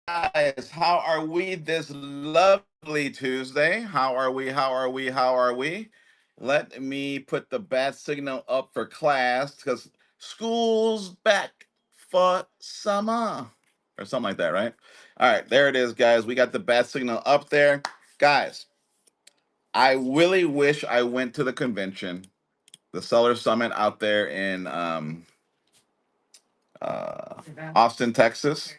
guys? How are we this lovely Tuesday? How are we? How are we? How are we? Let me put the bat signal up for class because school's back for summer or something like that, right? All right, there it is, guys. We got the bat signal up there. Guys, I really wish I went to the convention, the Seller Summit out there in Austin, Texas.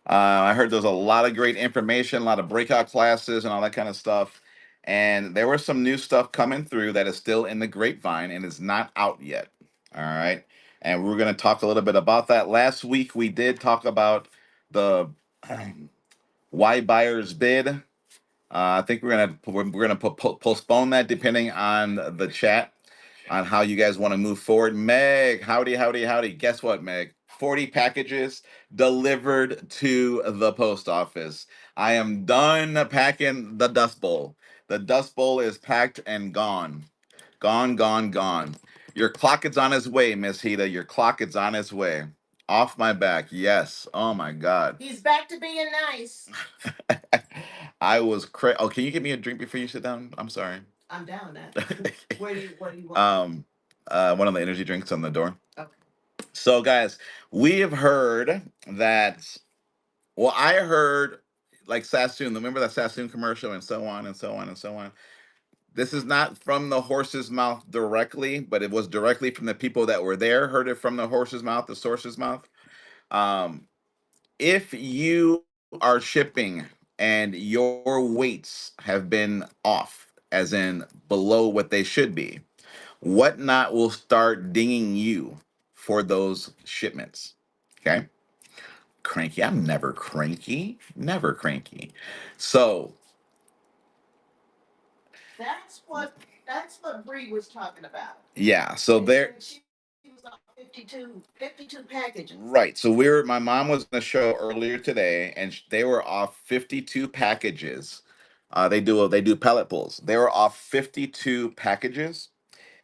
I heard there's a lot of great information, a lot of breakout classes, and all that kind of stuff. And there was some new stuff coming through that is still in the grapevine and is not out yet. All right. And we're going to talk a little bit about that. Last week, we did talk about the why buyers bid. I think we're gonna postpone that depending on the chat on how you guys want to move forward. Meg, howdy, howdy, howdy. Guess what, Meg? 40 packages delivered to the post office. I am done packing the Dust Bowl. The Dust Bowl is packed and gone. Gone, gone, gone. Your clock is on its way, Miss Hita. Your clock is on its way. Off my back. Yes. Oh my God. He's back to being nice. I was crazy. Oh, can you get me a drink before you sit down? I'm sorry. I'm down now. What do you want? One of the energy drinks on the door. Okay. So, guys, we have heard that. Well, I heard like Sassoon. Remember that Sassoon commercial, and so on and so on and so on. This is not from the horse's mouth directly, but it was directly from the people that were there. Heard it from the horse's mouth, the source's mouth. Um, if you are shipping and your weights have been off, as in below what they should be, Whatnot will start dinging you for those shipments. Okay. Cranky. I'm never cranky. Never cranky. So, That's what Bree was talking about. yeah. So And there. she was on 52 packages. Right. So my mom was in a show earlier today, and they were off 52 packages. They do pellet pulls. They were off 52 packages,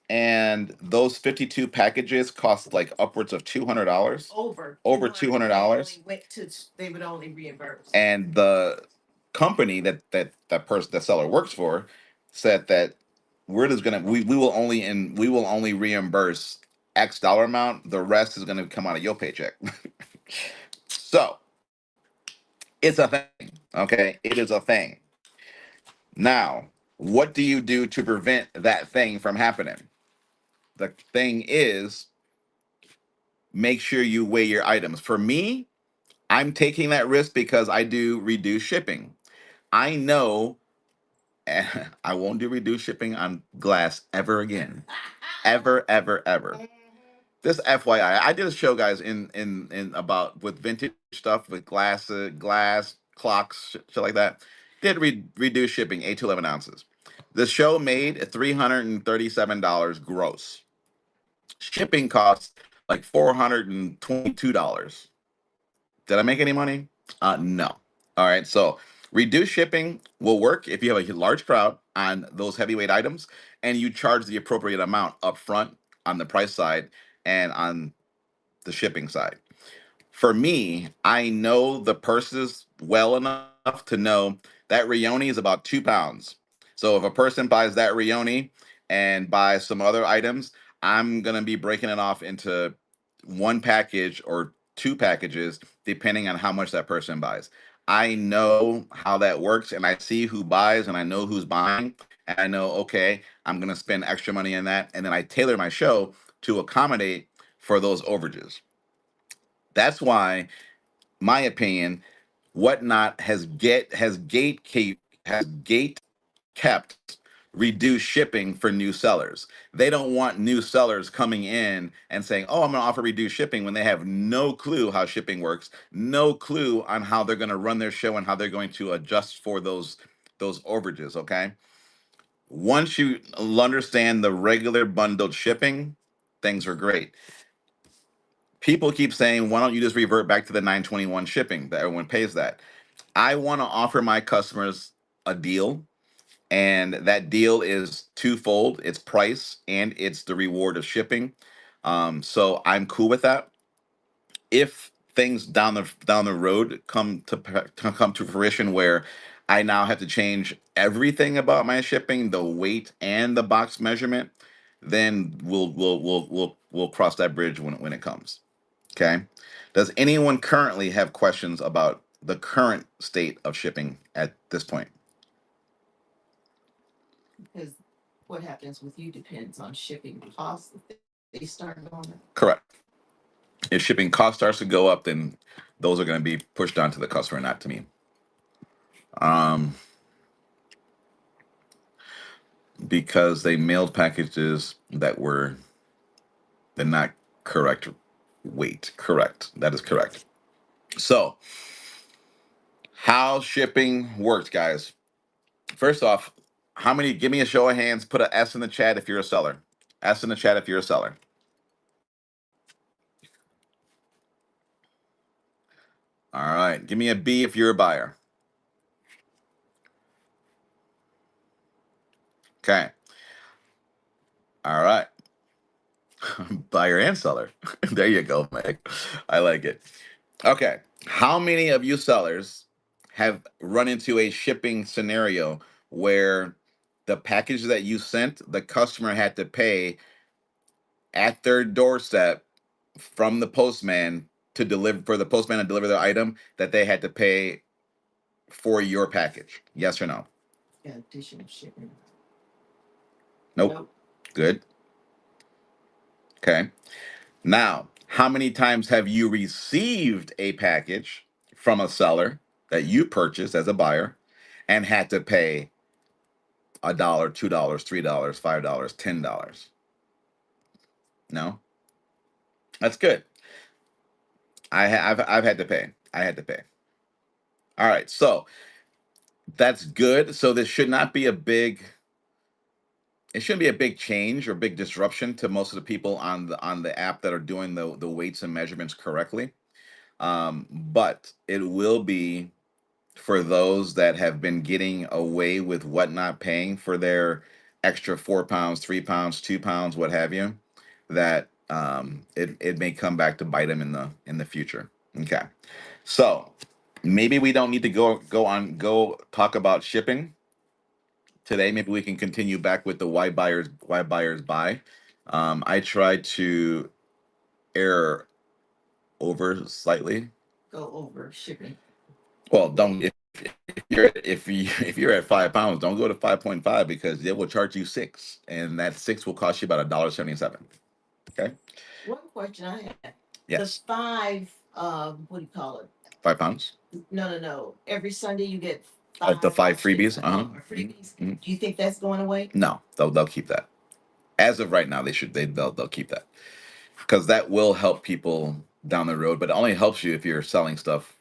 and those 52 packages cost like upwards of $200. Over $200. They would only reimburse. And the company that seller works for said that we're just gonna we will only reimburse X dollar amount. The rest is gonna come out of your paycheck. So it's a thing. Okay, it is a thing. Now, what do you do to prevent that thing from happening? The thing is, make sure you weigh your items. For me, I'm taking that risk because I do reduce shipping. I know I won't do reduced shipping on glass ever again. Ever, ever, ever. This FYI, I did a show, guys, in about with vintage stuff with glass clocks, shit like that. Did reduce shipping 8 to 11 ounces. The show made $337 gross. Shipping costs like $422. Did I make any money? No. All right. So reduced shipping will work if you have a large crowd on those heavyweight items and you charge the appropriate amount up front on the price side and on the shipping side. For me, I know the purses well enough to know that Rioni is about 2 pounds. So if a person buys that Rioni and buys some other items, I'm gonna be breaking it off into one package or two packages, depending on how much that person buys. I know how that works and I see who buys and I know who's buying. And I know, okay, I'm gonna spend extra money on that. And then I tailor my show to accommodate for those overages. That's why, my opinion, Whatnot has gate kept reduced shipping for new sellers. They don't want new sellers coming in and saying, "Oh, I'm going to offer reduced shipping," when they have no clue how shipping works, no clue on how they're going to run their show and how they're going to adjust for those overages. Okay, once you understand the regular bundled shipping, things are great. People keep saying, why don't you just revert back to the 921 shipping that everyone pays that? I want to offer my customers a deal, and that deal is twofold: it's price and it's the reward of shipping. So I'm cool with that. If things down the road come to fruition where I now have to change everything about my shipping, the weight and the box measurement, then we'll cross that bridge when it comes. Okay. Does anyone currently have questions about the current state of shipping at this point? Because what happens with you depends on shipping costs. If they start going up. Correct. If shipping cost starts to go up, then those are going to be pushed onto the customer, not to me. Um, because they mailed packages that were the not correct weight. Correct. That is correct. So, how shipping works, guys. First off, how many? Give me a show of hands. Put a S in the chat if you're a seller. S in the chat if you're a seller. All right. Give me a B if you're a buyer. Okay. All right. Buyer and seller. There you go, Meg. I like it. Okay. How many of you sellers have run into a shipping scenario where the package that you sent, the customer had to pay at their doorstep from the postman to deliver for the postman to deliver their item that they had to pay for your package? Yes or no? Yeah, additional shipping. Nope. Nope. Good. Okay. Now, how many times have you received a package from a seller that you purchased as a buyer and had to pay $1, $2, $3, $5, $10? No, that's good. I've had to pay. I had to pay. All right, so that's good. So this should not be a big. It shouldn't be a big change or big disruption to most of the people on the app that are doing the weights and measurements correctly. But it will be for those that have been getting away with what not paying for their extra 4 pounds, 3 pounds, 2 pounds, what have you, that it may come back to bite them in the future. Okay, so maybe we don't need to go talk about shipping today. Maybe we can continue back with the why buyers buy. I tried to err over slightly. Go over shipping. Well, don't if you're at 5 pounds, don't go to 5.5 because they will charge you six, and that six will cost you about $1.77. Okay. One question I had. Yes. The five, what do you call it? 5 pounds. No. Every Sunday you get Of the five freebies. shipments Uh huh. or freebies. Do you think that's going away? No, they'll keep that. As of right now, they'll keep that because that will help people down the road, but it only helps you if you're selling stuff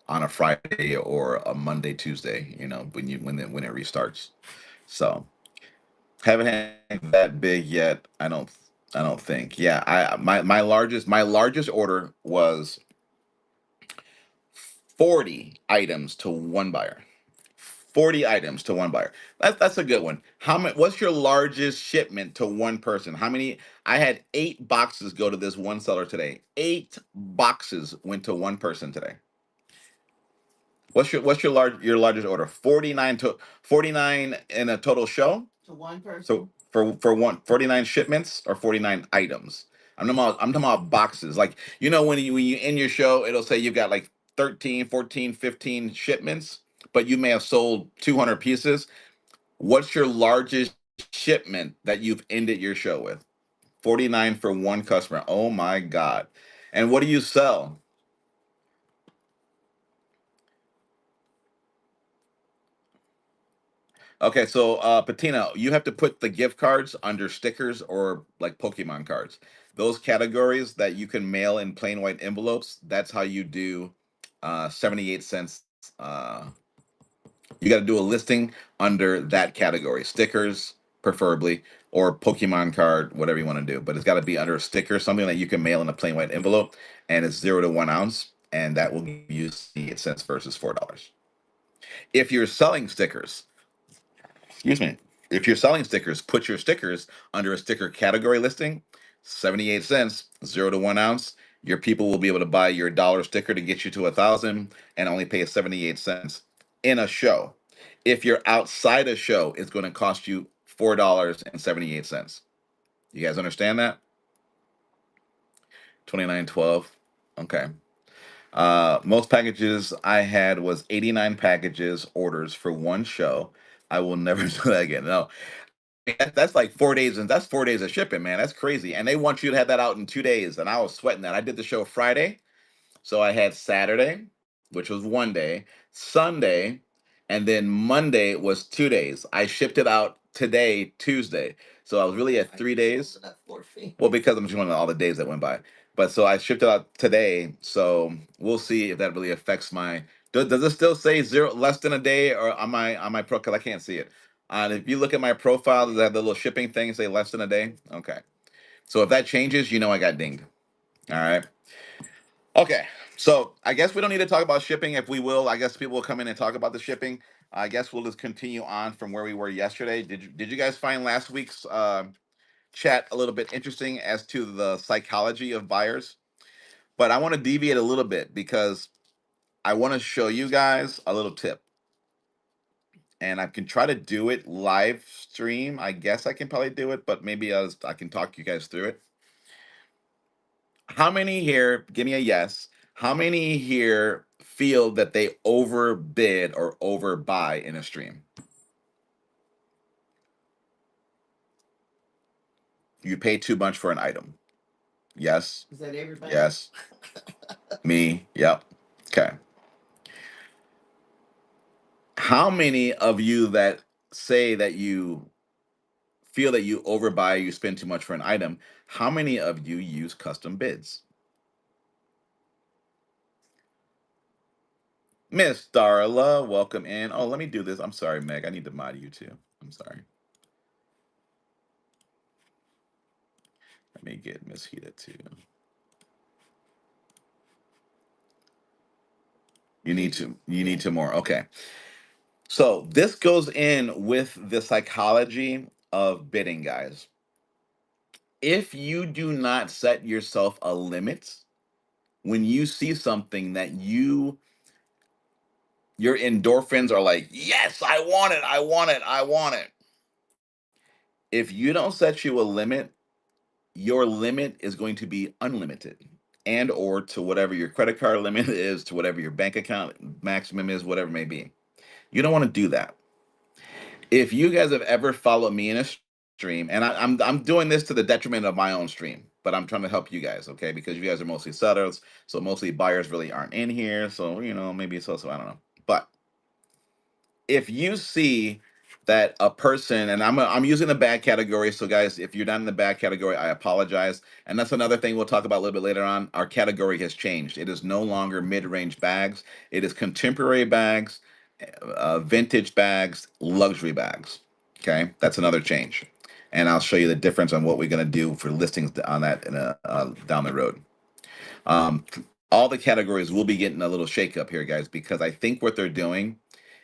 on a Friday or a Monday, Tuesday. When it restarts. So haven't had that big yet. I don't think. Yeah, I my largest order was 40 items to one buyer. 40 items to one buyer. That's a good one. How many what's your largest shipment to one person? How many? I had 8 boxes go to this one seller today. 8 boxes went to one person today. What's your largest order? 49 in a total show? To one person. So for 49 shipments or 49 items. I'm talking about boxes. Like when you end your show, it'll say you've got like 13, 14, 15 shipments, but you may have sold 200 pieces. What's your largest shipment that you've ended your show with? 49 for one customer. Oh my God. And what do you sell? Okay, so Patina, you have to put the gift cards under stickers or like Pokemon cards. Those categories that you can mail in plain white envelopes, that's how you do 78 cents. You got to do a listing under that category. Stickers, preferably, or Pokemon card, whatever you want to do. But it's got to be under a sticker, something that you can mail in a plain white envelope, and it's 0 to 1 ounce, and that will give you 78 cents versus $4. If you're selling stickers, excuse me. If you're selling stickers, put your stickers under a sticker category listing, 78 cents, 0 to 1 ounce. Your people will be able to buy your dollar sticker to get you to 1,000 and only pay 78 cents in a show. If you're outside a show, it's going to cost you $4.78. You guys understand that? 29.12. Okay. Most packages I had was 89 packages orders for one show. I will never do that again. No, that's like 4 days, and that's 4 days of shipping, man. That's crazy. And they want you to have that out in 2 days. And I was sweating that. I did the show Friday. So I had Saturday, which was one day, Sunday, and then Monday was 2 days. I shipped it out today, Tuesday. So I was really at 3 days. Well, because I'm showing all the days that went by. But so I shipped it out today. So we'll see if that really affects my. Does it still say zero less than a day, or am I pro? Because I can't see it. If you look at my profile, does that have the little shipping thing say less than a day? Okay. So if that changes, I got dinged. All right. Okay, so I guess we don't need to talk about shipping. If we will, I guess people will come in and talk about the shipping. I guess we'll just continue on from where we were yesterday. Did you guys find last week's chat a little bit interesting as to the psychology of buyers? But I want to deviate a little bit because I want to show you guys a little tip, and I can try to do it live stream. I guess I can probably do it, but maybe I can talk you guys through it. How many here, give me a yes. How many here feel that they overbid or overbuy in a stream? You pay too much for an item. Yes. Is that everybody? Yes. Me. Yep. Okay. How many of you that say that you feel that you overbuy, you spend too much for an item, how many of you use custom bids? Miss Darla, welcome in. Oh, let me do this. I'm sorry, Meg. I need to mod you too. I'm sorry. Let me get Miss Hita too. You need to more. Okay. So this goes in with the psychology of bidding, guys. If you do not set yourself a limit when you see something that your endorphins are like, yes, I want it, I want it, I want it. If you don't set you a limit, your limit is going to be unlimited, and or to whatever your credit card limit is, to whatever your bank account maximum is, whatever it may be. You don't want to do that. If you guys have ever followed me in a stream, and I'm doing this to the detriment of my own stream, but I'm trying to help you guys, okay? Because you guys are mostly sellers, so mostly buyers really aren't in here. So maybe it's also, I don't know. But if you see that a person, and I'm using the bag category, so guys, if you're not in the bag category, I apologize. And that's another thing we'll talk about a little bit later on. Our category has changed. It is no longer mid-range bags. It is contemporary bags, vintage bags, luxury bags. Okay, that's another change, and I'll show you the difference on what we're going to do for listings on that down the road. Um, all the categories will be getting a little shake up here, guys, because I think what they're doing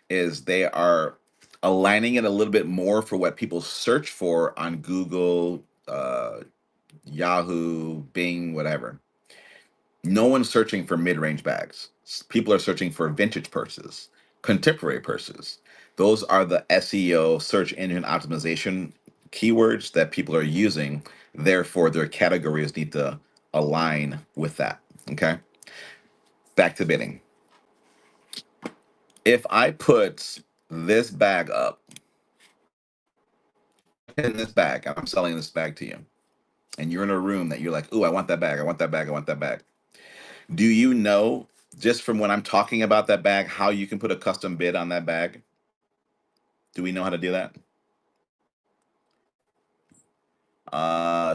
is they are aligning it a little bit more for what people search for on Google, Yahoo, Bing, whatever. No one's searching for mid-range bags. People are searching for vintage purses, contemporary purses. Those are the SEO, search engine optimization keywords that people are using. Therefore, their categories need to align with that. Okay. Back to bidding. If I put this bag up in this bag, and I'm selling this bag to you, and you're in a room that you're like, ooh, I want that bag, I want that bag, I want that bag. Do you know, just from when I'm talking about that bag, how you can put a custom bid on that bag? Do we know how to do that?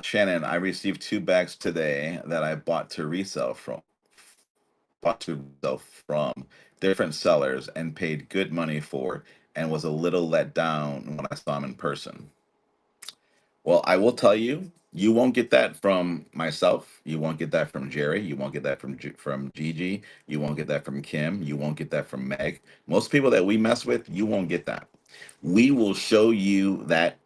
Shannon, I received 2 bags today that I bought to resell from different sellers and paid good money for, and was a little let down when I saw them in person. Well, I will tell you, you won't get that from myself. You won't get that from Jerry. You won't get that from Gigi. You won't get that from Kim. You won't get that from Meg. Most people that we mess with, you won't get that. We will show you that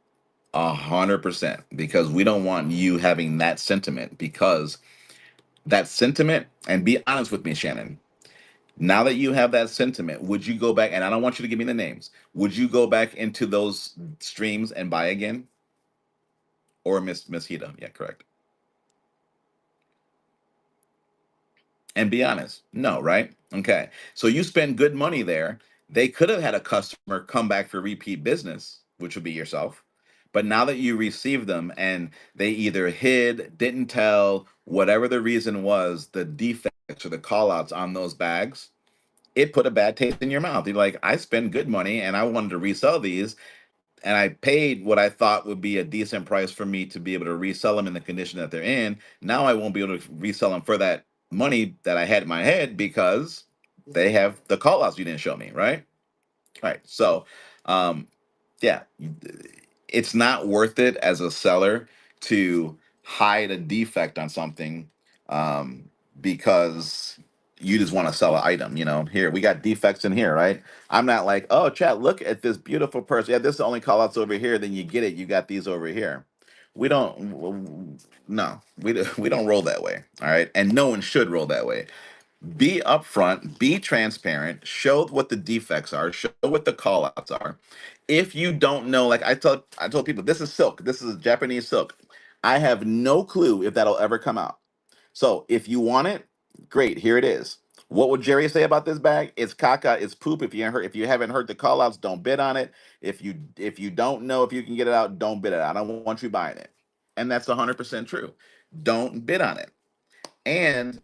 100% because we don't want you having that sentiment because That sentiment, and be honest with me, Shannon. Now that you have that sentiment, would you go back? And I don't want you to give me the names. Would you go back into those streams and buy again? Or Miss Hita? Yeah, correct. And be honest. No, right? Okay. So you spend good money there. They could have had a customer come back for repeat business, which would be yourself. But now that you receive them and they either hid, didn't tell, whatever the reason was, the defects or the call outs on those bags, it put a bad taste in your mouth. You're like, I spend good money and I wanted to resell these, and I paid what I thought would be a decent price for me to be able to resell them in the condition that they're in. Now I won't be able to resell them for that money that I had in my head because they have the call outs you didn't show me, right? Right. So, um, yeah, it's not worth it as a seller to hide a defect on something, um, because you just want to sell an item. Here we got defects in here, right? I'm not like, oh, chat, look at this beautiful person. Yeah, this is the only call outs over here. Then you get it. You got these over here. We don't. No, we don't roll that way. All right, and no one should roll that way. Be upfront, be transparent, show what the defects are, show what the call outs are. If you don't know, like I told people, this is silk, this is Japanese silk. I have no clue if that'll ever come out. So if you want it, great, here it is. What would Jerry say about this bag? It's caca, it's poop. If you haven't heard the call outs, don't bid on it. If you don't know if you can get it out, don't bid it out. I don't want you buying it. And that's 100% true. Don't bid on it. And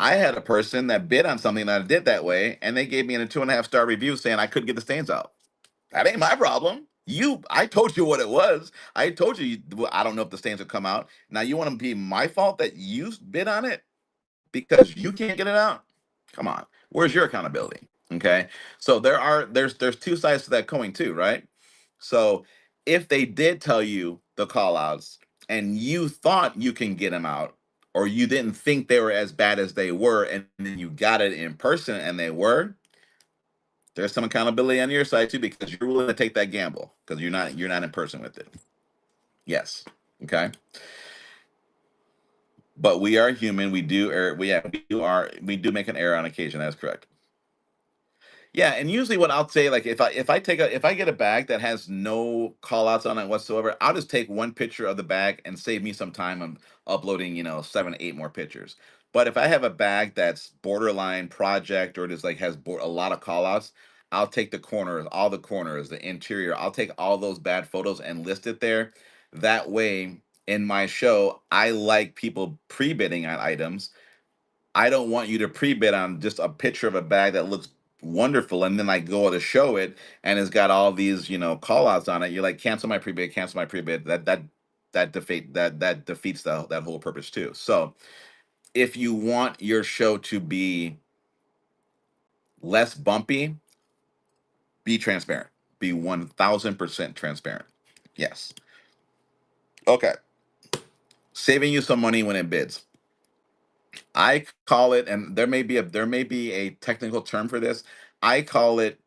I had a person that bid on something that I did that way, and they gave me a 2.5 star review saying I couldn't get the stains out. That ain't my problem. I told you what it was. I told you, well, I don't know if the stains will come out. Now you want to be my fault that you bid on it because you can't get it out? Come on. Where's your accountability? Okay. So there's two sides to that coin too, right? So if they did tell you the call outs and you thought you can get them out, or you didn't think they were as bad as they were, and then you got it in person and they were, there's some accountability on your side too, because you're willing to take that gamble because you're not in person with it. Yes. Okay. But we are human. We do err. We do make an error on occasion. That's correct. Yeah, and usually what I'll say, like if I get a bag that has no call outs on it whatsoever, I'll just take one picture of the bag and save me some time on uploading, 7, 8 more pictures. But if I have a bag that's borderline project, or just like has a lot of call outs, I'll take the corners, all the corners, the interior. I'll take all those bad photos and list it there. That way, in my show, I like people pre-bidding on items. I don't want you to pre-bid on just a picture of a bag that looks wonderful, and then I go to show it and it's got all these, call outs on it. You're like, cancel my pre-bid, cancel my pre-bid. That defeats that whole purpose too. So if you want your show to be less bumpy, be transparent. Be 1,000% transparent. Yes. Okay. Saving you some money when it bids. I call it, and there may be a technical term for this. I call it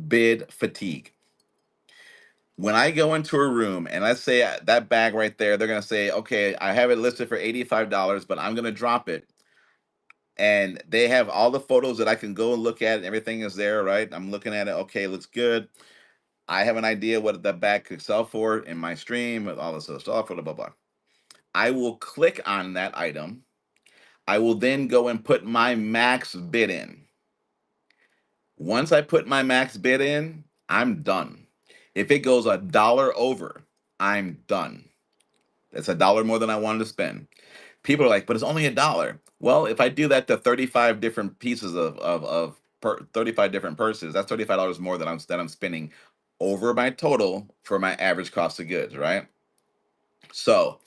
bid fatigue. When I go into a room and let's say that bag right there, they're gonna say, okay, I have it listed for $85, but I'm gonna drop it. And they have all the photos that I can go and look at, and everything is there, right? I'm looking at it, okay, looks good. I have an idea what the bag could sell for in my stream with all this other stuff, blah blah blah. I will click on that item. I will then go and put my max bid in. Once I put my max bid in, I'm done. If it goes $1 over, I'm done. That's $1 more than I wanted to spend. People are like, but it's only $1. Well, if I do that to 35 different pieces of 35 different purses, that's $35 more than I'm spending over my total for my average cost of goods, right? So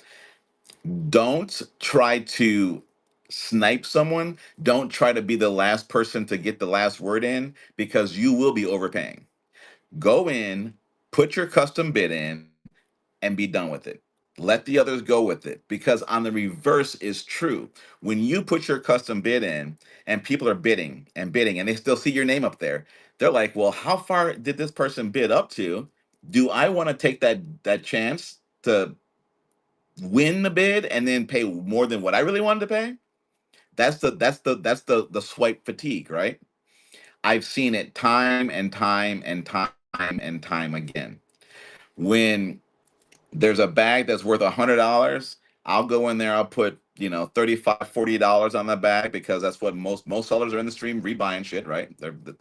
don't try to snipe someone. Don't try to be the last person to get the last word in, because you will be overpaying. Go in, put your custom bid in, and be done with it. Let the others go with it, because on the reverse is true. When you put your custom bid in and people are bidding and bidding and they still see your name up there, they're like, "Well, how far did this person bid up to? Do I want to take that chance to win the bid and then pay more than what I really wanted to pay?" That's the swipe fatigue, right? I've seen it time and time and time and time again. When there's a bag that's worth $100, I'll go in there, I'll put, 35, $40 on the bag because that's what most sellers are in the stream rebuying shit, right?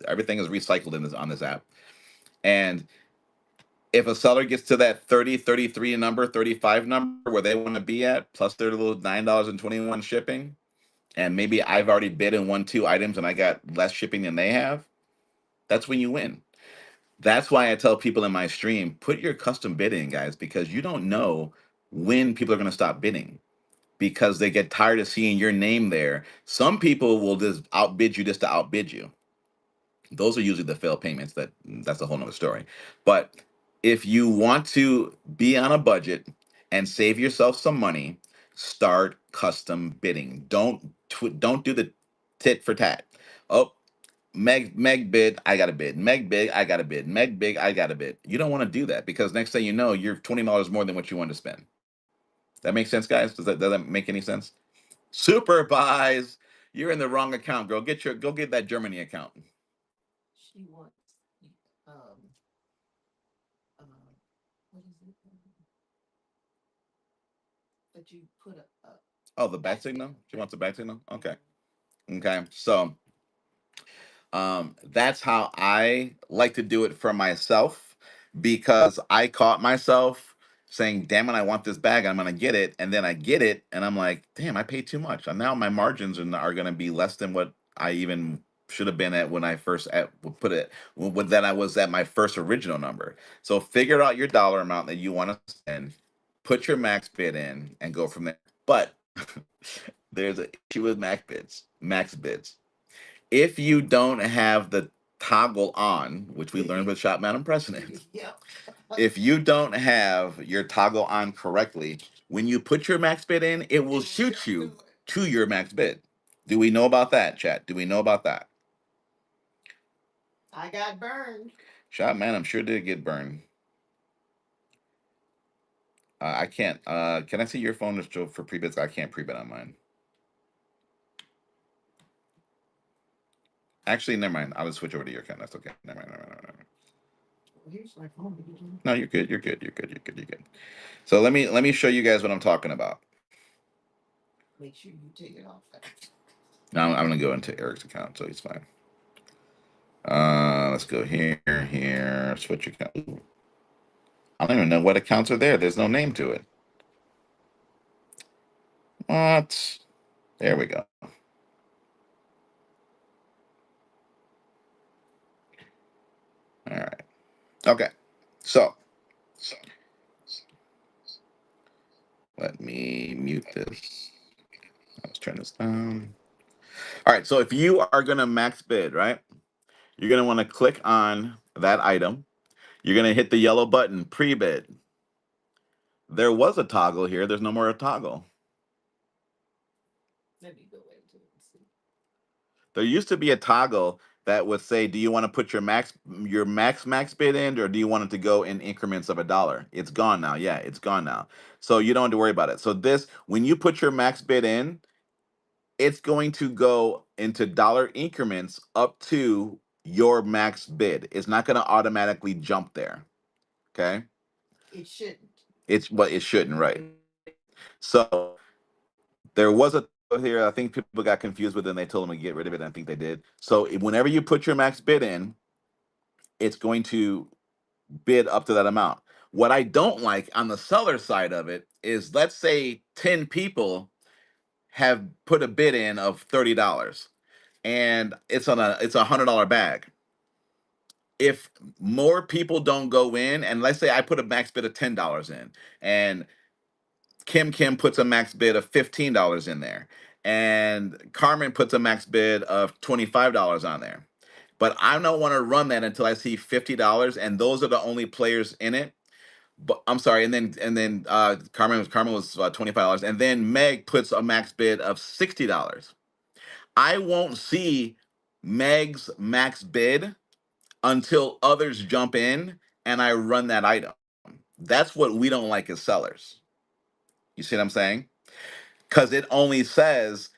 Everything is recycled in this on this app. And if a seller gets to that 30, 33 number, 35 number where they want to be at, plus their little $9.21 shipping, and maybe I've already bid and won two items and I got less shipping than they have, that's when you win. That's why I tell people in my stream, put your custom bid in, guys, because you don't know when people are going to stop bidding because they get tired of seeing your name there. Some people will just outbid you just to outbid you. Those are usually the failed payments. That's a whole nother story. But if you want to be on a budget and save yourself some money, start custom bidding. Don't do the tit for tat. Oh, Meg bid, I got a bid. Meg bid, I got a bid. Meg big, I got a bid. You don't want to do that because next thing you know, you're $20 more than what you want to spend. That makes sense, guys? Does that make any sense? Super buys. You're in the wrong account, girl. Go get that Germany account. She wants, um, uh, what is it? That you put a Oh, the bat basket. signal. She wants a bat signal. Okay. Okay. So that's how I like to do it for myself because I caught myself saying, damn it, I want this bag, I'm gonna get it, and then I get it, and I'm like, damn, I paid too much. And now my margins are gonna be less than what I even should have been at when I first put it when that I was at my first original number. So figure out your dollar amount that you want to spend, put your max bid in, and go from there. But there's an issue with max bids. If you don't have the toggle on, which we learned with Shop Madam President, Yep. if you don't have your toggle on correctly, when you put your max bid in, it will shoot you to your max bid. Do we know about that, chat? Do we know about that? I got burned. Shop Madam sure did get burned. I can't. Can I see your phone for pre-bids? I can't pre-bid on mine. Actually, never mind. I'll just switch over to your account. That's okay. Never mind. Never mind. Never mind. Here's my phone. No, you're good. You're good. You're good. You're good. You're good. So let me show you guys what I'm talking about. Make sure you take it off. Now I'm gonna go into Eric's account, so he's fine. Let's go here, here, switch account. Ooh, I don't even know what accounts are there. There's no name to it. What? There we go. All right. Okay. So let me mute this. Let's turn this down. All right. So if you are gonna max bid, right? You're gonna want to click on that item. You're gonna hit the yellow button, pre-bid. There was a toggle here. There's no more a toggle. Let me go into it and see. There used to be a toggle that would say, "Do you want to put your max bid in, or do you want it to go in increments of $1?" It's gone now. Yeah, it's gone now. So you don't have to worry about it. So when you put your max bid in, it's going to go into dollar increments up to your max bid. It's not going to automatically jump there. Okay. It shouldn't. It shouldn't, right? So there was a here. I think people got confused with it and they told them to get rid of it. And I think they did. So whenever you put your max bid in, it's going to bid up to that amount. What I don't like on the seller side of it is, let's say 10 people have put a bid in of $30 and it's a $100 bag. If more people don't go in, and let's say I put a max bid of $10 in, and Kim puts a max bid of $15 in there, and Carmen puts a max bid of $25 on there. But I don't want to run that until I see $50, and those are the only players in it. But I'm sorry, and then Carmen was $25, and then Meg puts a max bid of $60. I won't see Meg's max bid until others jump in and I run that item. That's what we don't like as sellers. You see what I'm saying? Because it only says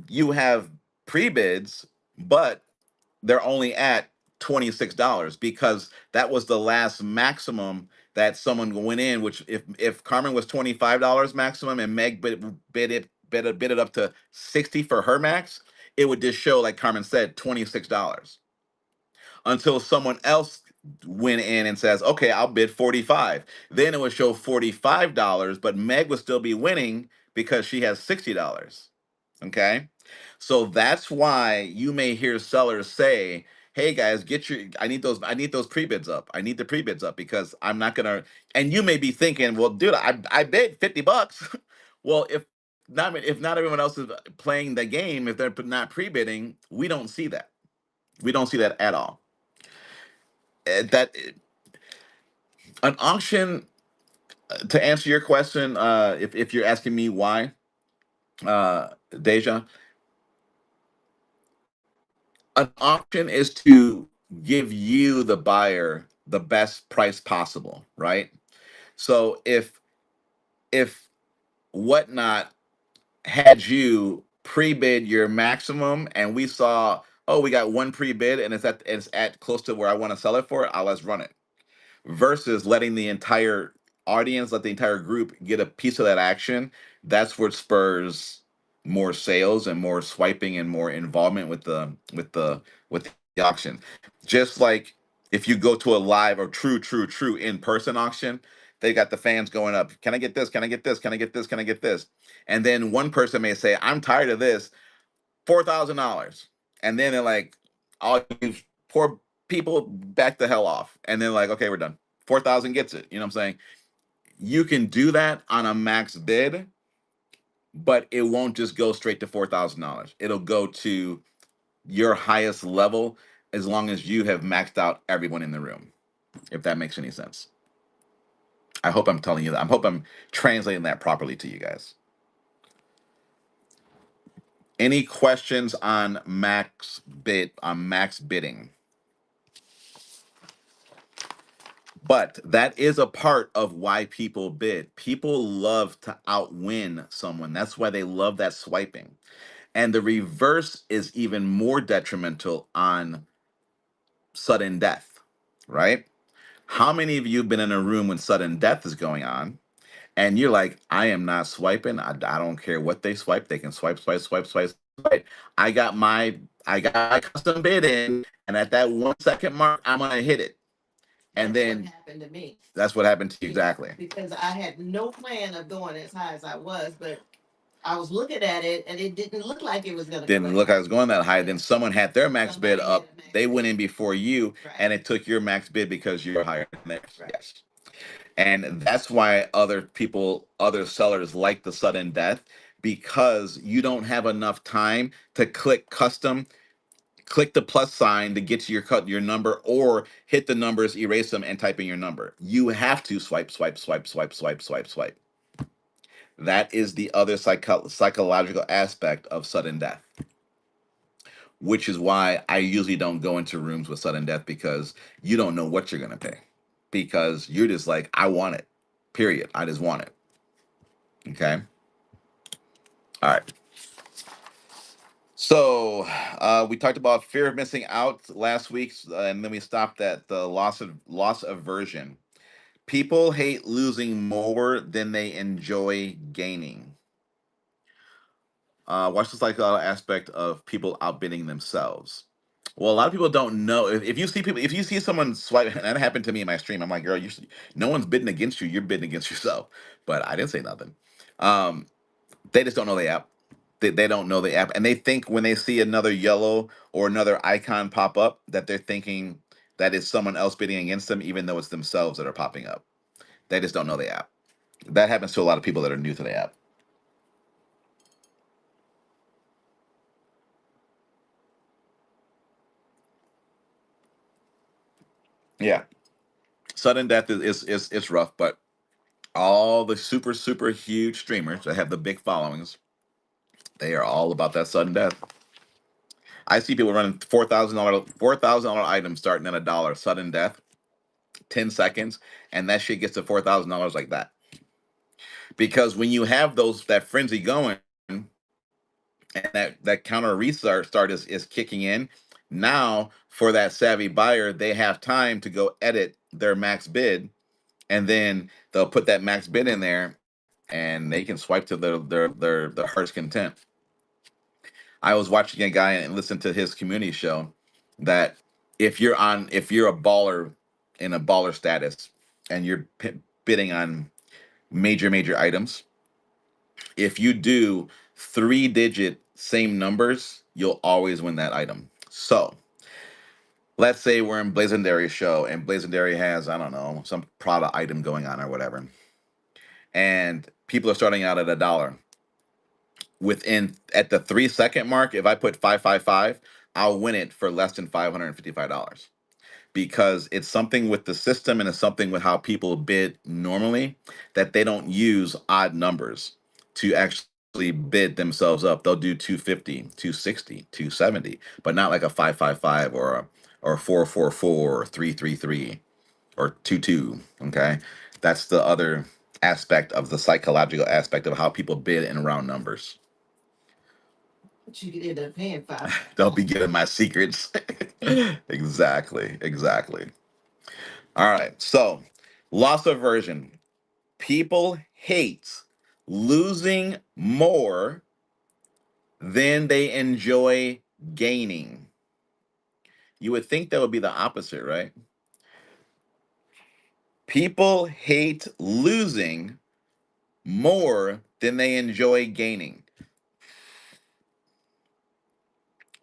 You have pre-bids, but they're only at $26 because that was the last maximum that someone went in. Which if Carmen was $25 maximum and Meg bid it up to 60 for her max, it would just show, like Carmen said, $26 until someone else went in and says, okay, I'll bid 45. Then it would show $45, but Meg would still be winning because she has $60. Okay. So that's why you may hear sellers say, hey guys, get your I need those pre-bids up. I need the pre-bids up because I'm not gonna, and you may be thinking, well, dude, I bid $50. Well, if not everyone else is playing the game, if they're not pre-bidding, we don't see that. We don't see that at all. That an auction, to answer your question, if you're asking me why, Deja, an auction is to give you the buyer the best price possible, right? So if whatnot had you pre-bid your maximum and we saw, oh, we got one pre-bid and it's at close to where I want to sell it for, let's run it, versus letting the entire audience, let the entire group get a piece of that action. That's what spurs more sales and more swiping and more involvement with the auction. Just like if you go to a live or true in person auction, they got the fans going up. Can I get this? Can I get this? Can I get this? Can I get this? And then one person may say, I'm tired of this. $4,000. And then they're like, all you poor people back the hell off. And then like, okay, we're done. 4,000 gets it. You know what I'm saying? You can do that on a max bid, but it won't just go straight to $4,000. It'll go to your highest level as long as you have maxed out everyone in the room. If that makes any sense. I hope I'm telling you that. I hope I'm translating that properly to you guys. Any questions on max bidding? But that is a part of why people bid. People love to outwin someone. That's why they love that swiping. And the reverse is even more detrimental on sudden death, right? How many of you have been in a room when sudden death is going on and you're like, I am not swiping. I don't care what they swipe. They can swipe. I got I got my custom bid in, and at that 1 second mark, I'm gonna hit it. And That's what then happened to me. that's what happened to you exactly. Because I had no plan of going as high as I was, but I was looking at it and it didn't look like it was gonna go Didn't that look like high. it was going that high. Then someone had their max bid Somebody had up. a max They bid. went in before you, and Right, it took your max bid because you're higher than theirs. right. Yes. And that's why other sellers like the sudden death, because you don't have enough time to click custom, click the plus sign to get to your number, or hit the numbers, erase them, and type in your number. You have to swipe. That is the other psychological aspect of sudden death, which is why I usually don't go into rooms with sudden death, because you don't know what you're gonna pay, because you're just like, I want it. Period. I just want it. Okay. All right. So we talked about fear of missing out last week, and then we stopped at the loss aversion. People hate losing more than they enjoy gaining. Watch this like aspect of people outbidding themselves. Well, a lot of people don't know. If you see people, if you see someone swipe, and that happened to me in my stream, I'm like, girl, no one's bidding against you. You're bidding against yourself. But I didn't say nothing. Um, they just don't know the app. They don't know the app, and they think when they see another yellow or another icon pop up that they're thinking that is someone else bidding against them, even though it's themselves that are popping up. They just don't know the app. That happens to a lot of people that are new to the app. Yeah, sudden death is it's rough, but all the super huge streamers that have the big followings, they are all about that sudden death. I see people running $4,000 items starting at $1, sudden death, 10 seconds, and that shit gets to $4,000 like that. Because when you have that frenzy going, and that counter restart start is kicking in. Now for that savvy buyer, they have time to go edit their max bid, and then they'll put that max bid in there, and they can swipe to their heart's content. I was watching a guy and listened to his community show that if you're a baller in a baller status and you're bidding on major items, if you do 3-digit same numbers, you'll always win that item. So let's say we're in Blazendary show and Blazendary has, I don't know, some product item going on or whatever, and people are starting out at $1. Within at the 3 second mark, if I put 555, I'll win it for less than $555, because it's something with the system and it's something with how people bid normally, that they don't use odd numbers to actually bid themselves up. They'll do 250, 260, 270, but not like a 555 or a 444 or 333 or 22. Okay. That's the other aspect of the psychological aspect of how people bid in round numbers. But you could end up paying five. Don't be giving my secrets. Exactly. All right. So, loss aversion. People hate losing more than they enjoy gaining. You would think that would be the opposite, right? People hate losing more than they enjoy gaining.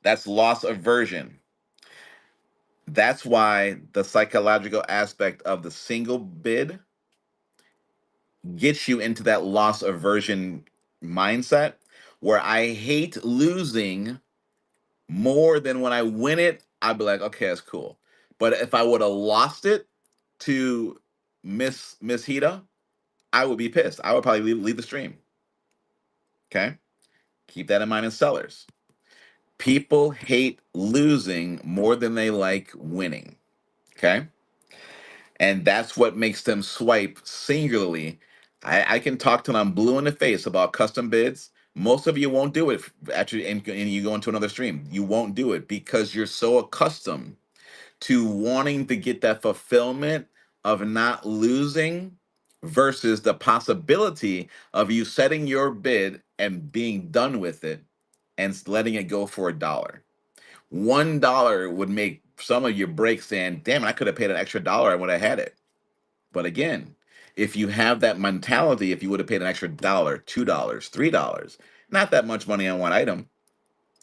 That's loss aversion. That's why the psychological aspect of the single bid gets you into that loss aversion mindset, where I hate losing more than when I win it. I'd be like, okay, that's cool. But if I would have lost it to Miss Hita, I would be pissed. I would probably leave the stream. Okay, keep that in mind as sellers. People hate losing more than they like winning. Okay, and that's what makes them swipe singularly. I can talk till I'm blue in the face about custom bids. Most of you won't do it actually, and you go into another stream. You won't do it because you're so accustomed to wanting to get that fulfillment of not losing versus the possibility of you setting your bid and being done with it and letting it go for $1. $1 would make some of your breaks saying, damn, I could have paid an extra dollar, I would have had it. But again, if you have that mentality, if you would have paid an extra dollar, $2, $3, not that much money on one item,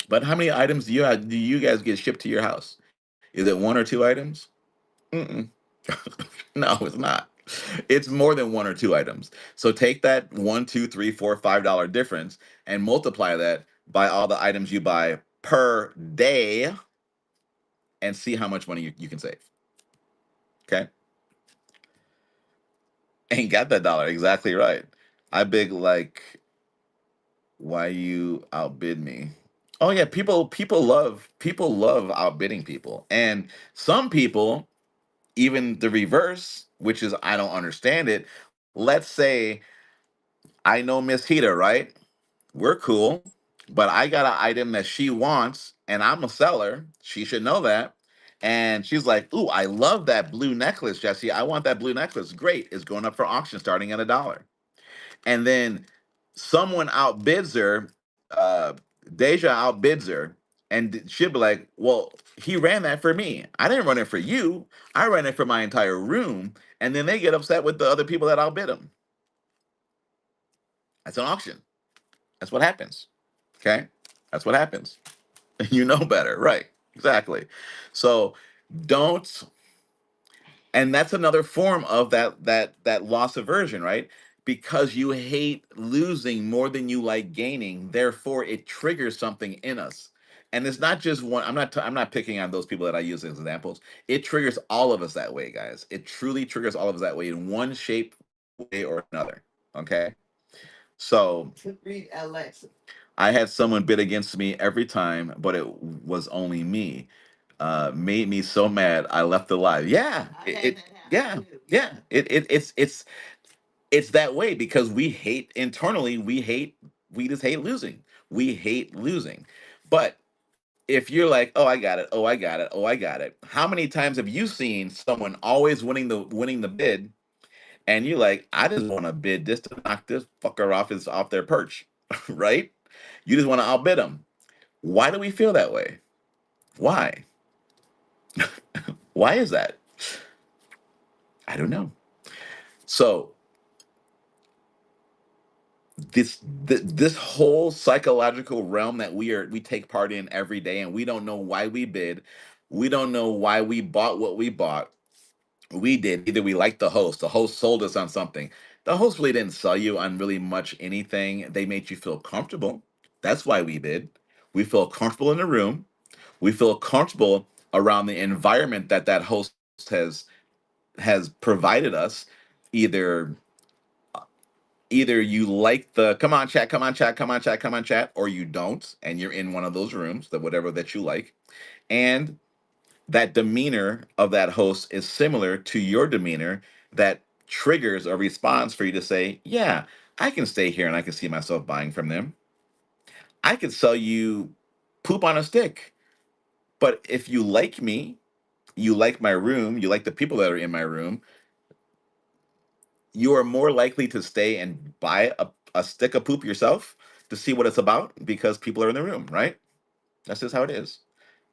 but how many items do you guys get shipped to your house? Is it one or two items? Mm-mm. No, it's not. It's more than one or two items. So take that one, two, three, four, $5 difference and multiply that by all the items you buy per day and see how much money you can save. Okay. Ain't got that dollar. Exactly right. I big like why you outbid me. Oh yeah, people love outbidding people. And some people, even the reverse, which is I don't understand it. Let's say I know Miss Hita, right? We're cool, but I got an item that she wants, and I'm a seller. She should know that. And she's like, "Ooh, I love that blue necklace, Jesse. I want that blue necklace. Great. It's going up for auction starting at $1." And then someone outbids her, Deja outbids her, and she'll be like, "Well, he ran that for me. I didn't run it for you. I ran it for my entire room." And then they get upset with the other people that outbid them. That's an auction. That's what happens. Okay, that's what happens. You know better, right? Exactly. So don't, and that's another form of that loss aversion, right? Because you hate losing more than you like gaining, therefore it triggers something in us. And it's not just one. I'm not picking on those people that I use as examples. It triggers all of us that way, guys. It truly triggers all of us that way in one shape, way, or another. Okay. So Read Alexa. I had someone bid against me every time, but it was only me. Made me so mad I left the live. Yeah, I had that yeah, happen too. yeah. It's that way because we hate internally. We just hate losing. We hate losing. But if you're like, oh, I got it, oh, I got it, oh, I got it. How many times have you seen someone always winning the bid, and you're like, I just want to bid this to knock this fucker off their perch, right? You just want to outbid them. Why do we feel that way? Why? Why is that? I don't know. So this whole psychological realm that we take part in every day, and we don't know why we bid, we don't know why we bought what we bought. We did either we liked the host sold us on something. The host really didn't sell you on really much anything. They made you feel comfortable. That's why we bid. We feel comfortable in the room. We feel comfortable around the environment that that host has provided us. Either either you like the come on chat, come on chat, come on chat, come on chat, or you don't, and you're in one of those rooms, that whatever that you like, and that demeanor of that host is similar to your demeanor, that triggers a response for you to say, yeah, I can stay here and I can see myself buying from them. I could sell you poop on a stick. But if you like me, you like my room, you like the people that are in my room, you are more likely to stay and buy a stick of poop yourself to see what it's about because people are in the room, right? That's just how it is.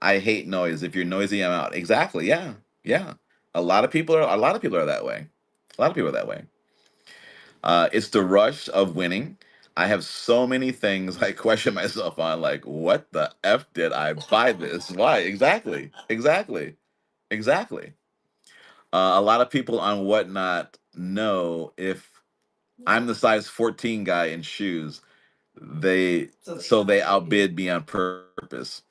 I hate noise. If you're noisy, I'm out. Exactly. Yeah. Yeah. A lot of people are that way. A lot of people are that way. It's the rush of winning. I have so many things I question myself on, like, what the F did I buy this? Why? Exactly. Exactly. Exactly. A lot of people on Whatnot know if I'm the size 14 guy in shoes, they outbid me on purpose.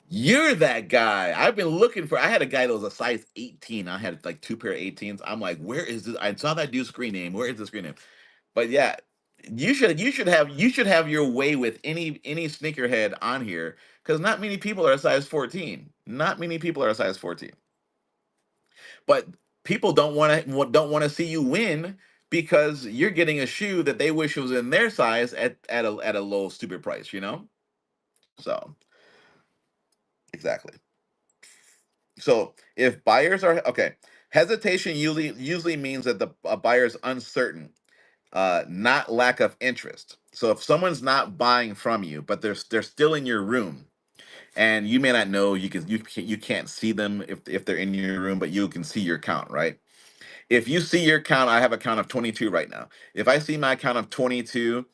You're that guy. I've been looking for. I had a guy that was a size 18. I had like two pair of 18s. I'm like, where is this? I saw that dude's screen name. Where is the screen name? But yeah, you should have your way with any sneakerhead on here because not many people are a size 14. Not many people are a size 14. But people don't want to see you win because you're getting a shoe that they wish was in their size at a low stupid price. So exactly. So if buyers are okay, hesitation usually means that the a buyer is uncertain, not lack of interest. So if someone's not buying from you, but they're still in your room, and you may not know, you can't see them if they're in your room, but you can see your count, right? If you see your count, I have a count of 22 right now. If I see my count of 22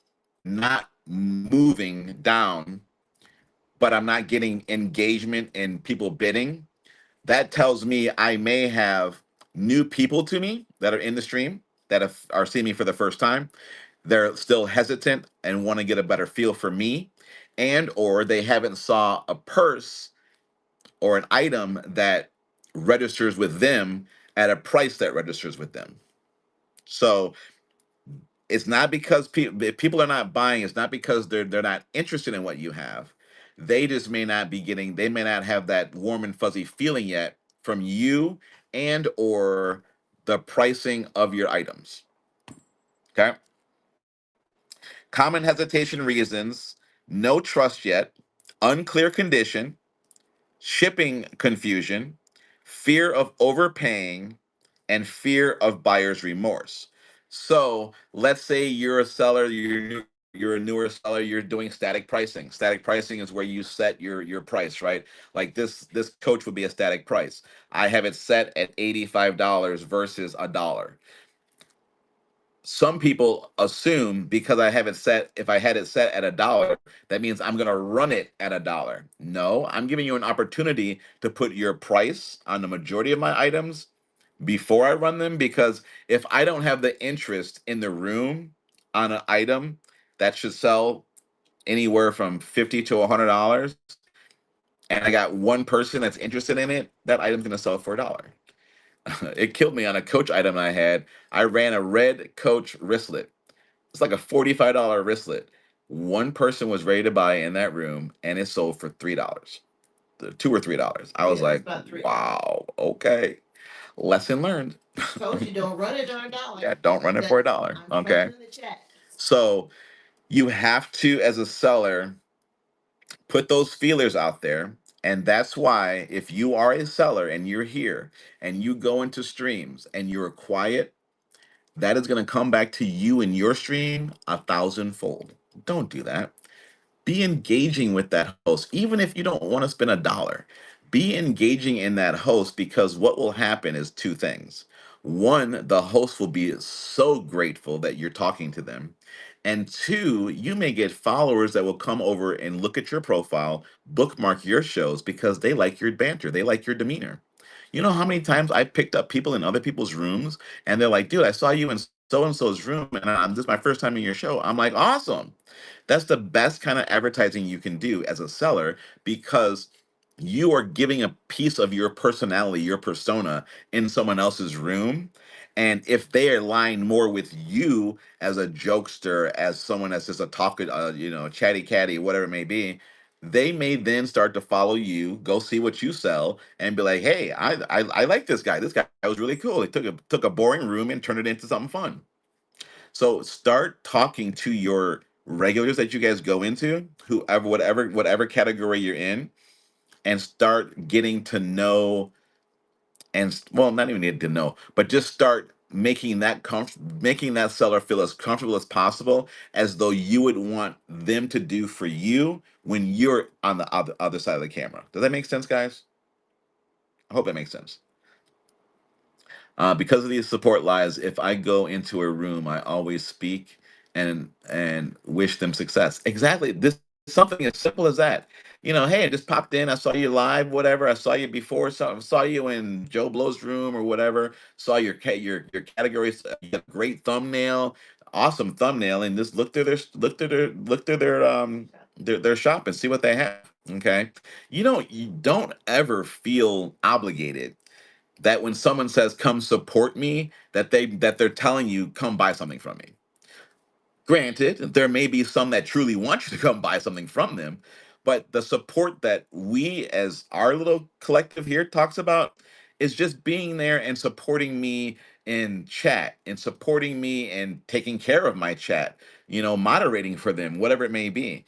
not moving down, but I'm not getting engagement and people bidding, that tells me I may have new people to me that are in the stream that are seeing me for the first time. They're still hesitant and want to get a better feel for me, and or they haven't saw a purse or an item that registers with them at a price that registers with them. So it's not because if people are not buying, it's not because they're not interested in what you have. They just may not be getting, they may not have that warm and fuzzy feeling yet from you and or the pricing of your items. Okay. Common hesitation reasons: no trust yet, unclear condition, shipping confusion, fear of overpaying, and fear of buyer's remorse. So let's say you're a seller, you're a newer seller, you're doing static pricing. Static pricing is where you set your price, right? Like this coach would be a static price. I have it set at $85 versus a dollar. Some people assume because I have it set, if I had it set at a dollar, that means I'm going to run it at a dollar. No, I'm giving you an opportunity to put your price on the majority of my items before I run them, because if I don't have the interest in the room on an item that should sell anywhere from 50 to $100, and I got one person that's interested in it, that item's going to sell for a dollar. It killed me on a Coach item I had. I ran a red Coach wristlet. It's like a $45 wristlet. One person was ready to buy in that room, and it sold for $3, $2 or $3. I was Yeah, it's like, about $3. wow, okay. Lesson learned. Told you don't run it on a dollar. Yeah, don't run it for a dollar. I'm Okay. in the chat. So You have to, as a seller, put those feelers out there. And that's why, if you are a seller and you're here and you go into streams and you're quiet, that is going to come back to you in your stream a thousandfold. Don't do that. Be engaging with that host, even if you don't want to spend a dollar. Be engaging in that host, because what will happen is two things. One, the host will be so grateful that you're talking to them. And two, you may get followers that will come over and look at your profile, bookmark your shows because they like your banter, they like your demeanor. You know how many times I picked up people in other people's rooms and they're like, dude, I saw you in so and so's room and this is my first time in your show. I'm like, awesome. That's the best kind of advertising you can do as a seller, because you are giving a piece of your personality, your persona in someone else's room. And if they align more with you as a jokester, as someone that's just a talker, chatty catty, whatever it may be, they may then start to follow you, go see what you sell, and be like, "Hey, I like this guy. This guy was really cool. He took a boring room and turned it into something fun." So start talking to your regulars that you guys go into, whoever, whatever category you're in, and start getting to know, and well, not even need to know, but just start making that seller feel as comfortable as possible, as though you would want them to do for you when you're on the other side of the camera. Does that make sense, guys? I hope that makes sense. Because of these support lives, if I go into a room, I always speak and wish them success. Exactly. This something as simple as that. Hey, I just popped in. I saw you live, whatever. I saw you before. Saw you in Joe Blow's room or whatever. Saw your categories. You got a great thumbnail, awesome thumbnail, and just look through their shop and see what they have. Okay, you don't ever feel obligated that when someone says come support me, that they're telling you come buy something from me. Granted, there may be some that truly want you to come buy something from them, but the support that we as our little collective here talks about is just being there and supporting me in chat and supporting me and taking care of my chat, moderating for them, whatever it may be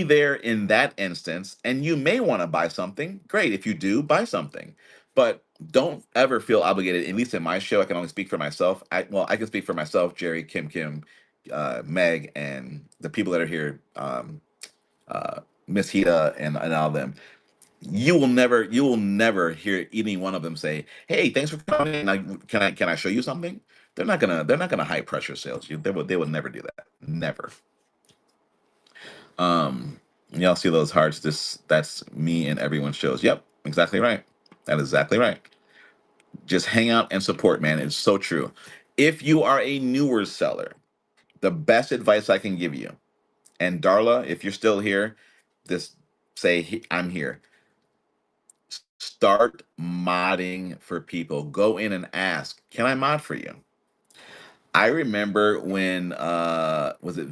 there in that instance. And you may want to buy something. Great. If you do, buy something. But don't ever feel obligated. At least in my show, I can only speak for myself. I can speak for myself, Jerry, Kim, Meg, and the people that are here, uh, Miss Hita, and all of them. You will never hear any one of them say, "Hey, thanks for coming in. Can I show you something?" They're not gonna high pressure sales you. They would never do that. Never. Y'all see those hearts? That's me and everyone shows. Yep, exactly right. That is exactly right. Just hang out and support, man. It's so true. If you are a newer seller, the best advice I can give you, and Darla, if you're still here, just say I'm here. Start modding for people. Go in and ask, can I mod for you? I remember when was it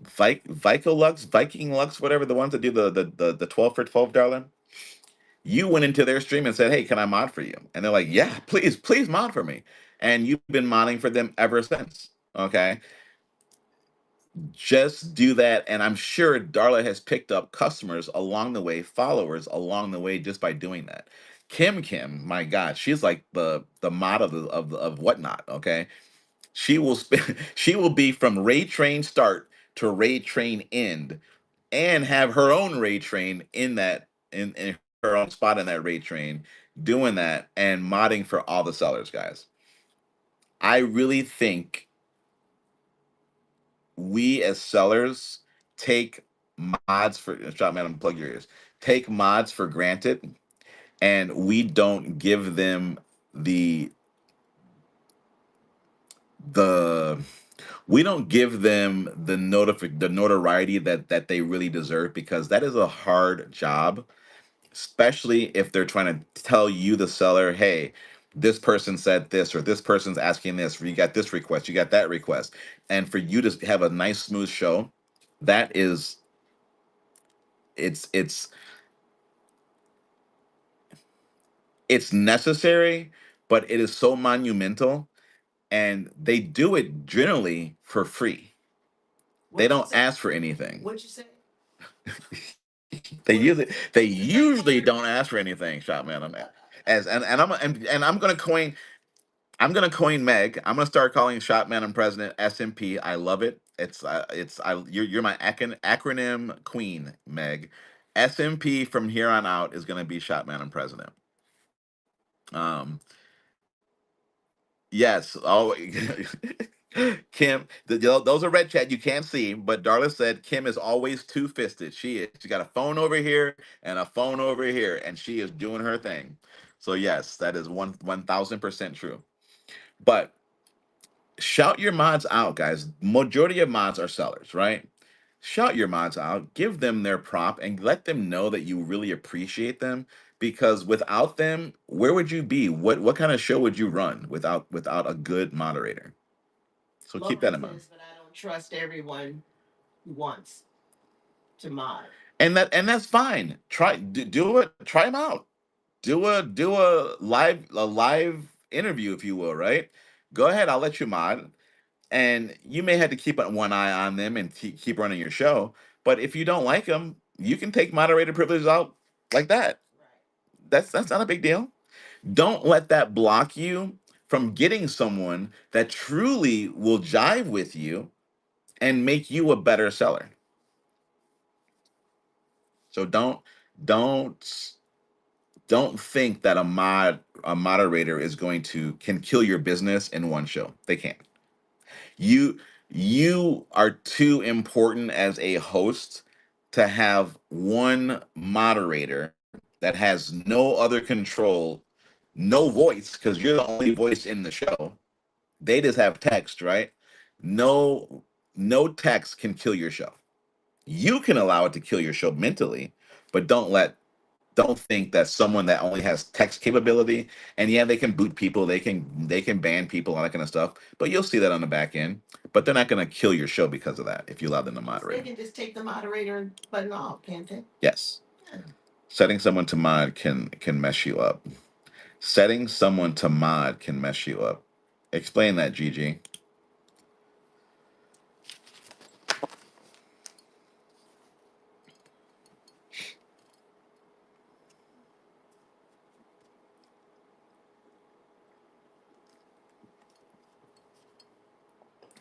Viking Lux, whatever, the ones that do the 12 for $12. You went into their stream and said, "Hey, can I mod for you?" And they're like, "Yeah, please mod for me." And you've been modding for them ever since. Okay, just do that, and I'm sure Darla has picked up customers along the way, followers along the way, just by doing that. Kim, my God, she's like the mod of whatnot. Okay, she will be from Raid Train start to Raid Train end, and have her own Raid Train in her own spot in that Raid Train, doing that and modding for all the sellers, guys. I really think we as sellers take mods for shot man, unplug your ears. Take mods for granted, and we don't give them the the we don't give them the notoriety that they really deserve, because that is a hard job, especially if they're trying to tell you, the seller, hey, this person said this, or this person's asking this, or you got this request, you got that request. And for you to have a nice smooth show, that is it's it's necessary, but it is so monumental, and they do it generally for free. They don't ask for anything. What'd you say? They usually don't ask for anything, shop man. And I'm gonna coin Meg. I'm gonna start calling Shopman and President SMP. I love it. You're my acronym queen, Meg. SMP from here on out is gonna be Shopman and President. Um, yes. Oh, Kim. Those are red chat. You can't see, but Darla said Kim is always two fisted. She is. She got a phone over here and a phone over here, and she is doing her thing. So yes, that is 1,000% true. But shout your mods out, guys. Majority of mods are sellers, right? Shout your mods out, give them their prop, and let them know that you really appreciate them. Because without them, where would you be? What kind of show would you run without a good moderator? So keep that in mind. But I don't trust everyone who wants to mod. And that's fine. Do it. Try them out. Do a live interview, if you will. Right. Go ahead. I'll let you mod. And you may have to keep one eye on them and keep running your show. But if you don't like them, you can take moderator privileges out like that. That's not a big deal. Don't let that block you from getting someone that truly will jive with you and make you a better seller. So don't don't think that a moderator is going to can kill your business in one show. They can't. You are too important as a host to have one moderator that has no other control, no voice, because you're the only voice in the show. They just have text, right? No, no text can kill your show. You can allow it to kill your show mentally, but don't think that someone that only has text capability, and yeah, they can boot people, they can ban people, all that kind of stuff, but you'll see that on the back end. But they're not going to kill your show because of that if you allow them to moderate. They can just take the moderator button off, can't they? Yes. Setting someone to mod can mess you up. Setting someone to mod can mess you up. Explain that, Gigi.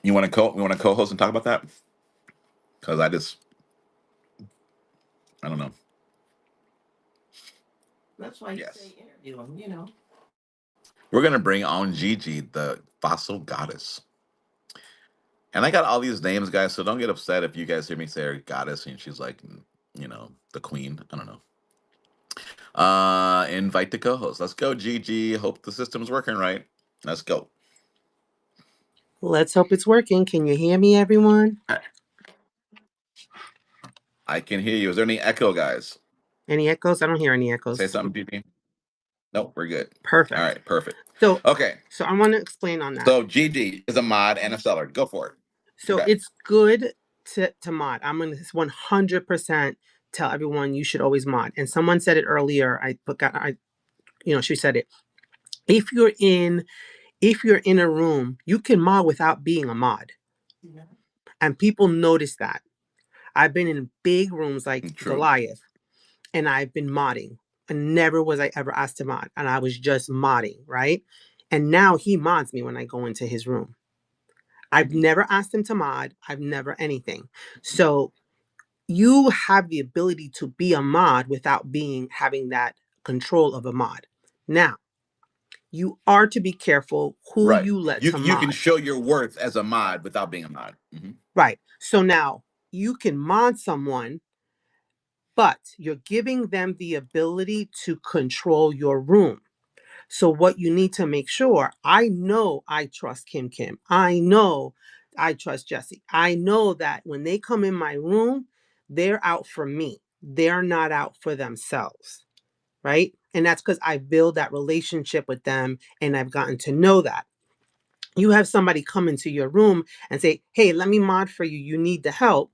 You want to co-host and talk about that? Because I don't know. That's why you say interview them. We're gonna bring on Gigi, the fossil goddess. And I got all these names, guys, so don't get upset if you guys hear me say her goddess and she's like, the queen. I don't know. Invite the co-host. Let's go, Gigi. Hope the system's working right. Let's go. Let's hope it's working. Can you hear me, everyone? I can hear you. Is there any echo, guys? Any echoes? I don't hear any echoes. Say something, Gigi. Nope, we're good. Perfect. All right, perfect. So okay. So I want to explain on that. So Gigi is a mod and a seller. Go for it. So it's good to mod. I'm gonna 100% tell everyone you should always mod. And someone said it earlier. She said it. If you're in a room, you can mod without being a mod. Yeah. And people notice that. I've been in big rooms like Goliath, and I've been modding. And never was I ever asked to mod. And I was just modding, right? And now he mods me when I go into his room. I've never asked him to mod. I've never anything. So you have the ability to be a mod without having that control of a mod. Now, you are to be careful who you let to mod. You can show your worth as a mod without being a mod. Mm-hmm. Right. So now you can mod someone, but you're giving them the ability to control your room. So what you need to make sure, I know I trust Kim. I know I trust Jesse. I know that when they come in my room, they're out for me. They're not out for themselves. Right. And that's because I build that relationship with them and I've gotten to know that. You have somebody come into your room and say, hey, let me mod for you. You need the help.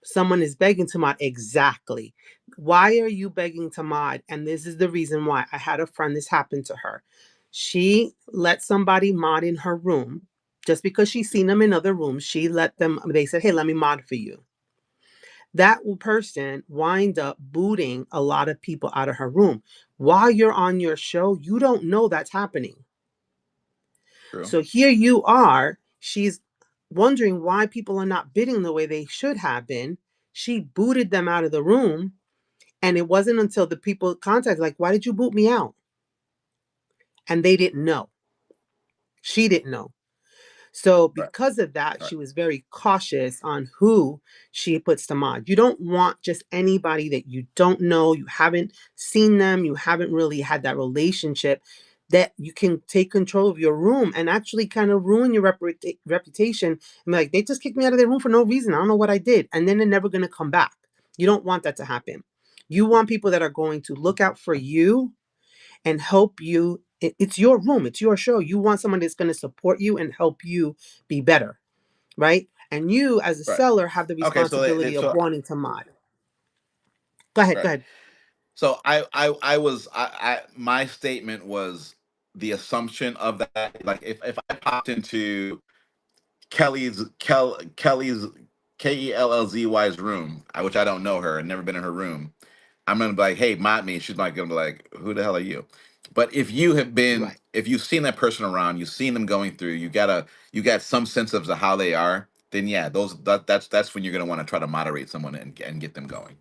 Someone is begging to mod. Exactly. Why are you begging to mod? And this is the reason why. I had a friend, this happened to her. She let somebody mod in her room. Just because she's seen them in other rooms, they said, hey, let me mod for you. That person wind up booting a lot of people out of her room. While you're on your show, you don't know that's happening. True. So here you are, she's wondering why people are not bidding the way they should have been. She booted them out of the room. And it wasn't until the people contacted, like, why did you boot me out? And they didn't know. She didn't know. So Right. because of that, Right. she was very cautious on who she puts to mod. You don't want just anybody that you don't know, you haven't seen them, you haven't really had that relationship, that you can take control of your room and actually kind of ruin your reputation. And be like, they just kicked me out of their room for no reason. I don't know what I did. And then they're never going to come back. You don't want that to happen. You want people that are going to look out for you and help you. It's your room, it's your show. You want someone that's going to support you and help you be better, right? And you, as a Right. seller, have the Okay. So responsibility of so wanting to mod. Go ahead, go right. ahead. So my statement was the assumption of that. Like if I popped into Kelly's Kellzy's room, which I don't know her and never been in her room, I'm gonna be like, hey, mod me. She's not gonna be like, who the hell are you? But Right, if you've seen that person around, you've seen them going through, you got some sense of how they are, then yeah, that's when you're gonna want to try to moderate someone and get them going.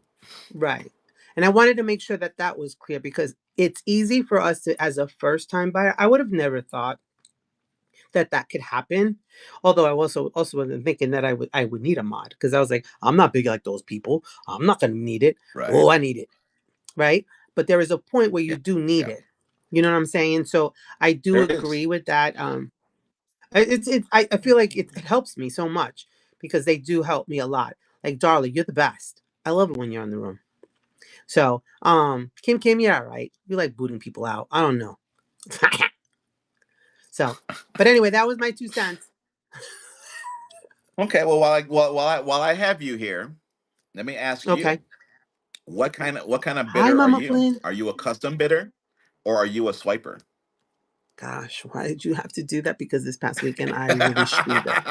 right. And I wanted to make sure that that was clear, because it's easy for us to, as a first time buyer, I would have never thought that that could happen. Although I also wasn't thinking that I would need a mod, because I was like, I'm not big like those people. I'm not going to need it. Right. Oh, I need it. Right. But there is a point where you Yeah. do need Yeah. it. You know what I'm saying? So I do There is. agree with that. I feel like it helps me so much, because they do help me a lot. Like, Darla, you're the best. I love it when you're in the room. So, Kim, you're all right. You like booting people out. I don't know. So, but anyway, that was my 2 cents. Okay. Well, while I have you here, let me ask Okay. you, what kind of Hi, bidder are Mama you? Flynn. Are you a custom bidder or are you a swiper? Gosh, why did you have to do that? Because this past weekend I really screwed up.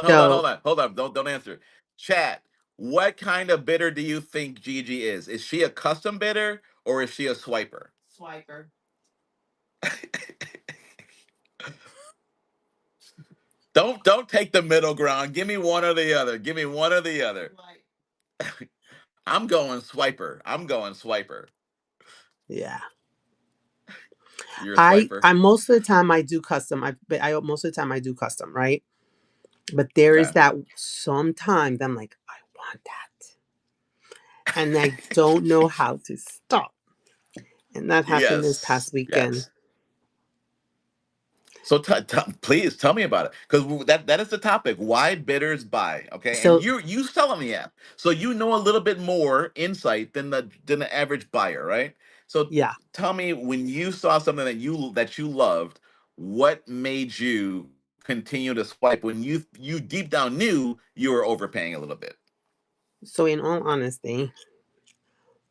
So, Hold on. Don't answer. Chat. What kind of bidder do you think Gigi is? Is she a custom bidder or is she a swiper? Swiper. Don't take the middle ground. Give me one or the other. Give me one or the other. Like, I'm going swiper. I'm going swiper. yeah. You're a I swiper. I most of the time I do custom. I most of the time I do custom, right? But there is Okay. that sometimes I'm like, I want that. And I don't know how to stop. And that happened this Yes. past weekend. Yes. So please tell me about it, because that is the topic. Why bidders buy? Okay, and So you selling the app, so you know a little bit more insight than the average buyer, right? So yeah. tell me, when you saw something that you loved, what made you continue to swipe when you deep down knew you were overpaying a little bit? So in all honesty,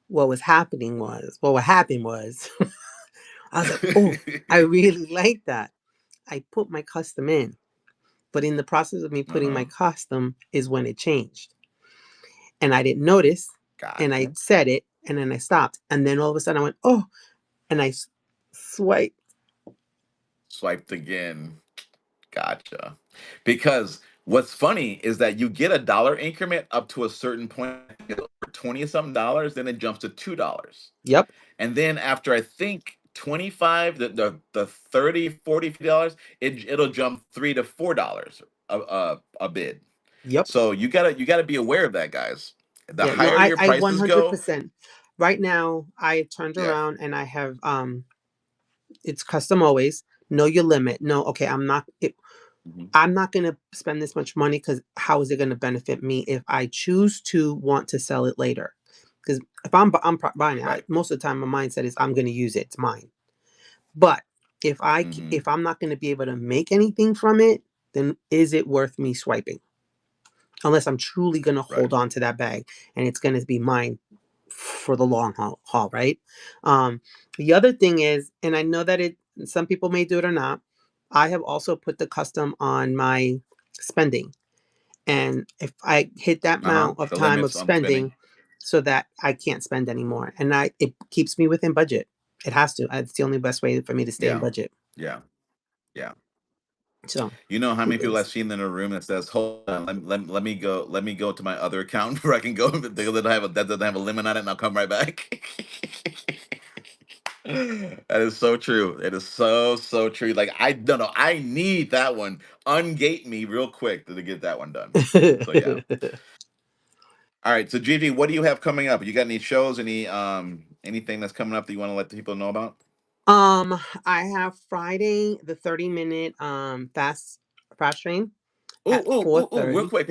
what happened was I was like, oh, I really like that. I put my custom in. But in the process of me putting my Uh-huh. custom is when it changed. And I didn't notice. And I Gotcha. said it, and then I stopped. And then all of a sudden I went, oh, and I swiped. Swiped again. Gotcha. Because what's funny is that you get a dollar increment up to a certain point, 20 something dollars, then it jumps to $2. Yep. And then after I think 25, the 30, 40, $50, it'll jump $3 to $4 a bid. Yep. So you gotta be aware of that, guys. The Yeah. No, higher your I prices go, 100%. Right now I turned yeah. around and I have it's custom always. Know your limit. No, okay, Mhm. I'm not going to spend this much money, because how is it going to benefit me if I choose to want to sell it later? Because if buying it, Right. most of the time my mindset is I'm going to use it. It's mine. But Hmm. if I'm not going to be able to make anything from it, then is it worth me swiping? Unless I'm truly going to Right. hold on to that bag and it's going to be mine for the long haul, right? Um, the other thing is, and I know that some people may do it or not. I have also put the custom on my spending. And if I hit that Uh-huh. amount of The time of limits on spending spending. so that I can't spend anymore. And it keeps me within budget. It has to. It's the only best way for me to stay in Yeah. budget. Yeah. Yeah. So You know how two many people I've things. seen in a room that says, "Hold on, let me go to my other account where I can go that doesn't have a limit on it, and I'll come right back." That is so true. It is so true. Like I don't know, I need that one. Ungate me real quick to get that one done. So yeah. All right. So Gigi, what do you have coming up? You got any shows? Anything that's coming up that you want to let the people know about? I have Friday the 30-minute fast train Ooh, at ooh, ooh, ooh, 4:30. real quick.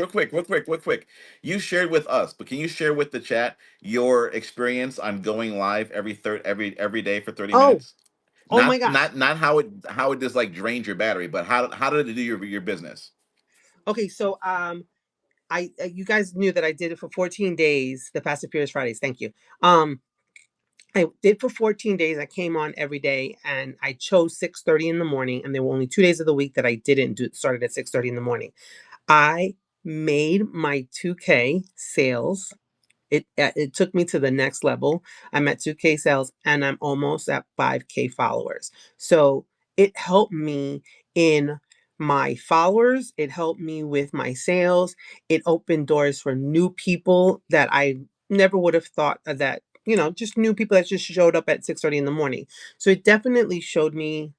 You shared with us, but can you share with the chat your experience on going live every day for 30 Oh, minutes? oh my gosh. Not how it just like drains your battery, but how did it do your business? Okay, so I you guys knew that I did it for 14 days, the Fast and Furious Fridays. Thank you. Um I did for 14 days. I came on every day and I chose 6:30 in the morning, and there were only 2 days of the week that I didn't do started at 6:30 in the morning. I made my 2K sales. It took me to the next level. I'm at 2K sales and I'm almost at 5K followers. So it helped me in my followers. It helped me with my sales. It opened doors for new people that I never would have thought that, just new people that just showed up at 6:30 in the morning. So it definitely showed me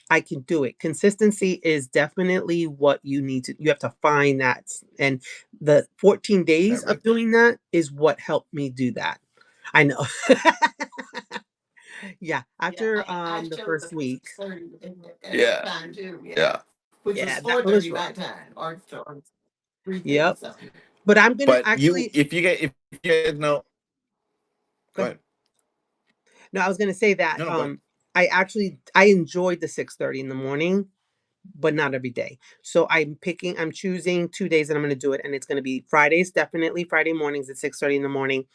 I can do it. Consistency is definitely what you have to find that. And the 14 days That of right. doing that is what helped me do that. I know. Yeah. Yeah, After I the showed first up at week. 6:30 at that Yeah. time too. Yeah, Yeah. which was Yeah, that was 4:30 rough. my time, or 3:30 Yep. something. But I'm gonna But actually if you guys know, go go ahead. ahead. No, I was gonna say that No, go ahead. I enjoyed the 6:30 in the morning, but not every day. So I'm choosing 2 days that I'm gonna do it, and it's gonna be Fridays, definitely Friday mornings at 6:30 in the morning.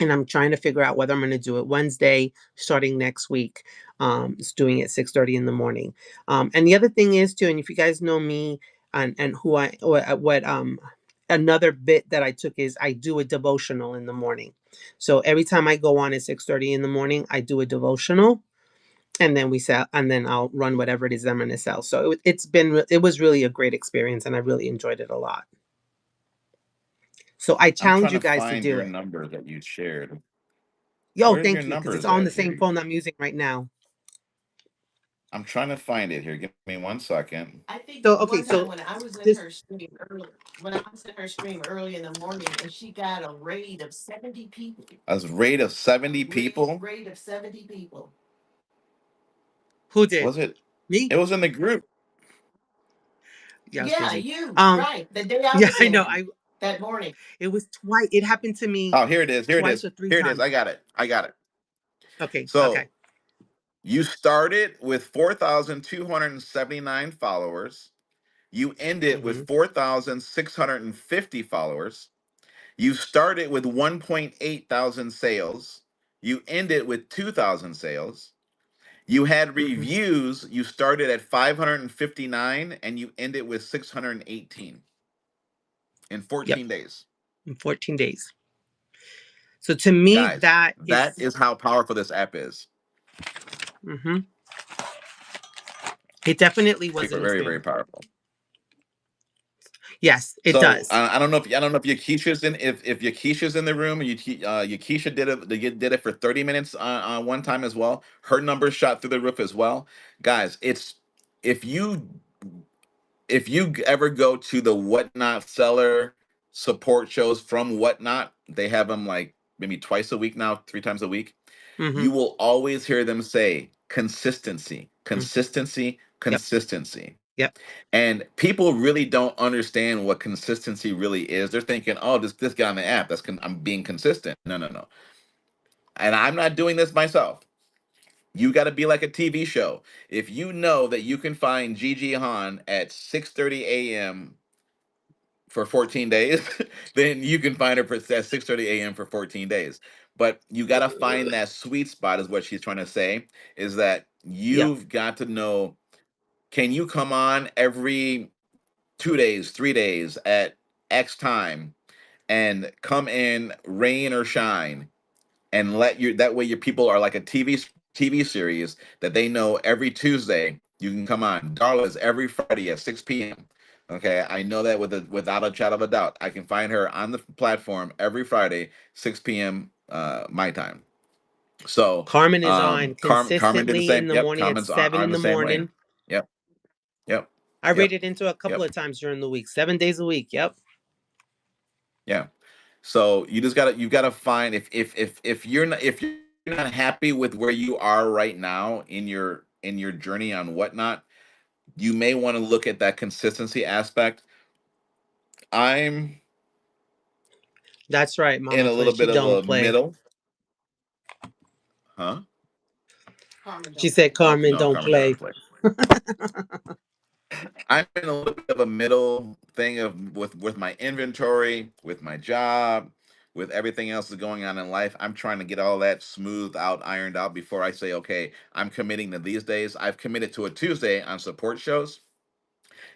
And I'm trying to figure out whether I'm going to do it Wednesday starting next week. It's doing it 6:30 in the morning. And the other thing is too, and if you guys know me and who I what another bit that I took is I do a devotional in the morning. So every time I go on at 6:30 in the morning, I do a devotional. And then we sell, and then I'll run whatever it is I'm going to sell. So it was really a great experience, and I really enjoyed it a lot. So I I'm challenge trying you to guys to find do your it. number that you shared. Yo, Where's your thank you, because it's numbers on at the same here? phone I'm using right now. I'm trying to find it here. Give me 1 second. I think So okay, one time so when I was in this her stream early, when I was in her stream early in the morning, and she got a raid of 70 people. A rate of 70 people. Raid of 70 people. who did Was it? me? It was in the group. Yeah, I was Yeah, crazy. you Um, right. The day I yeah, was I in know. there that morning. It was twice. It happened to me Oh, here it is. Here it twice is. or three Here it is. times. I got it. Okay, okay. So you started with 4,279 followers. You ended with Mm-hmm. 4,650 followers. You started with 1.8 thousand sales. You ended with 2,000 sales. You had Mm-hmm. reviews. You started at 559 and you ended with 618 in Yep, 14 days. in 14 days. So to me, Guys, that that is. is how powerful this app is. Mm-hmm. It definitely was an Very, very experience. powerful. Yes, it So does. I don't know if Yakisha's in if Yakisha's in the room. Yakisha did it for 30 minutes one time as well. Her numbers shot through the roof as well, guys. It's if you ever go to the Whatnot seller support shows from Whatnot, they have them like maybe twice a week now, 3 times a week. Mm-hmm. You will always hear them say consistency, Mm. consistency, Yep. consistency. Yep. And people really don't understand what consistency really is. They're thinking, "Oh, this guy on the app, I'm being consistent." No, no, no. And I'm not doing this myself. You got to be like a TV show. If you know that you can find Gigi Han at 6:30 a.m. for 14 days, then you can find her at 6:30 a.m. for 14 days. But you got to find that sweet spot, is what she's trying to say, is that Yep. you've got to know can you come on every 2 days, 3 days at X time and come in rain or shine and let your that way your people are like a TV series that they know every Tuesday you can come on. Darla is every Friday at 6 p.m. Okay, I know that without a shadow of a doubt. I can find her on the platform every Friday, 6 p.m. My time. So Carmen is on Carmen did the consistently in same. the Yep, morning at Carmen's 7 in on the the same way. morning. Yep, yep, I read yep, it into a couple yep, of times during the week, 7 days a week. Yep. yeah. So you gotta find if you're not happy with where you are right now in your journey on whatnot, you may want to look at that consistency aspect. I'm That's right, in Mama a Flynn. little She bit of don't a play. middle, huh? Carmen She don't said play. Okay, Carmen no, don't Carmen doesn't play. play. I'm in a little bit of a middle thing of with my inventory, with my job, with everything else that's going on in life. I'm trying to get all that smoothed out, ironed out before I say, okay, I'm committing to these days. I've committed to a Tuesday on support shows,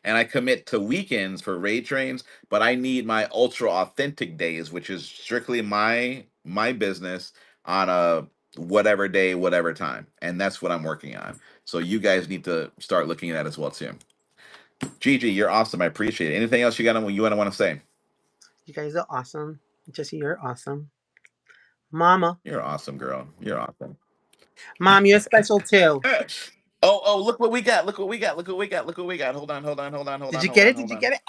and I commit to weekends for raid trains, but I need my ultra authentic days, which is strictly my business on a whatever day, whatever time. And that's what I'm working on. So you guys need to start looking at that as well too. Gigi, you're awesome. I appreciate it. Anything else you want to say? You guys are awesome. Jesse, you're awesome. Mama. You're awesome, girl. You're awesome. Mom, you're special too. Oh, look what we got. Look what we got. Look what we got. Look what we got. Hold on, hold on, hold on, hold Did on, you hold get on, it? Did hold you on. get it?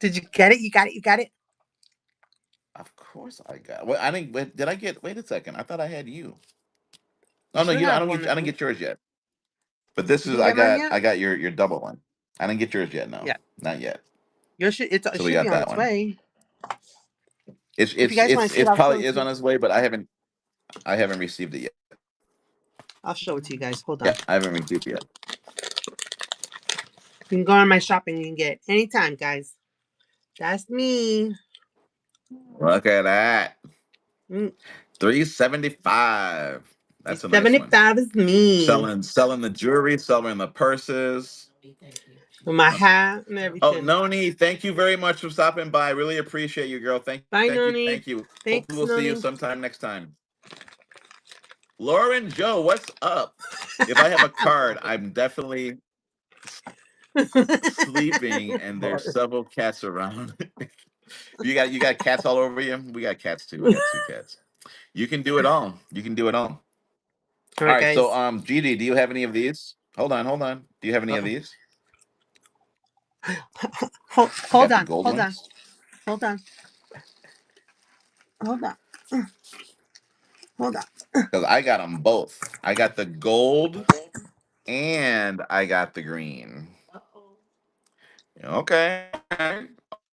Did you get it? You got it? You got it? Of course I got. Well, I didn't. Did I get? Wait a second. I thought I had you. You Oh no, should you. Don't- have one I of don't me. get yours yet. But this You is. didn't get mine yet? I got your double one. I didn't get yours yet. No, Yeah. not yet. It So we should be got on that its one. way. If you guys want to see it, It's probably is on its way, but I haven't received it yet. I'll show it to you guys. Hold on. Yeah, I haven't received it yet. You can go on my shopping and get it anytime, guys. That's me. Look at that. Mm, 375. That's a nice one. 75 is me. Selling the jewelry, selling the purses. With my Uh, hat and Oh, everything. Noni, thank you very much for stopping by. I really appreciate you, girl. Bye, Thank you, Noni. thank you. Hopefully Thanks, we'll see you Noni. sometime next time. Lauren Joe, what's up? If I have a card, I'm definitely sleeping and there's several cats around. You got cats all over you? We got cats too. We got two cats. You can do it all. You can do it all. All All right, right, so guys. Gigi, do you have any of these? Hold on. Do you have any of Uh-oh. these? You Hold got the on. gold Hold on. ones? Hold on. Hold on. Hold on. Because I got them both. I got the gold and I got the green. Uh-oh. Okay.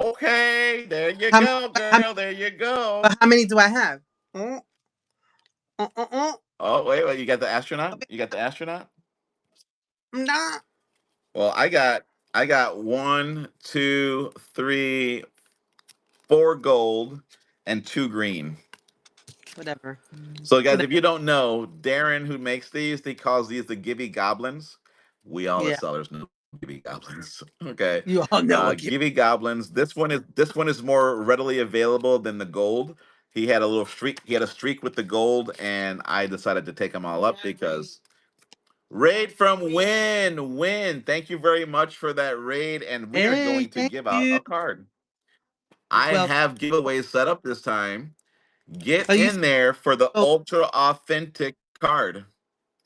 Okay. There you How, go, how, girl. There you go. how many do I have? Mm, mm, mm, Oh, wait. You got the astronaut? You got the astronaut? nah. Well, I got one, two, three, four gold and two green. Whatever. So, guys, Whatever. if you don't know, Darren, who makes these, he calls these the Gibby Goblins. We all as Yeah. sellers know Gibby Goblins. Okay, You all know what give. Gibby Goblins. This one is more readily available than the gold. He had a little streak. He had a streak with the gold, and I decided to take them all up because raid from Win. Thank you very much for that raid, and we are Hey, going to thank give out you. a card. I Well, have giveaways set up this time. Get oh, you in there for the so ultra authentic card.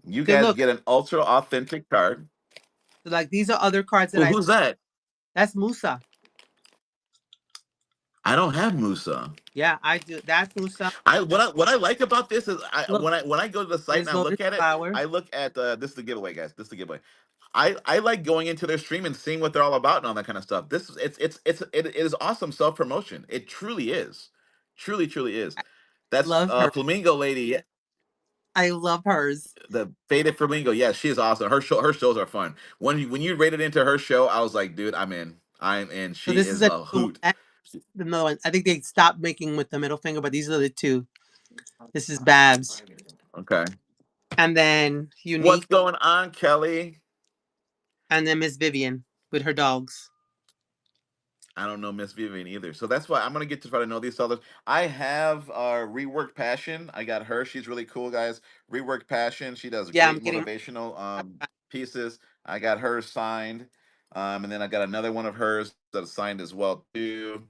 You they guys look get an ultra authentic card. like these are other cards that Well, I. who's that? That's Musa. I don't have Musa. Yeah, I do. That's Musa. What I like about this is Look, when I go to the site and there's I Lotus look at it, Flower. I look at this is the giveaway, guys. This is the giveaway. I like going into their stream and seeing what they're all about and all that kind of stuff. This is it is awesome self promotion. It truly is, truly is. I That's love her. Flamingo Lady, I love hers. the Faded Flamingo. Yeah, she is awesome. Her shows are fun. When you rated into her show, I was like, dude, I'm in. I'm in. So She this is is a another one. hoot. Another one. I think they stopped making with the middle finger, but these are the two. This is Babs. Okay. And then What's Unique, going on, Kelly? and then Miss Vivian with her dogs. I don't know Miss Vivian either. So that's why I'm gonna get to try to know these sellers. I have Rework Passion. I got her. She's really cool, guys. Rework Passion. She does Yeah, I'm great getting. motivational pieces. I got hers signed. And then I got another one of hers that's signed as well too.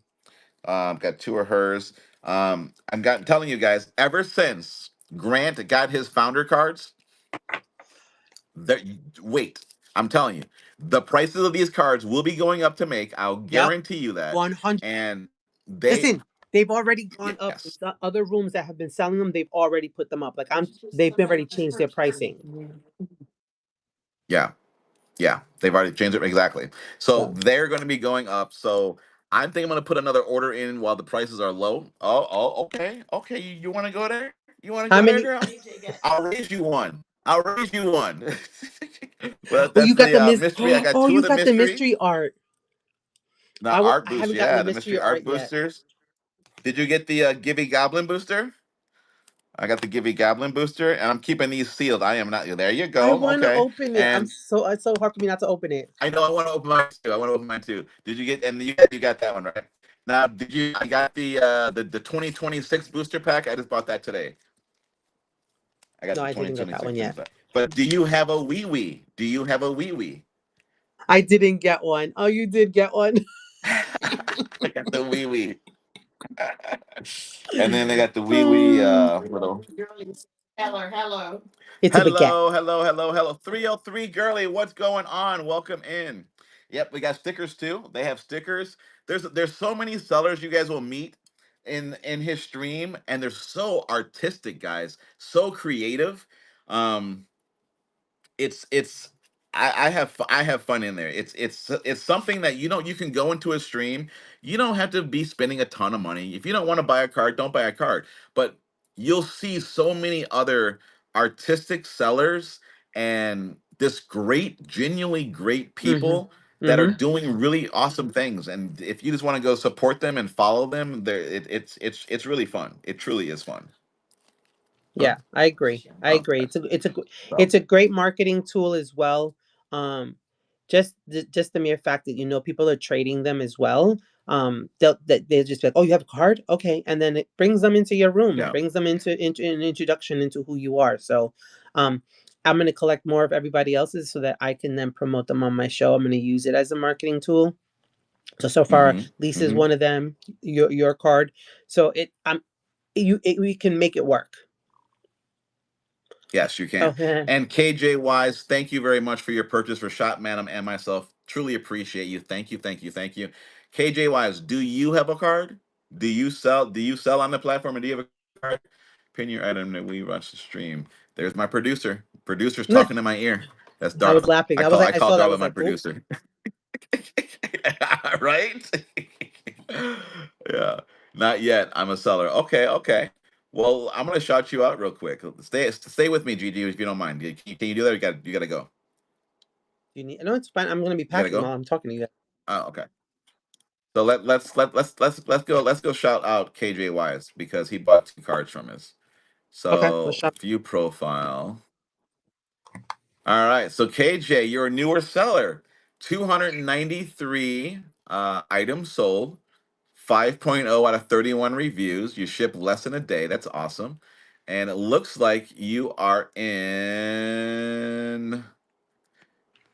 Got two of hers. Telling you guys, ever since Grant got his founder cards, that wait, I'm telling you, the prices of these cards will be going up to make. I'll Yep, guarantee you that. 100. And they, Listen, they've already gone up. yes, The other rooms that have been selling them, they've already put them up. Like they've already changed their pricing. yeah, yeah, they've already changed it exactly. So So they're going to be going up. So I think I'm going to put another order in while the prices are low. Oh, okay, okay. You want to go there? You want to how go there, many? girl? I'll raise you one. I'll raise you one. Well, Oh, that's you got the the mis. mystery. I got Oh, two of you the got the mystery. mystery art. Not art I boost. haven't gotten the Yeah, the mystery mystery art art yet. boosters. Did you get the Gibby Goblin booster? I got the Gibby Goblin booster, and I'm keeping these sealed. I am not. There you I go. want to Okay, open it. and It's so hard for me not to open it. I know I want to open mine too. I want to open mine too. Did you get? And you got that one right. Now, did you? I got the 2026 booster pack. I just bought that today. I got No, the I didn't get that 2026 one booster yet. pack. But do you have a wee wee? Do you have a wee wee? I didn't get one. Oh, you did get one. I got the wee wee. And then they got the wee wee Oh, little. Hello, hello. it's a baguette. Hello. 303 girly, what's going on? Welcome in. Yep, we got stickers too. They have stickers. There's so many sellers you guys will meet in his stream, and they're so artistic, guys, so creative. Um, it's I have fun in there. It's something that you can go into a stream. You don't have to be spending a ton of money. If you don't want to buy a card, don't buy a card. But you'll see so many other artistic sellers and this great, genuinely great Mm-hmm. people that are Mm-hmm. doing really awesome things. And if you just want to go support them and follow them, it's really fun. It truly is fun. Yeah, I agree. I agree. Okay. So It's a great marketing tool as well. Um, just the mere fact that people are trading them as well. They'll just be like, oh, you have a card, okay, and then it brings them into your room. It yeah. brings them into an introduction into who you are. So, um, I'm gonna collect more of everybody else's so that I can then promote them on my show. I'm gonna use it as a marketing tool. So far, hmm Lisa's hmm one of them. Your card. So we can make it work. Yes, you Oh, can. And KJ Wise, thank you very much for your purchase for Shop Madam and myself. Truly appreciate you. Thank you. KJ Wise, do you have a card? Do you sell on the platform and do you have a card? Pin your item that we watch the stream. There's my producer. Producer's talking in my ear. That's I was Darla. laughing. I was like, I I call saw that. I Darla was my like, oh, producer. Right? Yeah. Not yet. I'm a seller. Okay. Well, I'm gonna shout you out real quick. Stay with me, Gigi, if you don't mind. Can you do that? You gotta go. you need. No, it's fine. I'm gonna be You gotta packing go. while I'm talking to you. Oh, okay. So let's go shout out KJ Wise because he bought two cards from us. Okay, let's So shop. view profile. All right. So KJ, you're a newer seller. 293 items sold. 5.0 out of 31 reviews. You ship less than a day. That's awesome. And it looks like you are in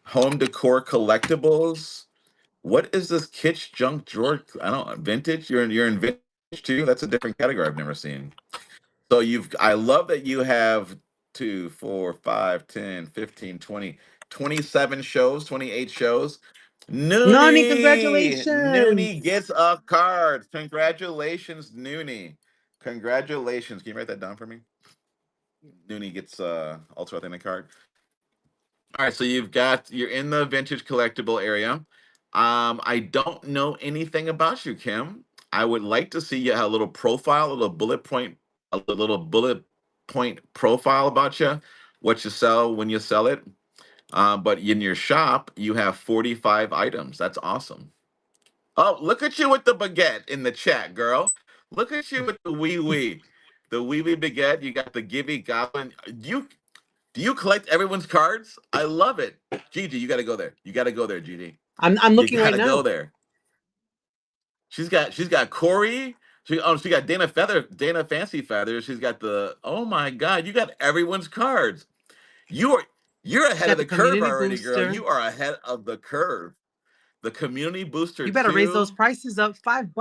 home decor collectibles. What is this kitsch junk drawer? I don't vintage. You're in vintage too. That's a different category I've never seen. So I love that you have 2, 4, 5, 10, 15, 20, 27 shows, 28 shows. Nani, Noonie congratulations! gets a card. Congratulations, Noonie. Congratulations. Can you write that down for me? Noonie gets ultra authentic card. All right, so you're in the vintage collectible area. I don't know anything about you, Kim. I would like to see you a little profile, a little bullet point profile about you, what you sell when you sell it. But in your shop, you have 45 items. That's awesome. Oh, look at you with the baguette in the chat, girl. Look at you with the wee wee baguette. You got the Gibby Goblin. Do you collect everyone's cards? I love it. Gigi, you got to go there. You got to go there, Gigi. I'm You looking got right to go now. there. She's got Corey. She got Dana Fancy Feathers. She's got the, oh my God, you got everyone's cards. You are you're She ahead of got the the curve community already, girl. booster. You are ahead of the curve. The community booster You better raise those too. prices up. $5.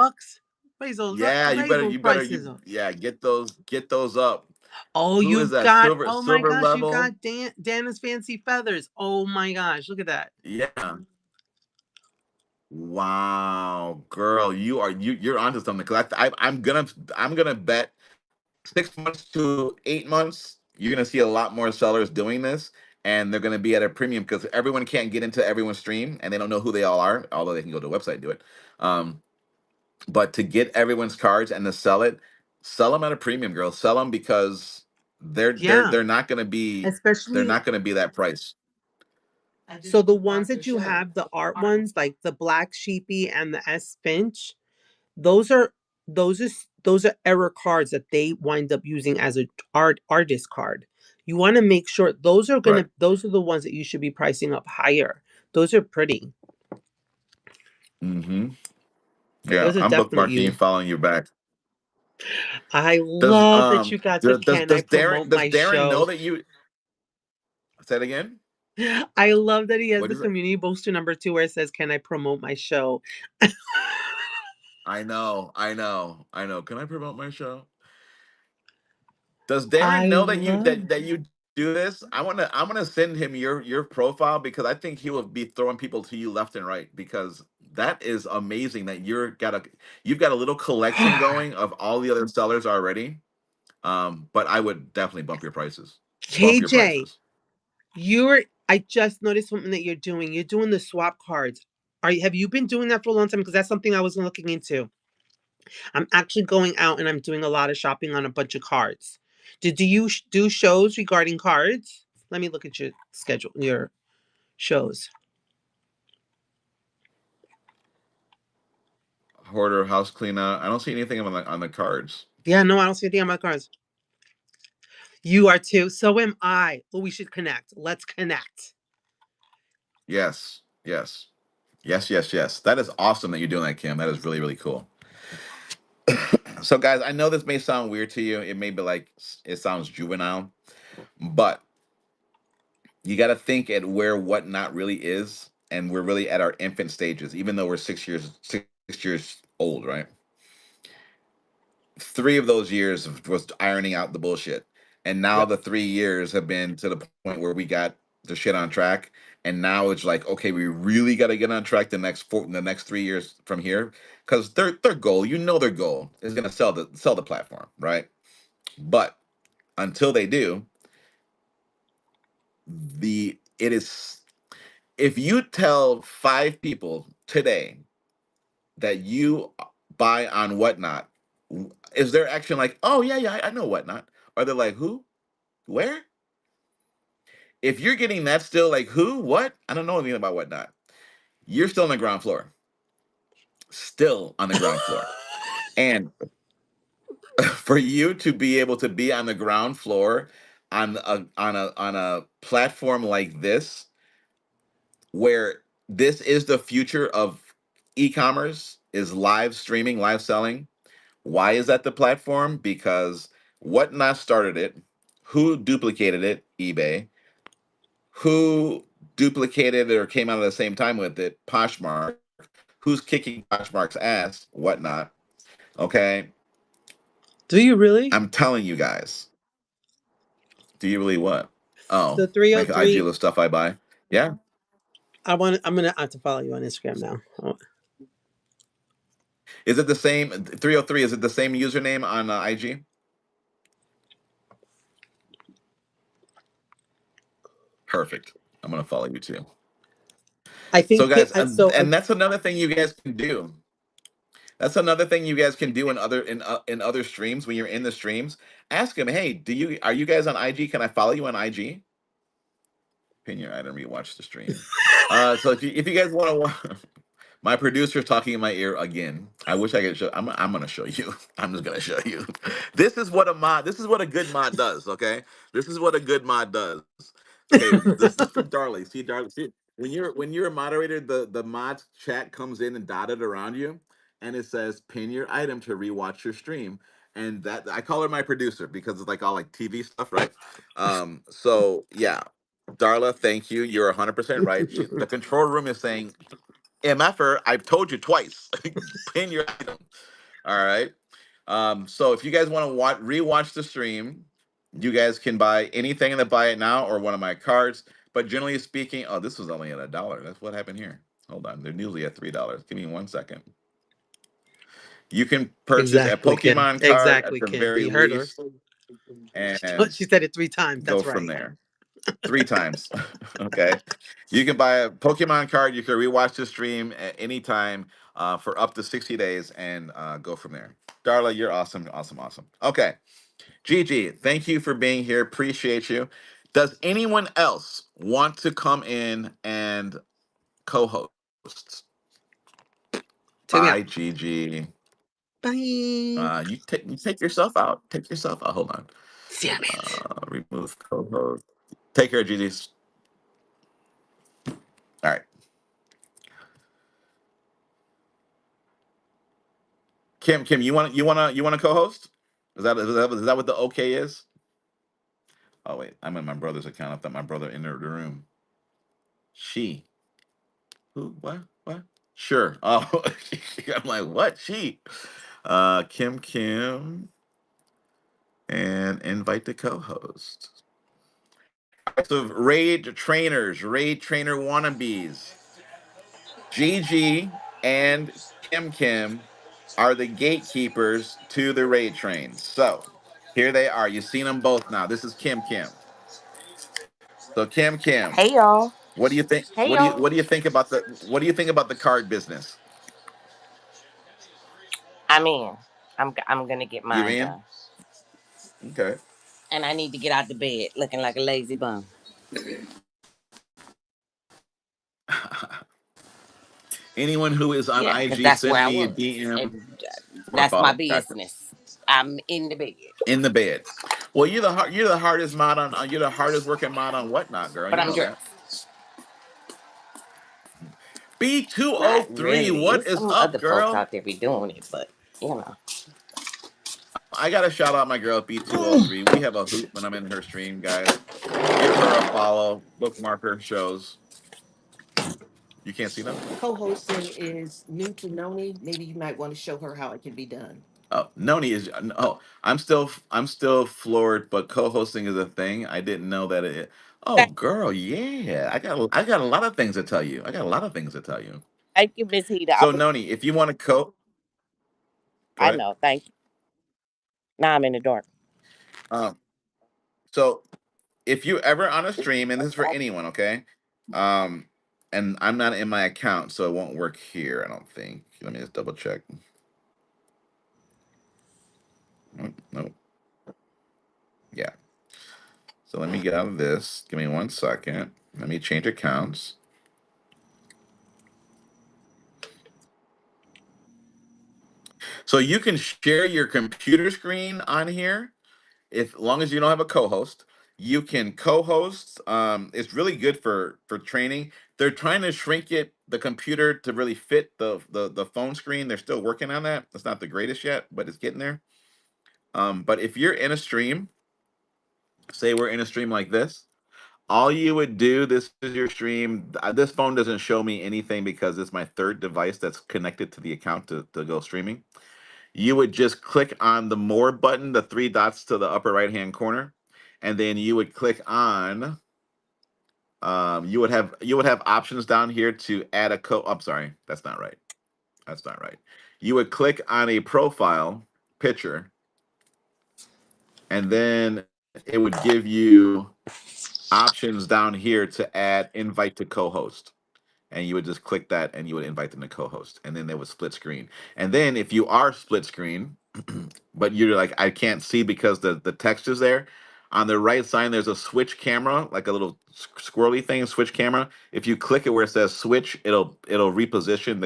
Raise those up. Yeah, Raise those you better prices you up. yeah, get those up. Oh, Who is you've that? got. Silver Oh my silver gosh, you level? got Dana's Fancy Feathers. Oh my gosh, look at that. Yeah. Wow, girl, you're onto something. Because I'm gonna bet 6 months to 8 months, you're gonna see a lot more sellers doing this, and they're gonna be at a premium because everyone can't get into everyone's stream, and they don't know who they all are, although they can go to a website and do it. Um, but to get everyone's cards and to sell them at a premium, girl. Sell them because Yeah, they're especially not gonna be that price. I so just the ones bookmarked the that you show. have, the art ones, like the Black Sheepy and the S Finch, those are those are error cards that they wind up using as a artist card. You want to make sure Right. those are the ones that you should be pricing up higher. Those are pretty. Mm-hmm. Yeah, Those are I'm bookmarking definitely. and following you back. I Does love that you got the can I promote Darren my know show? that you say it again? I love that he has What the is it? community poster number 2 where it says, "Can I promote my show?" I know. Can I promote my show? Does Darren I know that love. you do this? I'm gonna send him your profile because I think he will be throwing people to you left and right because that is amazing that you've got a little collection going of all the other sellers already. But I would definitely bump your prices. Bump your KJ, prices. I just noticed something that you're doing. You're doing the swap cards. Have you been doing that for a long time? Because that's something I was looking into. I'm actually going out and I'm doing a lot of shopping on a bunch of cards. Do you do shows regarding cards? Let me look at your schedule, your shows. Hoarder, house cleanup. I don't see anything on the cards. Yeah, no, I don't see anything on my cards. You are too. So am I. Well, we should connect. Let's connect. Yes, yes, yes. That is awesome that you're doing that, Kim. That is really, really cool. So, guys, I know this may sound weird to you. It may be like it sounds juvenile, but you got to think at where Whatnot really is, and we're really at our infant stages. Even though we're 6 years old, right? 3 of those years was ironing out the bullshit, and now Yep. the 3 years have been to the point where we got the shit on track, and now it's like, okay, we really got to get on track the next 3 years from here, because their goal, their goal is going to sell the platform, right? But until they do, it is, if you tell 5 people today that you buy on Whatnot, is their action like, oh yeah, I know Whatnot? Are they like, who? Where? If you're getting that still like, who? What? I don't know anything about Whatnot. You're still on the ground floor. Still on the ground floor. And for you to be able to be on the ground floor on a platform like this, where this is the future of e-commerce, is live streaming, live selling. Why is that the platform? Because Whatnot started it. Who duplicated it? eBay. Who duplicated it or came out at the same time with it? Poshmark. Who's kicking Poshmark's ass? Whatnot. Okay. Do you really? I'm telling you guys. Do you really what? Oh, So like IG 303. list stuff I buy. Yeah. I'm gonna have to follow you on Instagram now. Oh, Is it the same 303? Is it the same username on IG? Perfect. I'm gonna follow you too. I So think guys, so. and that's another thing you guys can do. That's another thing you guys can do in other streams when you're in the streams. Ask them, hey, are you guys on IG? Can I follow you on IG? Pin your item, rewatch the stream. So if you guys want to My producer's talking in my ear again. I wish I could show. I'm gonna show you. I'm just gonna show you. This is what a mod. This is what a good mod does. Okay. This is what a good mod does. Okay. This is for Darlie. See, Darlie. See, when you're a moderator, the mod chat comes in and dotted around you, and it says pin your item to rewatch your stream. And that I call her my producer because it's like all like TV stuff, right? So yeah, Darla, thank you. You're 100% right. The control room is saying MFR, I've told you twice. Pin your item. All right. So if you guys want to rewatch the stream, you guys can buy anything in the buy it now or one of my cards. But generally speaking, oh, this was only at $1. That's what happened here. Hold on. They're usually at $3. Give me 1 second. You can purchase a Exactly, Kim. Pokemon card at Exactly, the Kim. very We heard her. least and She said it 3 times. go That's from right. there. 3 times. Okay. You can buy a Pokemon card. You can rewatch the stream at any time for up to 60 days and go from there. Darla, you're awesome. Awesome. Awesome. Okay. Gigi, thank you for being here. Appreciate you. Does anyone else want to come in and co host? Take me out. Bye, Gigi. Bye. You take yourself out. Take yourself out. Hold on. Damn it. Remove co host. Take care, Gigi. All right. Kim, you want to co-host? Is that what the okay is? Oh wait, I'm in my brother's account. I thought my brother entered the room. She. Who? What? Sure. Oh, I'm like, what? She. Kim, and invite the co-host. So raid trainer wannabes. Gigi and Kim are the gatekeepers to the raid train. So here they are. You've seen them both now. This is Kim. So Kim, Hey y'all. what do you think? Hey What do you y'all. what do you think about the card business? I'm in. I'm gonna get You're mine in? done. Okay. And I need to get out the bed looking like a lazy bum. Anyone who is on Yeah, because IG, that's where send I me a was. DM And or a that's my follow. Gotcha. business. I'm in the bed. In the bed. Well, you're the hardest mod on you're the hardest working mod on whatnot, girl. But You I'm know that. dressed. Not B203, really. what It's is some up, other folks girl? out there be doing it, but you know. I gotta shout out my girl B203. We have a hoot when I'm in her stream, guys. Give her a follow, bookmark her shows. You can't see them? Co-hosting is new to Noni. Maybe you might want to show her how it can be done. Oh, Noni is. Oh, I'm still floored, but co-hosting is a thing. I didn't know that it. Oh, girl, yeah. I got a lot of things to tell you. I got a lot of things to tell you. Thank you, Miss Hita. So Noni, if you want to go I ahead. know, thank you. Now I'm in the dark. Um, so if you ever on a stream, and this is for anyone, okay? Um, and I'm not in my account, so it won't work here. I don't think. Let me just double check. No. Yeah. So let me get out of this. Give me 1 second. Let me change accounts. So you can share your computer screen on here if long as you don't have a co-host. You can co-host. It's really good for training. They're trying to shrink the computer to really fit the phone screen. They're still working on that. It's not the greatest yet, but it's getting there. But if you're in a stream, say we're in a stream like this, all you would do, this is your stream. This phone doesn't show me anything because it's my third device that's connected to the account to go streaming. You would just click on the more button, the three dots to the upper right hand corner, and then you would click on. You would have options down here to add a code. I'm sorry, that's not right. That's not right. You would click on a profile picture, and then it would give you options down here to add invite to co-host. And you would just click that and you would invite them to co-host, and then they would split screen. And then if you are split screen but you're like, I can't see because the text is there, On the right side, there's a switch camera, like a little squirrely thing, switch camera. If you click it where it says switch, it'll reposition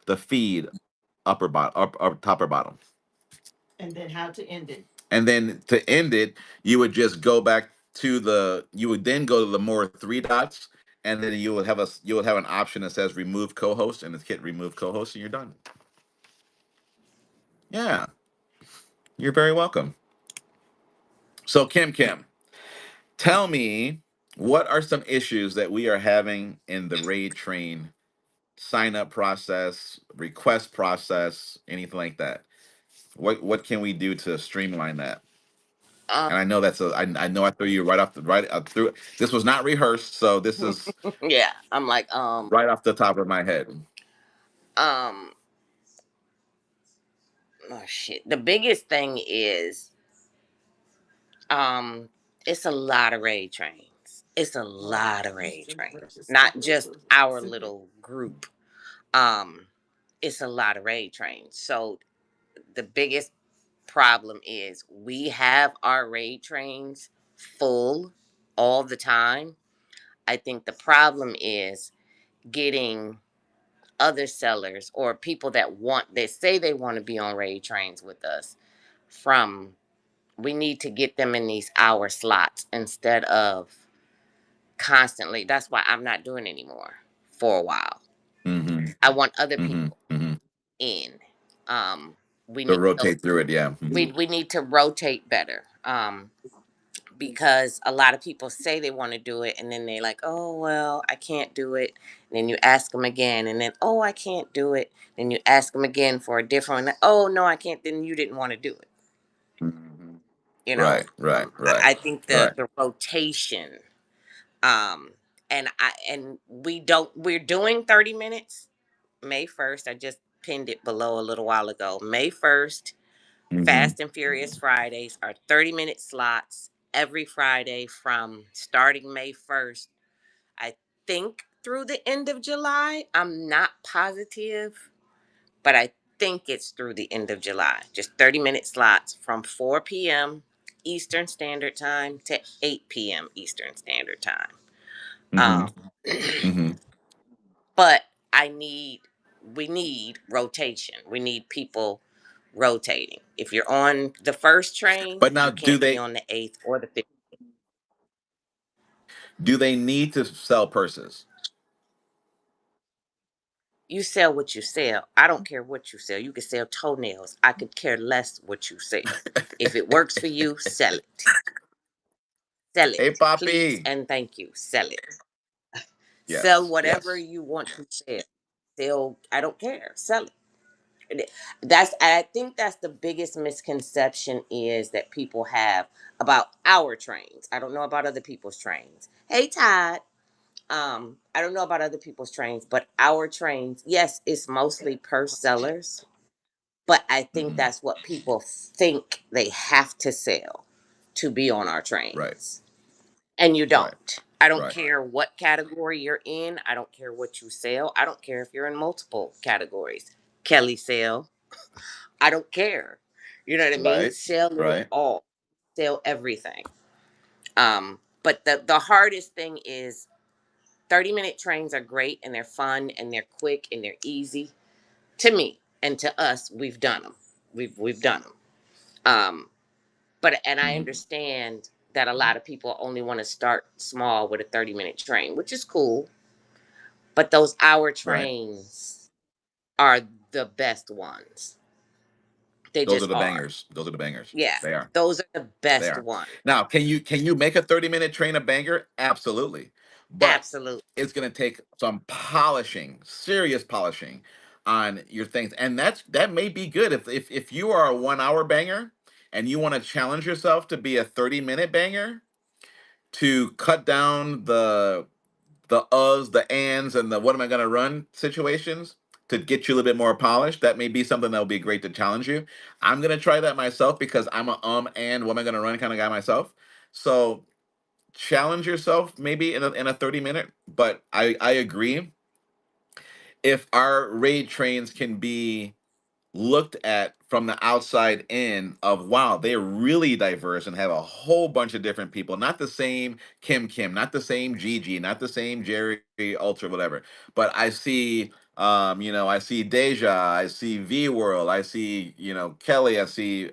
the feed up top or bottom. And then how to end it. And then to end it, you would just go back to you would then go to the more three dots, and then you would have an option that says remove co-host, and it's hit remove co-host, and you're done. Yeah, you're very welcome. So Kim, tell me, what are some issues that we are having in the Raid Train sign up process, request process, anything like that? What can we do to streamline that? Um, And I know I know I threw you right up through. This was not rehearsed, so this is yeah, I'm like, right off the top of my head. um, oh shit. The biggest thing is, um, it's a lot of raid trains. It's a lot of raid trains, not just our little group. Um, it's a lot of raid trains. So the biggest problem is we have our raid trains full all the time. I think the problem is getting other sellers or people that say they want to be on raid trains with us from we need to get them in these hour slots instead of constantly. That's why I'm not doing anymore for a while. Mm-hmm. I want other Mm-hmm. people Mm-hmm. in. Um, we To need to, rotate through it, yeah. Mm-hmm. we need to rotate better. Because a lot of people say they want to do it and then they like, oh well, I can't do it. And then you ask them again and then, oh, I can't do it. Then you ask them again for a different one. Oh no, I can't. Then you didn't want to do it. Mm-hmm. You know, Right, right, right, I think right. the rotation, um, and we're doing 30 minutes. May 1st, I just pinned it below a little while ago. May 1st, Mm-hmm. Fast and Furious Fridays are 30-minute slots every Friday from starting May 1st, I think, through the end of July. I'm not positive, but I think it's through the end of July. Just 30-minute slots from 4 p.m. Eastern Standard Time to 8 p.m. Eastern Standard Time. Mm-hmm. Um, Mm-hmm. but we need rotation. We need people rotating. If you're on the first train, But now, you can't be on the eighth or the 15th. do they need to sell purses? You sell what you sell. I don't care what you sell. You can sell toenails. I could care less what you sell. If it works for you, sell it. Sell Hey, it. Please Poppy. and thank you. Sell it. Sell Yes, whatever yes. you want to sell. Sell, I don't care. Sell it. I think that's the biggest misconception is that people have about our trains. I don't know about other people's trains. Hey Todd. I don't know about other people's trains, but our trains, yes, it's mostly per sellers, but I think Mm-hmm. that's what people think they have to sell to be on our Right, trains. And you right, don't. I don't right. care what category you're in. I don't care what you sell. I don't care if you're in multiple categories. Kelly sell. I don't care. You know what I mean? Right, Sell it right. all. Sell everything. But the hardest thing is 30-minute trains are great and they're fun and they're quick and they're easy. To me and to us, we've done them. We've done them. Um, but I Mm-hmm. understand that a lot of people only want to start small with a 30-minute train, which is cool. But those hour Right. trains are the best ones. They Those are just the are. bangers. Those are the bangers. Yeah. They are. Those are the They best are. ones. Now, can you make a 30-minute train a banger? Absolutely. But Absolutely. it's gonna take some polishing, serious polishing on your things. And that may be good if you are a 1 hour banger and you want to challenge yourself to be a 30-minute banger to cut down the uhs, the ands, and the what am I gonna run situations to get you a little bit more polished. That may be something that will be great to challenge you. I'm gonna try that myself because I'm a and what am I gonna run kind of guy myself. So challenge yourself maybe in a 30-minute. But I agree. If our raid trains can be looked at from the outside in of, wow, they're really diverse and have a whole bunch of different people, not the same Kim, not the same Gigi, not the same Jerry Ultra, whatever, but I see, I see Deja, I see V World, I see, Kelly, I see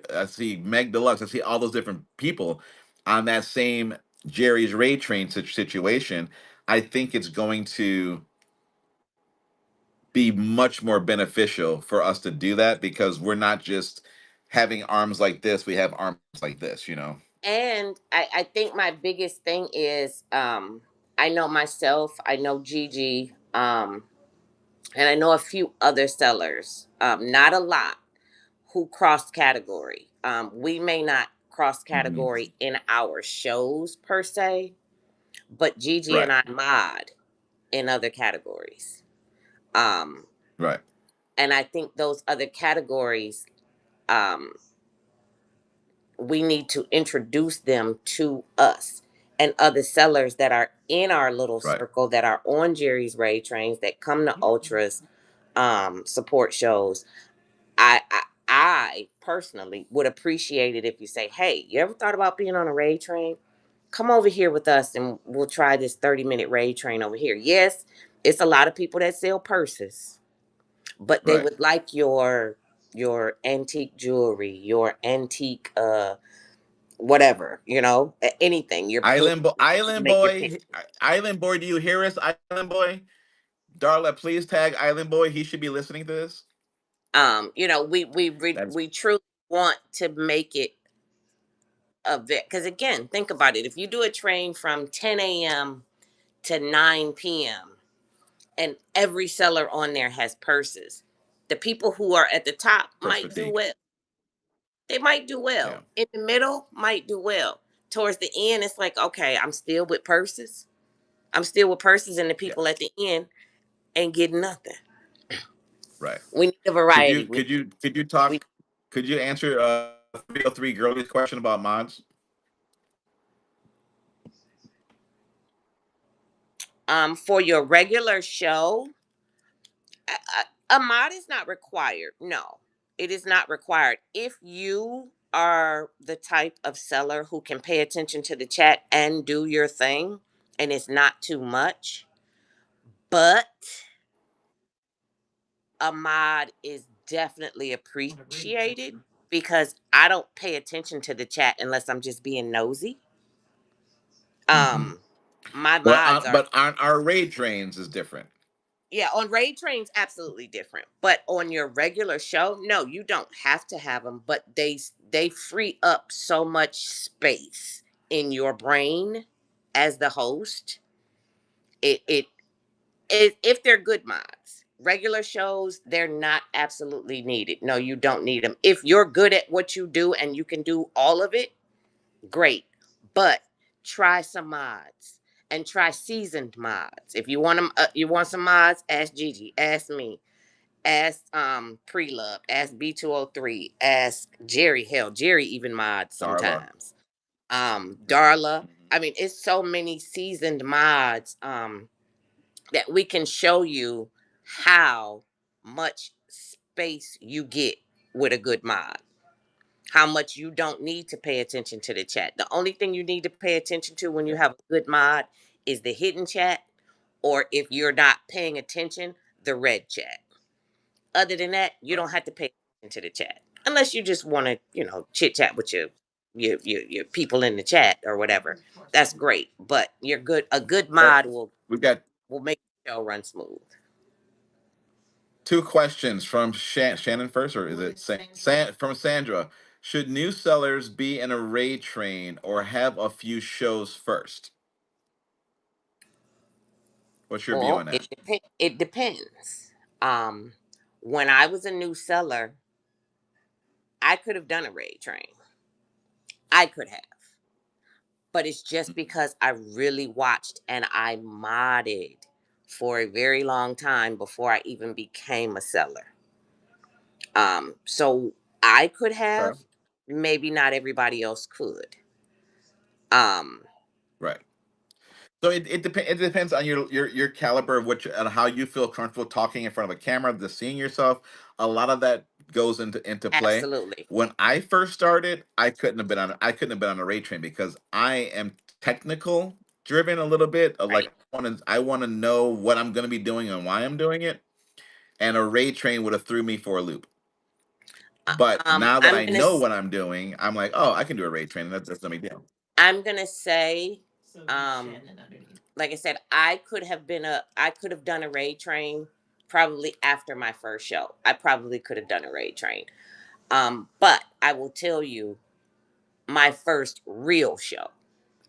Meg Deluxe, I see all those different people on that same Jerry's Ray Train situation. I think it's going to be much more beneficial for us to do that, because we're not just having arms like this, we have arms like this. And I think my biggest thing is, I know myself, I know Gigi, and I know a few other sellers, not a lot, who cross category. We may not cross Hmm. category in our shows per se, but Gigi and Right. I mod in other categories. Um, Right. and I think those other categories, um, we need to introduce them to us and other sellers that are in our little Right. circle, that are on Jerry's Ray Trains, that come to Ultras support shows. I personally would appreciate it if you say, hey, you ever thought about being on a Ray Train? Come over here with us and we'll try this 30-minute Ray Train over here. Yes, it's a lot of people that sell purses, but they Right. would like your antique jewelry, your antique whatever, anything, your pin, Island make your boy, pin. Island boy, do you hear us, Island boy? Darla, please tag Island boy. He should be listening to this. We That's truly want to make it a bit, because again, think about it. If you do a train from 10 a.m. to 9 p.m. and every seller on there has purses, the people who are at the top first might do fatigue. well. They might do Yeah. well. In the middle, might do well. Towards the end, it's like, okay, I'm still with purses. I'm still with purses, and the Yeah. people at the end ain't getting nothing. Right. We need a Could variety. you We could you could you we talk? Could you answer 303 Girlie's question about mods? For your regular show, a mod is not required. No, it is not required. If you are the type of seller who can pay attention to the chat and do your thing, and it's not too much, but a mod is definitely appreciated, because I don't pay attention to the chat unless I'm just being nosy. Hmm. Um, my mods are, But on our raid trains is different. yeah, on raid trains, absolutely different. But on your regular show, no, you don't have to have them. But they free up so much space in your brain as the host. It if they're good mods. Regular shows, they're not absolutely needed. No, you don't need them. If you're good at what you do and you can do all of it, great. But try some mods and try seasoned mods. If you want them, you want some mods, ask Gigi, ask me, ask Pre-Love, ask B203, ask Jerry. Hell, Jerry even mods Darla. sometimes. Darla. Mhm. I mean, it's so many seasoned mods that we can show you how much space you get with a good mod, how much you don't need to pay attention to the chat. The only thing you need to pay attention to when you Yeah. have a good mod is the hidden chat, or if you're not paying attention, the red chat. Other than that, you Right. don't have to pay attention to the chat unless you just want to, chit chat with your people in the chat or whatever. That's great, but you're good. A good But mod we've got will make the show run smooth. two questions from Shannon first, or is it from Sandra? Should new sellers be in a raid train or have a few shows first? What's your view Well, on that? it depends. Um, when I was a new seller, I could have done a raid train. I could have, but it's just Mhm. because I really watched and I modded for a very long time before I even became a seller. So I could have, Fair. maybe not everybody else could. Um, Right. So it depends on your caliber of which and how you feel comfortable talking in front of a camera, the seeing yourself. A lot of that goes into play. Absolutely. When I first started, I couldn't have been on a rate train because I am technical driven a little bit of like Right. I want to know what I'm going to be doing and why I'm doing it, and a rate train would have threw me for a loop. But now that I'm I gonna know what I'm doing, I'm like, oh, I can do a rate train. That's no big deal. I'm gonna say, So um, Shannon underneath. like I said, I could have done a raid train probably after my first show. I probably could have done a raid train. But I will tell you, my first real show,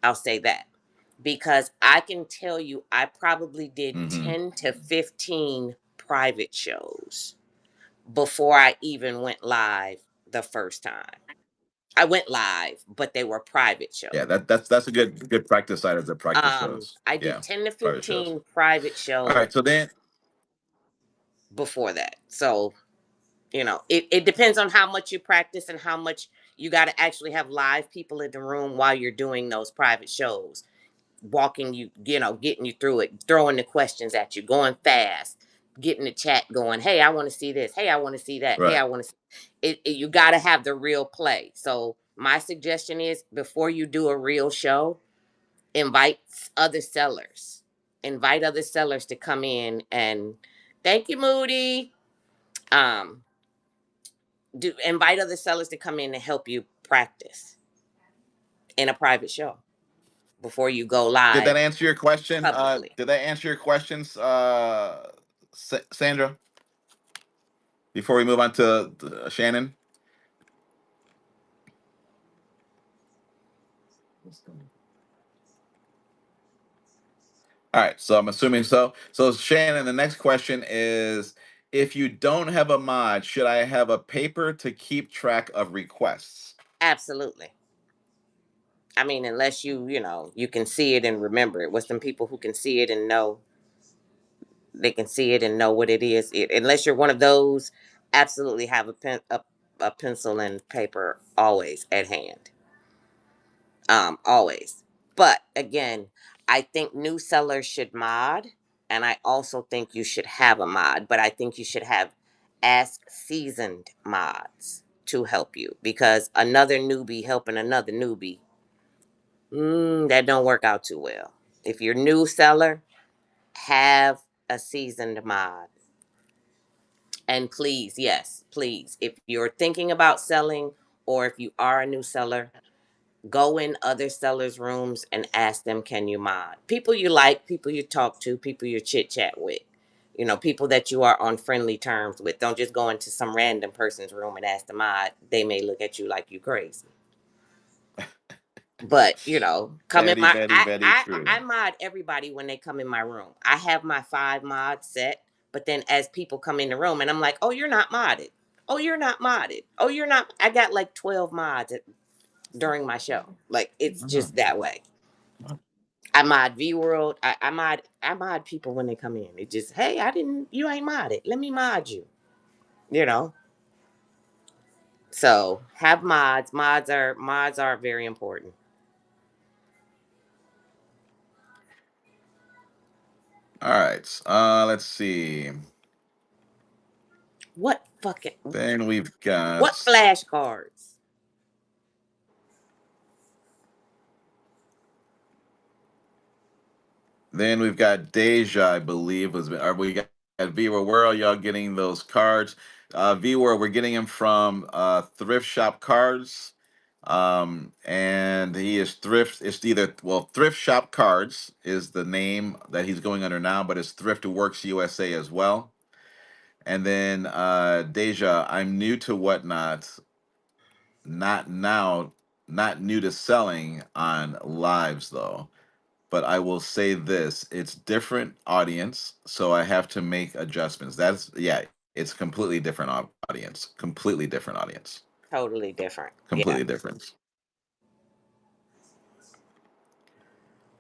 I'll say that. Because I can tell you I probably did Hmm. 10 to 15 private shows before I even went live the first time. I went live, but they were private Yeah, shows. that's a good practice side as a practice shows. I Yeah, did 10 to private shows. 15 private All shows right, so then before that. So, it depends on how much you practice and how much you got to actually have live people in the room while you're doing those private shows, walking you, getting you through it, throwing the questions at you, going fast, getting the chat going. Hey, I want to see this. Hey, I want to see that. Hey, right. I want to see it. You got to have the real play. So, my suggestion is before you do a real show, invite other sellers. Invite other sellers to come in and thank you, Moody. Um, do invite other sellers to come in and help you practice in a private show before you go Did that live answer your question? publicly. Did that answer your questions, Sandra? Before we move on to Shannon. All right, so I'm assuming so. So Shannon, the next question is: if you don't have a mod, should I have a paper to keep track of requests? Absolutely. I mean, unless you can see it and remember it. With some people who can see it and know, they can see it and know what it is. Unless you're one of those, absolutely have a pencil and paper always at hand. Always. But again, I think new sellers should mod, and I also think you should have a mod, but I think you should have ask seasoned mods to help you because another newbie helping another newbie, that don't work out too well. If you're new seller, have a seasoned mod. And please, yes, please, if you're thinking about selling or if you are a new seller, go in other sellers' rooms and ask them, can you mod? People you like, people you talk to, people you chit chat with. People that you are on friendly terms with. Don't just go into some random person's room and ask to mod. They may look at you like you crazy. But come in Very, my very, very I true. mod everybody when they come in my room. I have my 5 mods set, but then as people come in the room and I'm like, oh, you're not modded. Oh, you're not modded. Oh, you're not. I got like 12 mods during my show. Like it's Uh-huh. just that way. I mod V World. I mod people when they come in. It just, hey, you ain't modded. Let me mod you. You know. So have mods. Mods are very important. All right. Let's see. What fucking Then we've what got flashcards? Deja, I believe was. Are we got Viva? Where are y'all getting those cards? Viva, we're getting them from Thrift Shop Cards. And he is thrift. It's either Thrift Shop Cards is the name that he's going under now, but it's Thrift Works USA as well. And then Deja, I'm new to Whatnot, not now, not new to selling on lives though. But I will say this, it's different audience, so I have to make adjustments. That's yeah, it's completely different audience. Completely different audience. Totally different. Yeah. Completely different.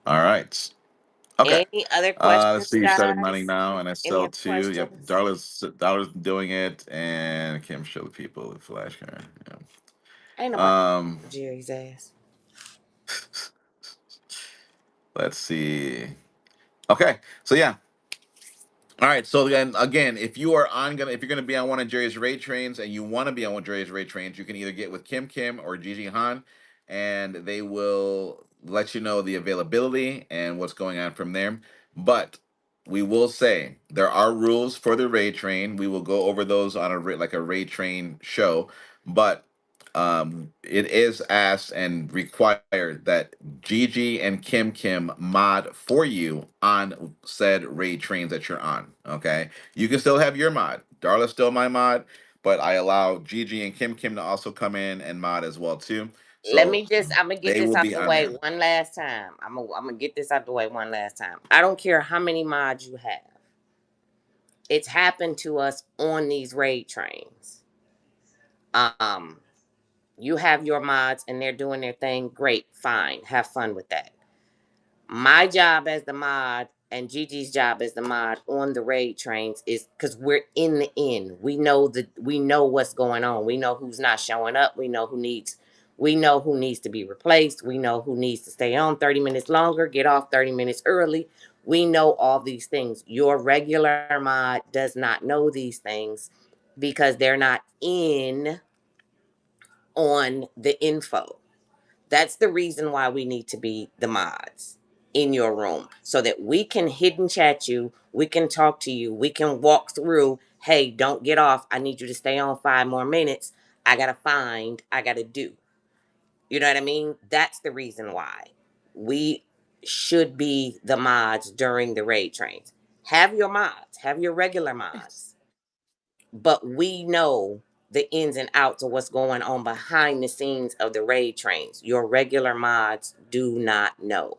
All right. Okay. Any other Let's questions, see. You started mining guys? now, and I Any sell other too. Yep. questions? Darla's doing it, and Kim show the people the flash card. Ain't nobody Yeah. Jerry's ass. Let's see. Okay, so yeah. All right. So again, if you are on gonna if you're gonna be on one of Jerry's raid trains and you want to be on one of Jerry's raid trains, you can either get with Kim Kim or Gigi Han, and they will let you know the availability and what's going on from there. But we will say there are rules for the raid train. We will go over those on like a raid train show, but it is asked and required that Gigi and Kim Kim mod for you on said raid trains that you're on. Okay, you can still have your mod. Darla's still my mod, but I allow Gigi and Kim Kim to also come in and mod as well too. Let So me just, I'm gonna get they this will out be the on way there. one last time. I'm gonna get this out the way one last time. I don't care how many mods you have. It's happened to us on these raid trains. Um, you have your mods and they're doing their thing. Great, fine, have fun with that. My job as the mod and Gigi's job as the mod on the raid trains is because we're in the end. We know what's going on. We know who's not showing up. We know who needs to be replaced. We know who needs to stay on 30 minutes longer, get off 30 minutes early. We know all these things. Your regular mod does not know these things because they're not in on the info. That's the reason why we need to be the mods in your room so that we can hidden chat you, we can talk to you, we can walk through, hey, don't get off. I need you to stay on 5 more minutes. I gotta do. You know what I mean? That's the reason why we should be the mods during the raid trains. Have your mods, have your regular mods, but we know the ins and outs of what's going on behind the scenes of the raid trains. Your regular mods do not know.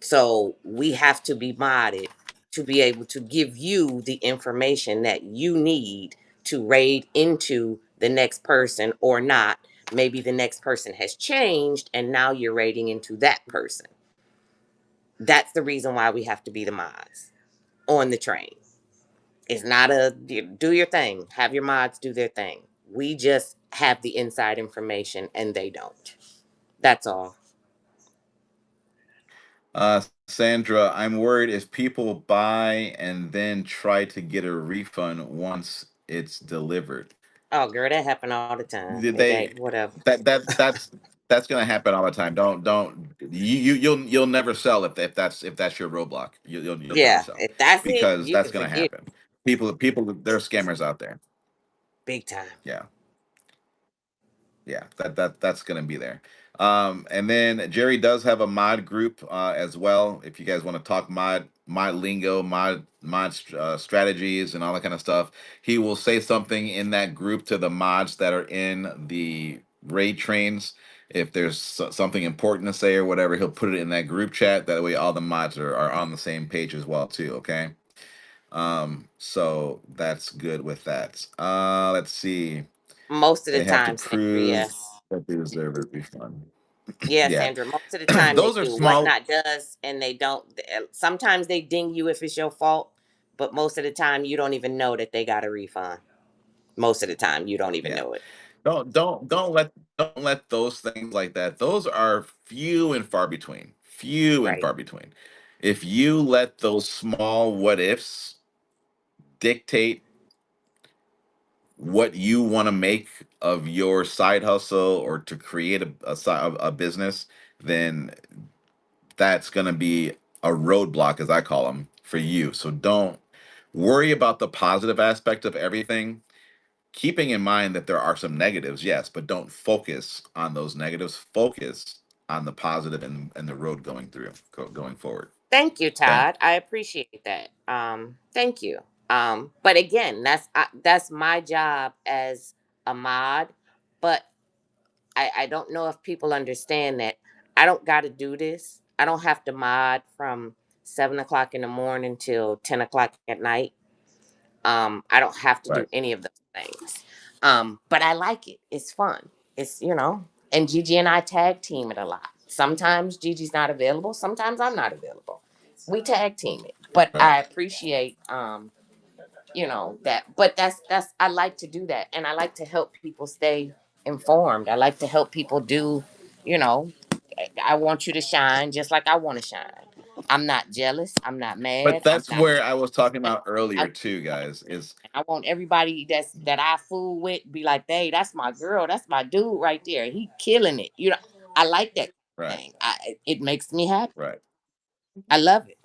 So we have to be modded to be able to give you the information that you need to raid into the next person or not. Maybe the next person has changed and now you're raiding into that person. That's the reason why we have to be the mods on the train. It's not a do your thing, have your mods do their thing. We just have the inside information and they don't. That's all. Sandra, I'm worried if people buy and then try to get a refund once it's delivered. Oh, girl, that happen all the time. Did It they ain't whatever. that's gonna happen all the time. Don't you'll never sell if that's your roadblock. You'll never Yeah, sell if that's it, because you that's can gonna forget happen. People there are scammers out there. big time. Yeah. Yeah, that's gonna be there. And then Jerry does have a mod group as well. If you guys want to talk mod lingo, strategies, and all that kind of stuff, he will say something in that group to the mods that are in the raid trains. If there's something important to say or whatever, he'll put it in that group chat. That way, all the mods are on the same page as well too. Okay. So that's good with that. Let's see. Most of the They have to time, Sandra, prove yes. that they deserve a refund. Yeah, Yeah, Sandra, most of the time they those are do. small. Whatnot does, and they don't. Sometimes they ding you if it's your fault, but most of the time you don't even know that they got a refund. Most of the time you don't even Yeah, know it. don't let those things like that. Those are few and far between. Few and Right. far between. If you let those small what ifs dictate what you want to make of your side hustle or to create a business, then that's going to be a roadblock, as I call them, for you. So don't worry about the positive aspect of everything, keeping in mind that there are some negatives, yes, but don't focus on those negatives. Focus on the positive and the road going forward. Thank you, Okay. Todd. I appreciate that. Thank you. But again, that's my job as a mod. But I don't know if people understand that I don't got to do this. I don't have to mod from 7 o'clock in the morning till 10 o'clock at night. I don't have to do Right. any of those things. But I like it. It's fun. It's and Gigi and I tag team it a lot. Sometimes Gigi's not available. Sometimes I'm not available. We tag team it. But Right. I appreciate that. But that's I like to do that, and I like to help people stay informed. I like to help people do, you know, I want you to shine just like I want to shine. I'm not jealous. I'm not But mad. I'm that's not. where I was talking about I, earlier too, guys. Is I want everybody that I fool with be like, hey, that's my girl. That's my dude right there. He killing it. You know, I like that right, thing. It makes me happy. right. I love it.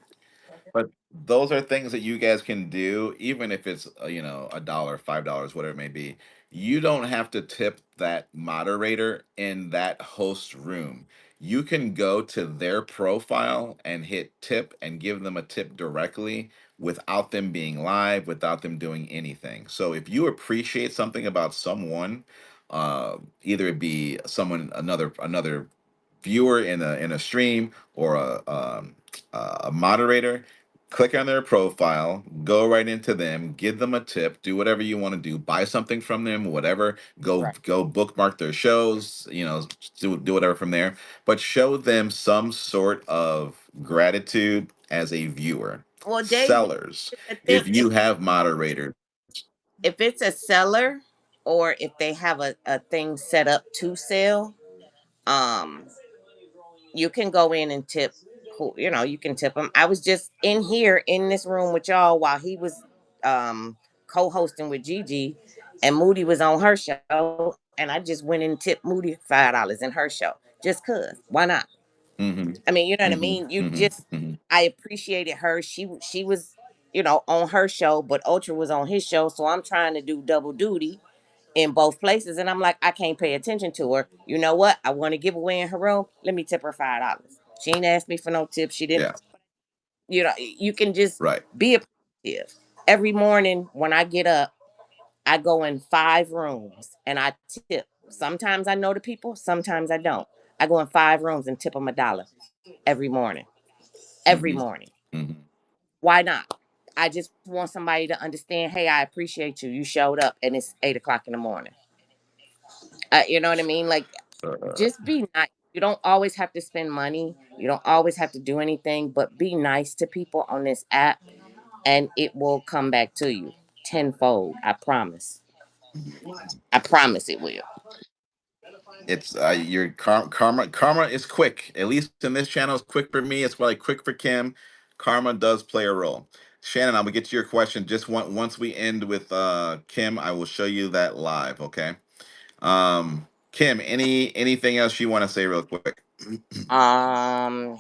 But those are things that you guys can do, even if it's you know, a dollar, $5, whatever it may be. You don't have to tip that moderator in that host room. You can go to their profile and hit tip and give them a tip directly without them being live, without them doing anything. So if you appreciate something about someone, either it be someone, another viewer in a stream, or a moderator, click on their profile, go right into them, give them a tip, do whatever you want to do, buy something from them, whatever, Right. go bookmark their shows, you know, do whatever from there, but show them some sort of gratitude as a viewer. Well, David, Sellers, the thing if you have moderators, if it's a seller or if they have a thing set up to sell, um, you can go in and tip who you can tip them. I was just in here in this room with y'all while he was co-hosting with Gigi, and Moody was on her show, and I just went and tipped Moody $5 in her show, just cuz why not? hmm I mean, you know what I hmm mean. You hmm just hmm I appreciated her. She was on her show, but Ultra was on his show, so I'm trying to do double duty in both places. And I'm like, I can't pay attention to her. You know what? I want to give away in her room. Let me tip her $5. She ain't asked me for no tip. She didn't. yeah, You can just right. be appreciative. Every morning when I get up, I go in 5 rooms and I tip. Sometimes I know the people, sometimes I don't. I go in 5 rooms and tip them $1 every morning. Every hmm morning. hmm Why not? I just want somebody to understand, hey, I appreciate you. You showed up and it's 8 o'clock in the morning. You know what I mean? Like, uh, just be nice. You don't always have to spend money. You don't always have to do anything, but be nice to people on this app and it will come back to you tenfold. I promise. I promise it will. it's your karma is quick. At least in this channel, it's quick for me. It's probably quick for Kim. Karma does play a role. Shannon, I'm gonna get to your question. Just once we end with Kim, I will show you that live. Okay. Kim, anything else you want to say real quick?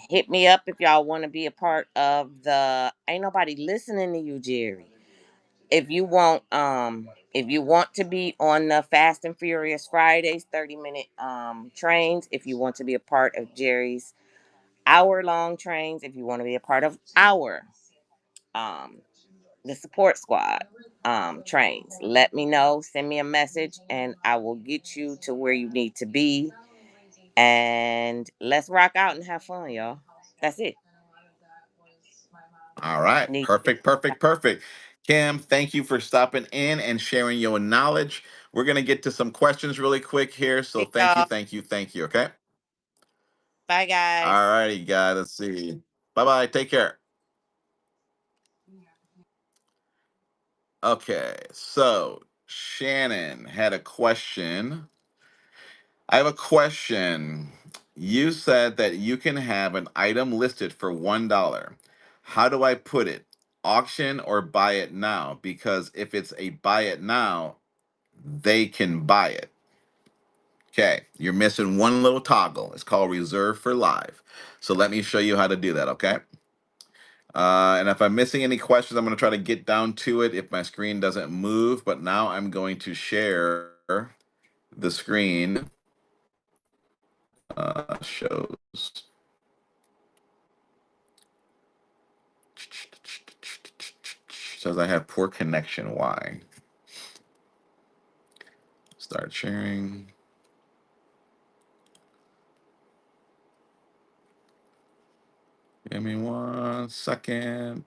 Hit me up if y'all want to be a part of the ain't nobody listening to you, Jerry. If you want to be on the Fast and Furious Fridays 30-minute trains, if you want to be a part of Jerry's hour-long trains, if you want to be a part of our um the support squad trains, let me know, send me a message and I will get you to where you need to be, and let's rock out and have fun, y'all. That's it. All right. Need Perfect, perfect, perfect. Kim, thank you for stopping in and sharing your knowledge. We're gonna get to some questions really quick here. So thank you, y'all. thank you, thank you. Okay. Bye All guys. righty, guys. Let's see. Bye bye. Take care. Okay. So Shannon had a question. I have a question. You said that you can have an item listed for $1. How do I put it? Auction or buy it now? Because if it's a buy it now, they can buy it. Okay, you're missing one little toggle. It's called reserve for live. So let me show you how to do that, okay? And if I'm missing any questions, I'm going to try to get down to it if my screen doesn't move. But now I'm going to share the screen. Shows. Says I have poor connection. Why? Start sharing. Give me 1 second.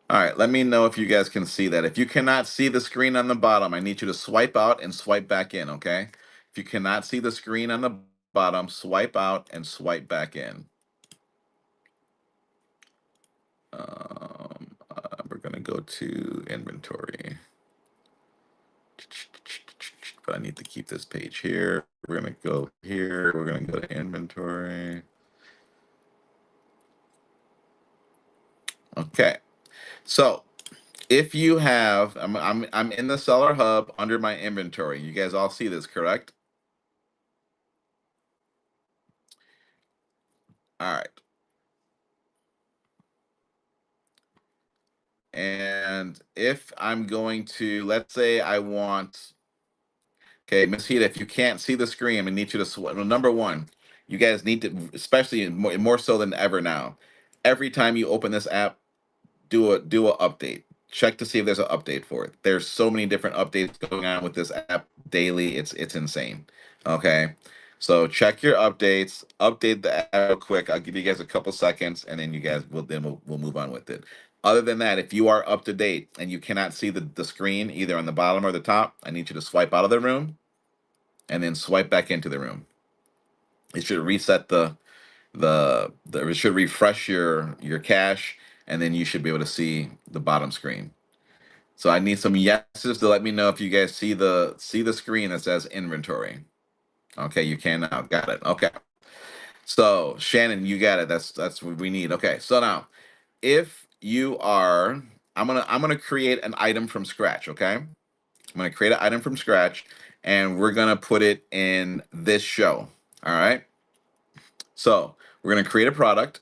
All right, let me know if you guys can see that. If you cannot see the screen on the bottom, I need you to swipe out and swipe back in, okay? If you cannot see the screen on the bottom, swipe out and swipe back in. We're gonna go to inventory. but I need to keep this page here. We're gonna go here. We're gonna go to inventory. Okay, so if you have, I'm in the seller hub under my inventory. You guys all see this, correct? All right. And if I'm going to, let's say I want, okay, Miss Hita, if you can't see the screen, I need you to, well, number one, you guys need to, especially more so than ever now, every time you open this app, do a update. Check to see if there's an update for it. There's so many different updates going on with this app daily. It's insane. Okay. So check your updates, update the app real quick. I'll give you guys a couple seconds and then you guys will we'll move on with it. Other than that, if you are up to date and you cannot see the screen either on the bottom or the top, I need you to swipe out of the room and then swipe back into the room. It should reset it should refresh your cache and then you should be able to see the bottom screen. So I need some yeses to let me know if you guys see the screen that says inventory. Okay, you can now. Got it. Okay. So Shannon, you got it. That's what we need. Okay. So now, if you are, I'm gonna create an item from scratch. Okay. I'm gonna create an item from scratch, and we're gonna put it in this show. All right. So we're gonna create a product,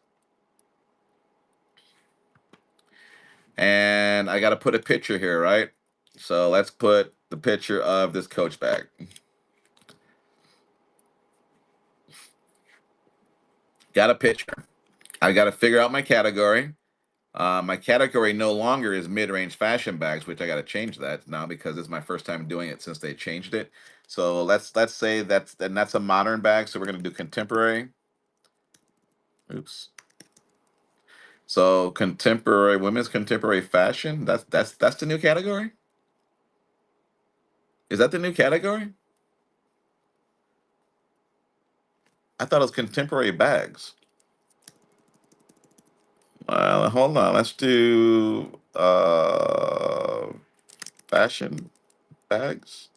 and I gotta put a picture here, right? So let's put the picture of this Coach bag. Got a picture. I got to figure out my category. My category no longer is mid-range fashion bags, which I got to change that now because it's my first time doing it since they changed it. So let's say that's a modern bag. So we're gonna do contemporary. Oops. So contemporary women's contemporary fashion. That's the new category. Is that the new category? I thought it was contemporary bags. Hold on. Let's do fashion bags.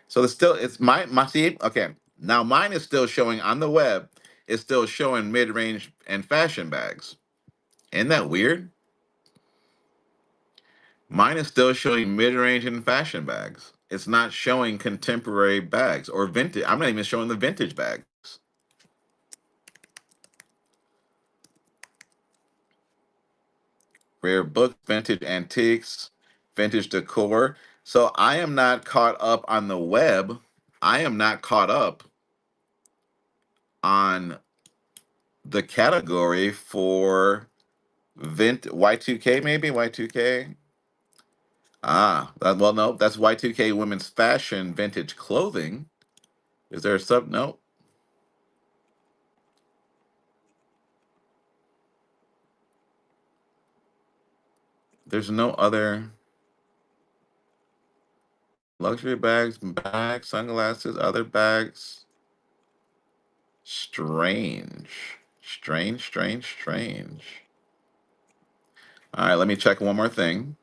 So it's my see, okay. Now mine is still showing on the web, it's still showing mid-range and fashion bags. Isn't that weird? Mine is still showing mid-range and fashion bags. It's not showing contemporary bags or vintage. I'm not even showing the vintage bags. Rare book, vintage antiques, vintage decor. So I am not caught up on the web. I am not caught up on the category for Y2K, maybe Y2K. Well, no, that's Y2K women's fashion vintage clothing. Is there a sub? No, there's no other luxury bags, sunglasses, other bags. Strange. All right, let me check one more thing.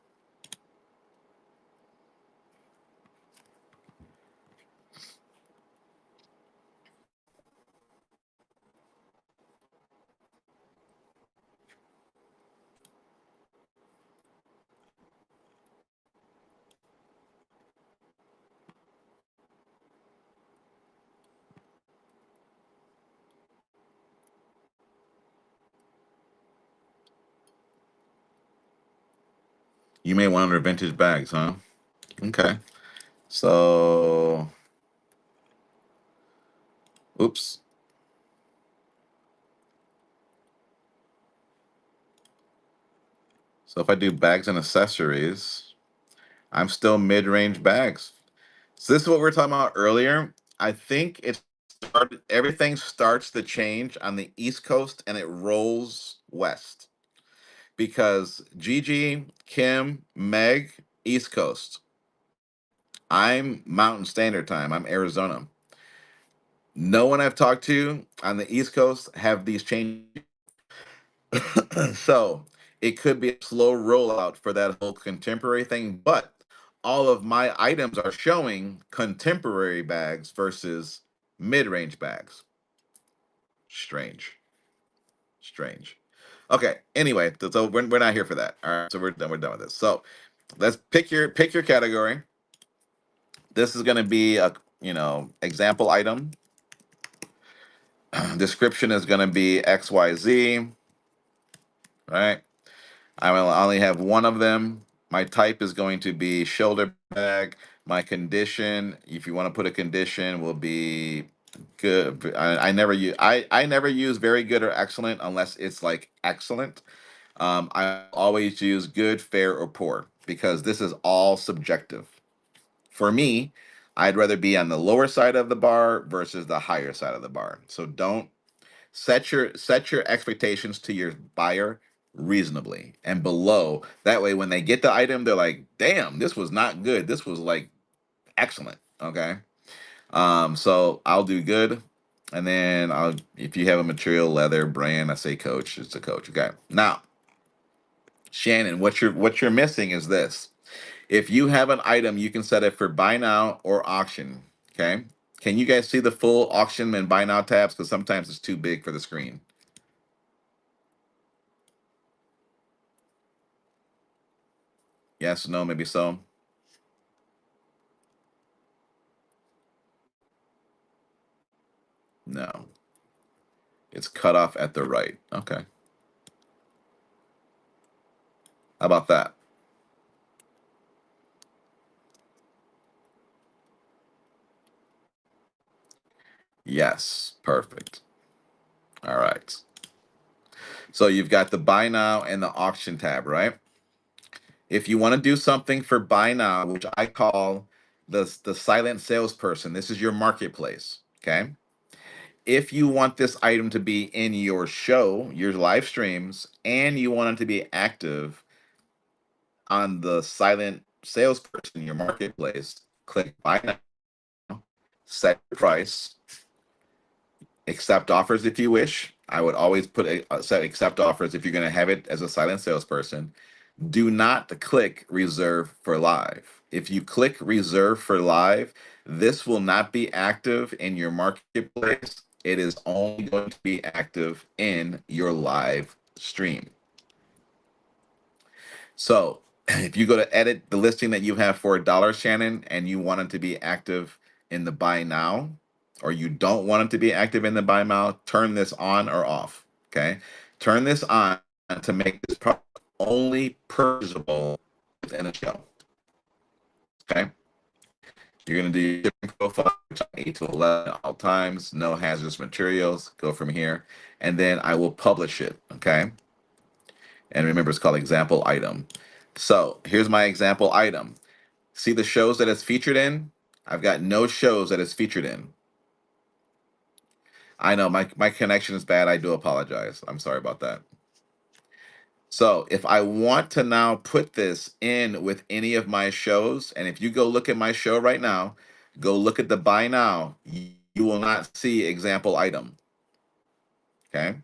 You may want under vintage bags, huh? Okay. So, oops. So if I do bags and accessories, I'm still mid-range bags. So this is what we were talking about earlier. I think everything starts to change on the East Coast and it rolls west because Gigi, Kim, Meg, East Coast. I'm Mountain Standard Time. I'm Arizona. No one I've talked to on the East Coast have these changes. So it could be a slow rollout for that whole contemporary thing. But all of my items are showing contemporary bags versus mid-range bags. Strange. Strange. Okay. Anyway, so we're not here for that. All right. So we're done. We're done with this. So let's pick your category. This is going to be a example item. Description is going to be XYZ. Right. I will only have one of them. My type is going to be shoulder bag. My condition, if you want to put a condition, will be good. I never use very good or excellent unless it's like excellent. I always use good, fair, or poor because this is all subjective. For me, I'd rather be on the lower side of the bar versus the higher side of the bar. So don't set your expectations to your buyer reasonably and below. That way when they get the item, they're like, damn, this was not good. This was like excellent. Okay. So I'll do good. And then I'll if you have a material, leather, brand, I say coach, it's a coach. Okay. Now, Shannon, what you're missing is this. If you have an item, you can set it for buy now or auction. Okay. Can you guys see the full auction and buy now tabs? Because sometimes it's too big for the screen. Yes, no, maybe so. No. It's cut off at the right. Okay. How about that? Yes. Perfect. All right. So you've got the buy now and the auction tab, right? If you want to do something for buy now, which I call the silent salesperson, this is your marketplace. Okay. If you want this item to be in your show, your live streams, and you want it to be active on the silent salesperson, your marketplace, click buy now, set your price, accept offers if you wish. I would always put set accept offers if you're going to have it as a silent salesperson. Do not click reserve for live. If you click reserve for live, this will not be active in your marketplace. It is only going to be active in your live stream. So if you go to edit the listing that you have for $1, Shannon, and you want it to be active in the buy now, or you don't want it to be active in the buy now, turn this on or off. Okay. Turn this on to make this product only purchasable within a show. Okay. You're going to do your shipping profile, which 8 to 11 all times, no hazardous materials. Go from here. And then I will publish it. Okay. And remember, it's called example item. So here's my example item. See the shows that it's featured in? I've got no shows that it's featured in. I know my connection is bad. I do apologize. I'm sorry about that. So if I want to now put this in with any of my shows, and if you go look at my show right now, go look at the buy now, you will not see example item. Okay.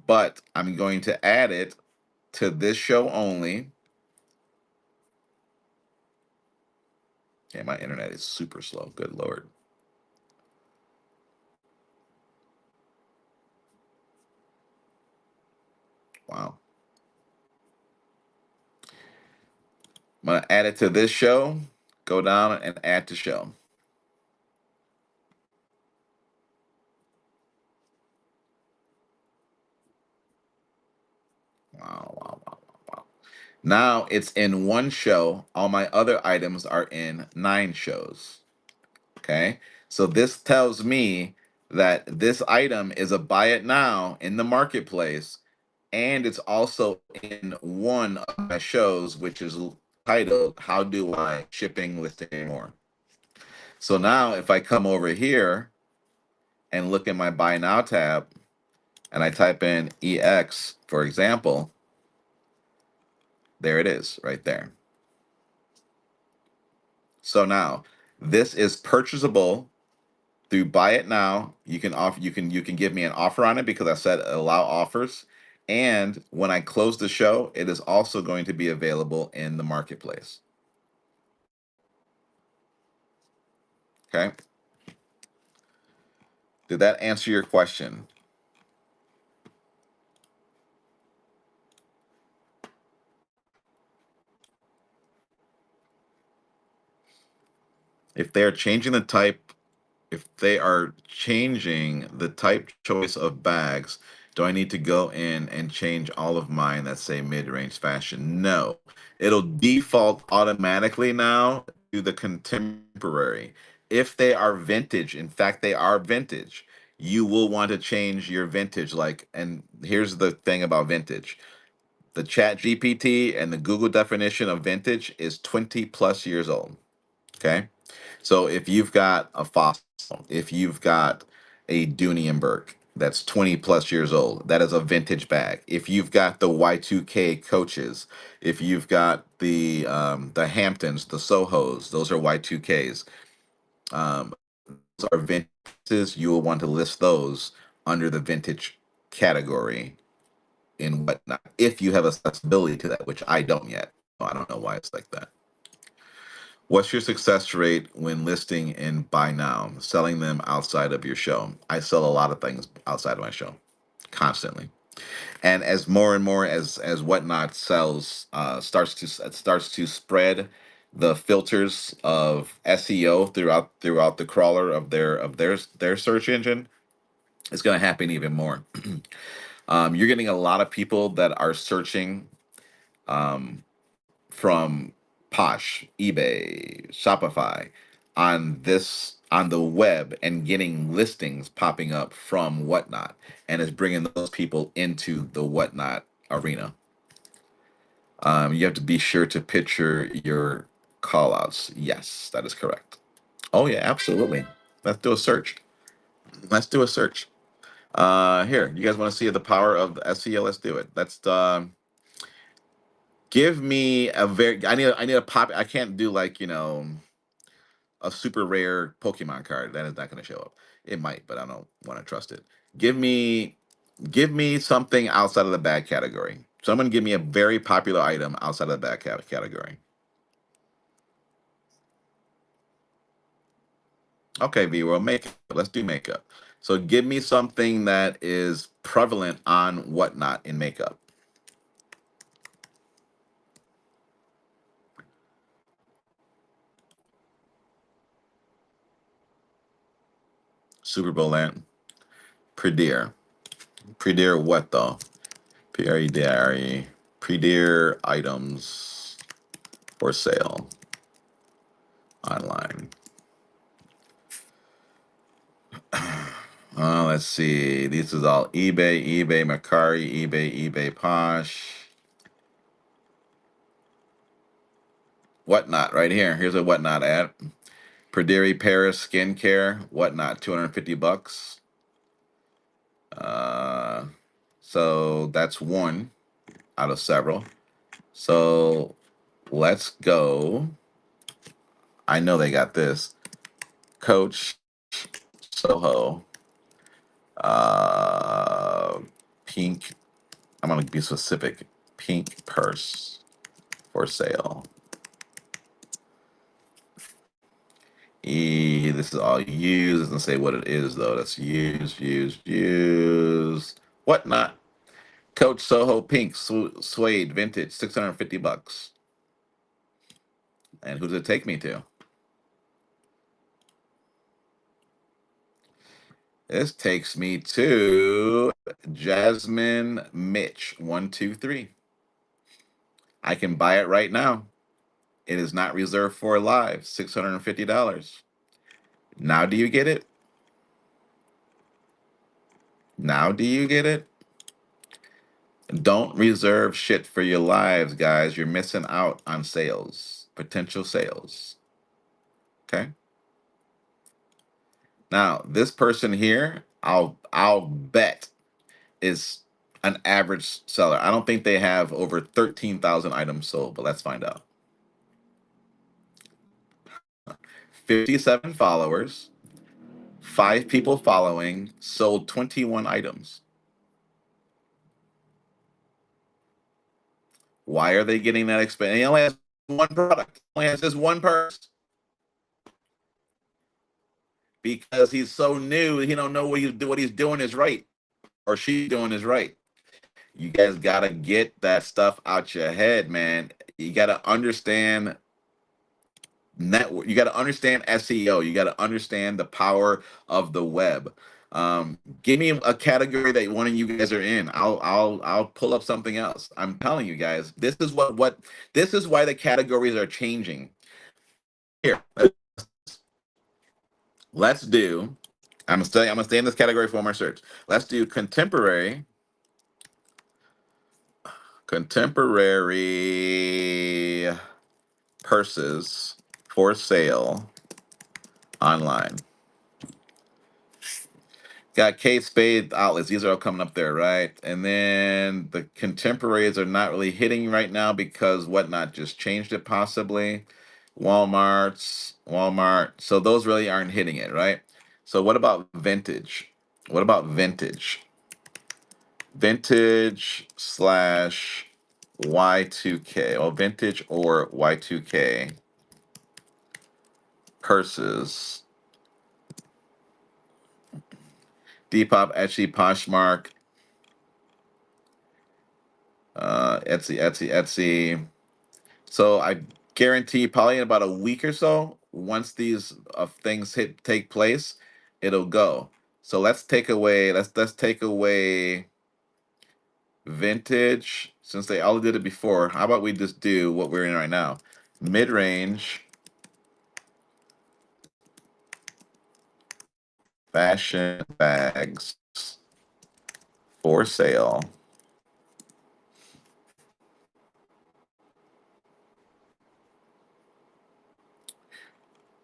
But I'm going to add it to this show only. Okay, my internet is super slow. Good Lord. Wow. I'm going to add it to this show. Go down and add to show. Wow, wow, wow, wow, wow. Now it's in one show. All my other items are in 9 shows. Okay. So this tells me that this item is a buy it now in the marketplace. And it's also in one of my shows, which is titled How Do I Shipping, Listing, and More. So now if I come over here and look in my buy now tab and I type in EX, for example, there it is right there. So now this is purchasable through buy it now. You can offer you can give me an offer on it because I said allow offers. And when I close the show, it is also going to be available in the marketplace. Okay. Did that answer your question? If they're changing the type, if they are changing the type choice of bags, do I need to go in and change all of mine that say mid-range fashion? No. It'll default automatically now to the contemporary. If they are vintage, in fact, they are vintage, you will want to change your vintage. Like, and here's the thing about vintage. The Chat GPT and the Google definition of vintage is 20 plus years old. Okay. So if you've got a fossil, if you've got a Dooney and Burke that's 20 plus years old, that is a vintage bag. If you've got the Y2K coaches, if you've got the Hamptons, the Sohos, those are Y2Ks. Those are vintages. You will want to list those under the vintage category and whatnot. If you have accessibility to that, which I don't yet. I don't know why it's like that. What's your success rate when listing in buy now, selling them outside of your show? I sell a lot of things outside of my show constantly. And as more and more as whatnot sells, starts to spread the filters of SEO throughout the crawler of their search engine, it's going to happen even more. You're getting a lot of people that are searching um, from Posh, eBay, Shopify on the web and getting listings popping up from Whatnot, and is bringing those people into the Whatnot arena. You have to be sure to picture your callouts. Yes, that is correct. Oh yeah, absolutely. Let's do a search. Let's do a search. Here, you guys want to see the power of the SEO? Let's do it. Let's give me a very. I need a pop. I can't do like a super rare Pokemon card. That is not going to show up. It might, but I don't want to trust it. Give me give me something outside of the bag category. Someone give me a very popular item outside of the bag category. Okay, V, well, makeup. Let's do makeup. So give me something that is prevalent on Whatnot in makeup. Super Bowl land. Predier. Predier what though? P-R-E-D-I-R-E. Predier items for sale online. Let's see. This is all eBay, Mercari, eBay, Posh. Whatnot right here. Here's a Whatnot ad. Perdiri Paris skincare. Whatnot, $250. Uh, so that's one out of several. So let's go. I know they got this. Coach Soho. Uh, Pink. I'm gonna be specific. Pink purse for sale. This is all used. It doesn't say what it is though. That's used. Whatnot. Coach Soho Pink suede vintage, $650. And who does it take me to? This takes me to Jasmine Mitch 123. I can buy it right now. It is not reserved for live. $650. Now do you get it? Now do you get it? Don't reserve shit for your lives, guys. You're missing out on sales, potential sales. Okay. Now, this person here, I'll bet is an average seller. I don't think they have over 13,000 items sold, but let's find out. 57 followers, 5 people following, sold 21 items. Why are they getting that expensive? He only has one product. Only has this one purse. because he's so new. He don't know what he's doing is right, or she's doing is right. You guys gotta get that stuff out your head, man. You gotta understand network. You gotta understand SEO. You gotta understand the power of the web. Give me a category that one of you guys are in. I'll pull up something else. I'm telling you guys, this is what this is why the categories are changing. Here, let's do. I'm gonna stay in this category for my search. Let's do contemporary purses for sale online. Got Kate Spade outlets. These are all coming up there, right? And then the contemporaries are not really hitting right now because Whatnot just changed it possibly. Walmart. So those really aren't hitting it, right? So what about vintage? What about vintage? Vintage slash Y2K. Well, vintage or Y2K purses. Depop, Etsy, Poshmark, Etsy. So I guarantee probably in about a week or so, once these things take place, it'll go. So let's take away vintage since they all did it before. How about we just do what we're in right now? Mid-range fashion bags for sale.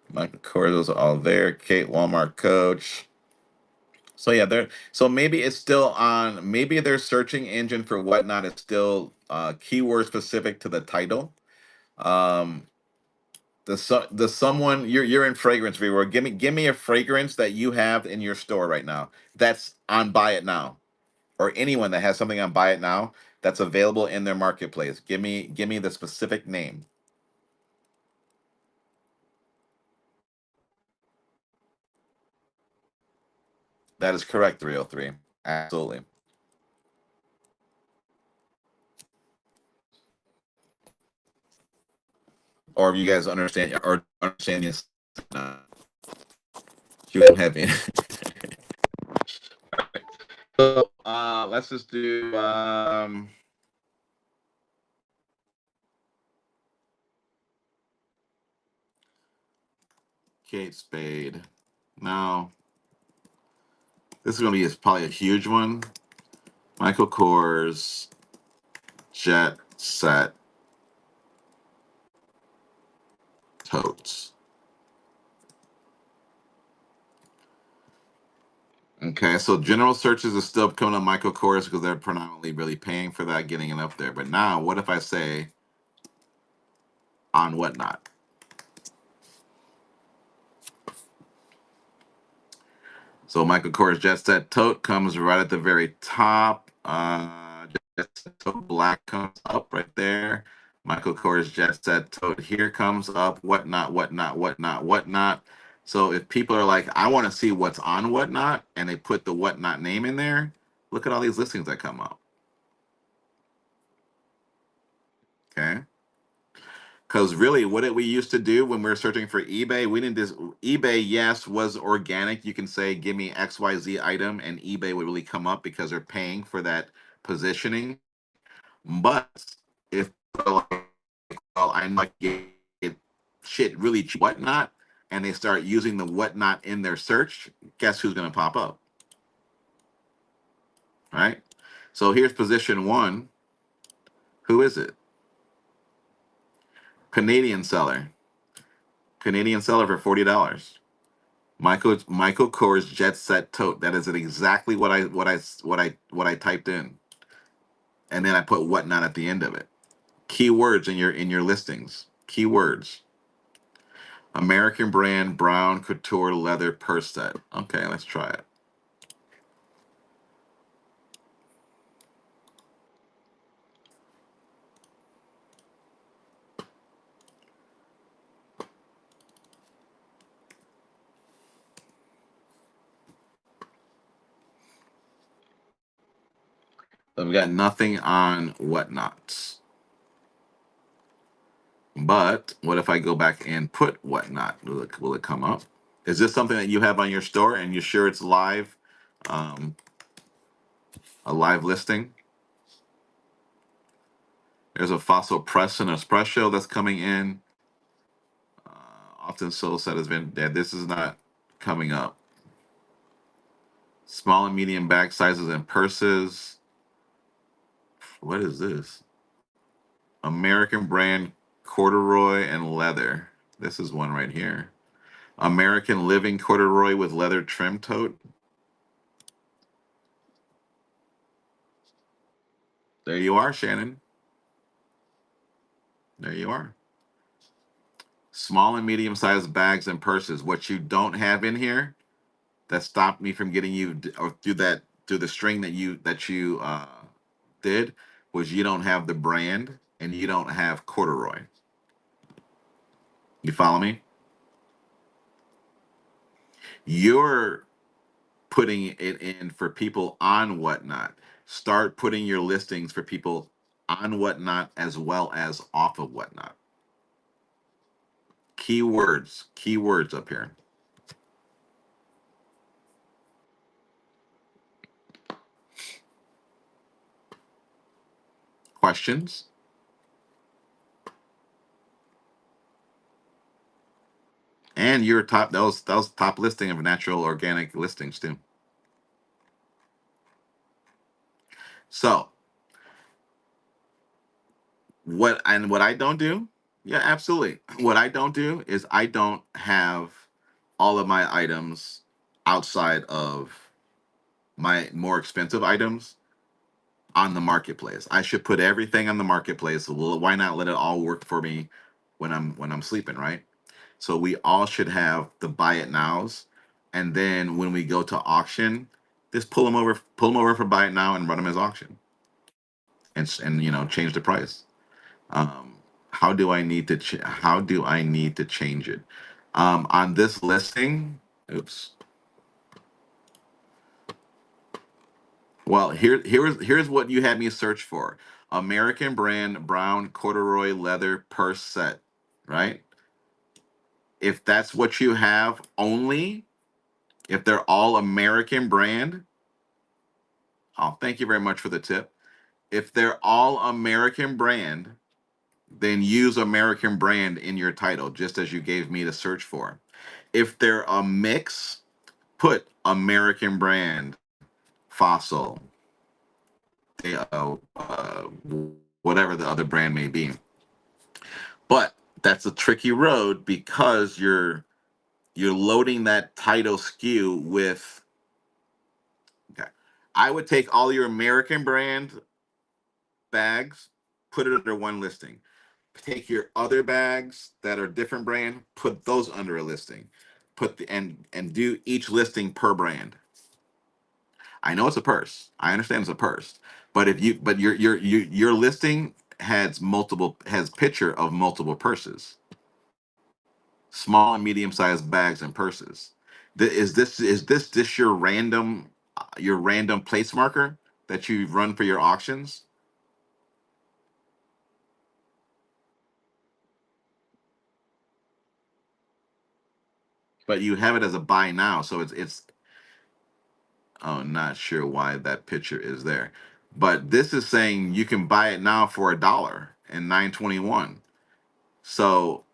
Michael Kors, those are all there. Kate, Walmart, Coach. So yeah, so maybe it's still on. Maybe their searching engine for Whatnot is still keyword specific to the title. Um, the someone you're in fragrance viewer. Give me a fragrance that you have in your store right now that's on Buy It Now, or anyone that has something on Buy It Now that's available in their marketplace. Give me the specific name. That is correct, 303. Absolutely. Or if you guys understand this, you don't have any. So let's just do Kate Spade. Now this is gonna be probably a huge one. Michael Kors Jet Set Totes. Okay, so general searches are still coming on Michael Kors because they're predominantly really paying for that, getting it up there. But now, what if I say on Whatnot? So Michael Kors Jet Set Tote comes right at the very top. Jet Set Tote Black comes up right there. Michael Kors Jet Set Tote here comes up. Whatnot. So if people are like, I want to see what's on Whatnot, and they put the Whatnot name in there, look at all these listings that come up. Okay. Because really, what did we used to do when we were searching for eBay? We didn't just eBay. Yes, was organic. You can say, "Give me XYZ item," and eBay would really come up because they're paying for that positioning. But if well, I might get shit really cheap, Whatnot, and they start using the Whatnot in their search, guess who's going to pop up? Right. So here's position one. Who is it? Canadian seller. Canadian seller for $40. Michael Kors Jet Set Tote. That is exactly what I typed in, and then I put Whatnot at the end of it. Keywords in your listings. Keywords. American brand brown couture leather purse set. Okay, let's try it. We got nothing on Whatnot. But what if I go back and put Whatnot? Will it come up? Is this something that you have on your store and you're sure it's live? Um, a live listing? There's a Fossil Press and Espresso that's coming in. Often sold set has been dead. This is not coming up. Small and medium bag sizes and purses. What is this? American brand corduroy and leather. This is one right here. American Living corduroy with leather trim tote. There you are, Shannon. There you are. Small and medium sized bags and purses. What you don't have in here that stopped me from getting you or through the string that you did was you don't have the brand and you don't have corduroy. You follow me? You're putting it in for people on Whatnot. Start putting your listings for people on Whatnot as well as off of Whatnot. Keywords up here. Questions? And your top that was top listing of natural organic listings too. So what I don't do, yeah, absolutely. What I don't do is I don't have all of my items outside of my more expensive items on the marketplace. I should put everything on the marketplace. Well, why not let it all work for me when I'm sleeping, right? So we all should have the buy it nows, and then when we go to auction, just pull them over for buy it now, and run them as auction, and change the price. Um, how do I need to change it? On this listing, oops. Well, here's what you had me search for: American brand brown corduroy leather purse set, right? If that's what you have only, if they're all American brand, oh, thank you very much for the tip. If they're all American brand, then use American brand in your title, just as you gave me to search for. If they're a mix, put American brand, Fossil, whatever the other brand may be. But that's a tricky road because you're loading that title SKU with. Okay, I would take all your American brand bags, put it under one listing. Take your other bags that are different brand, put those under a listing. Put the and do each listing per brand. I know it's a purse. I understand it's a purse. But if you but your listing has picture of multiple purses. Small and medium sized bags and purses. Is this your random place marker that you run for your auctions? But you have it as a buy now, so it's oh, not sure why that picture is there. But this is saying you can buy it now for $1 and 921. So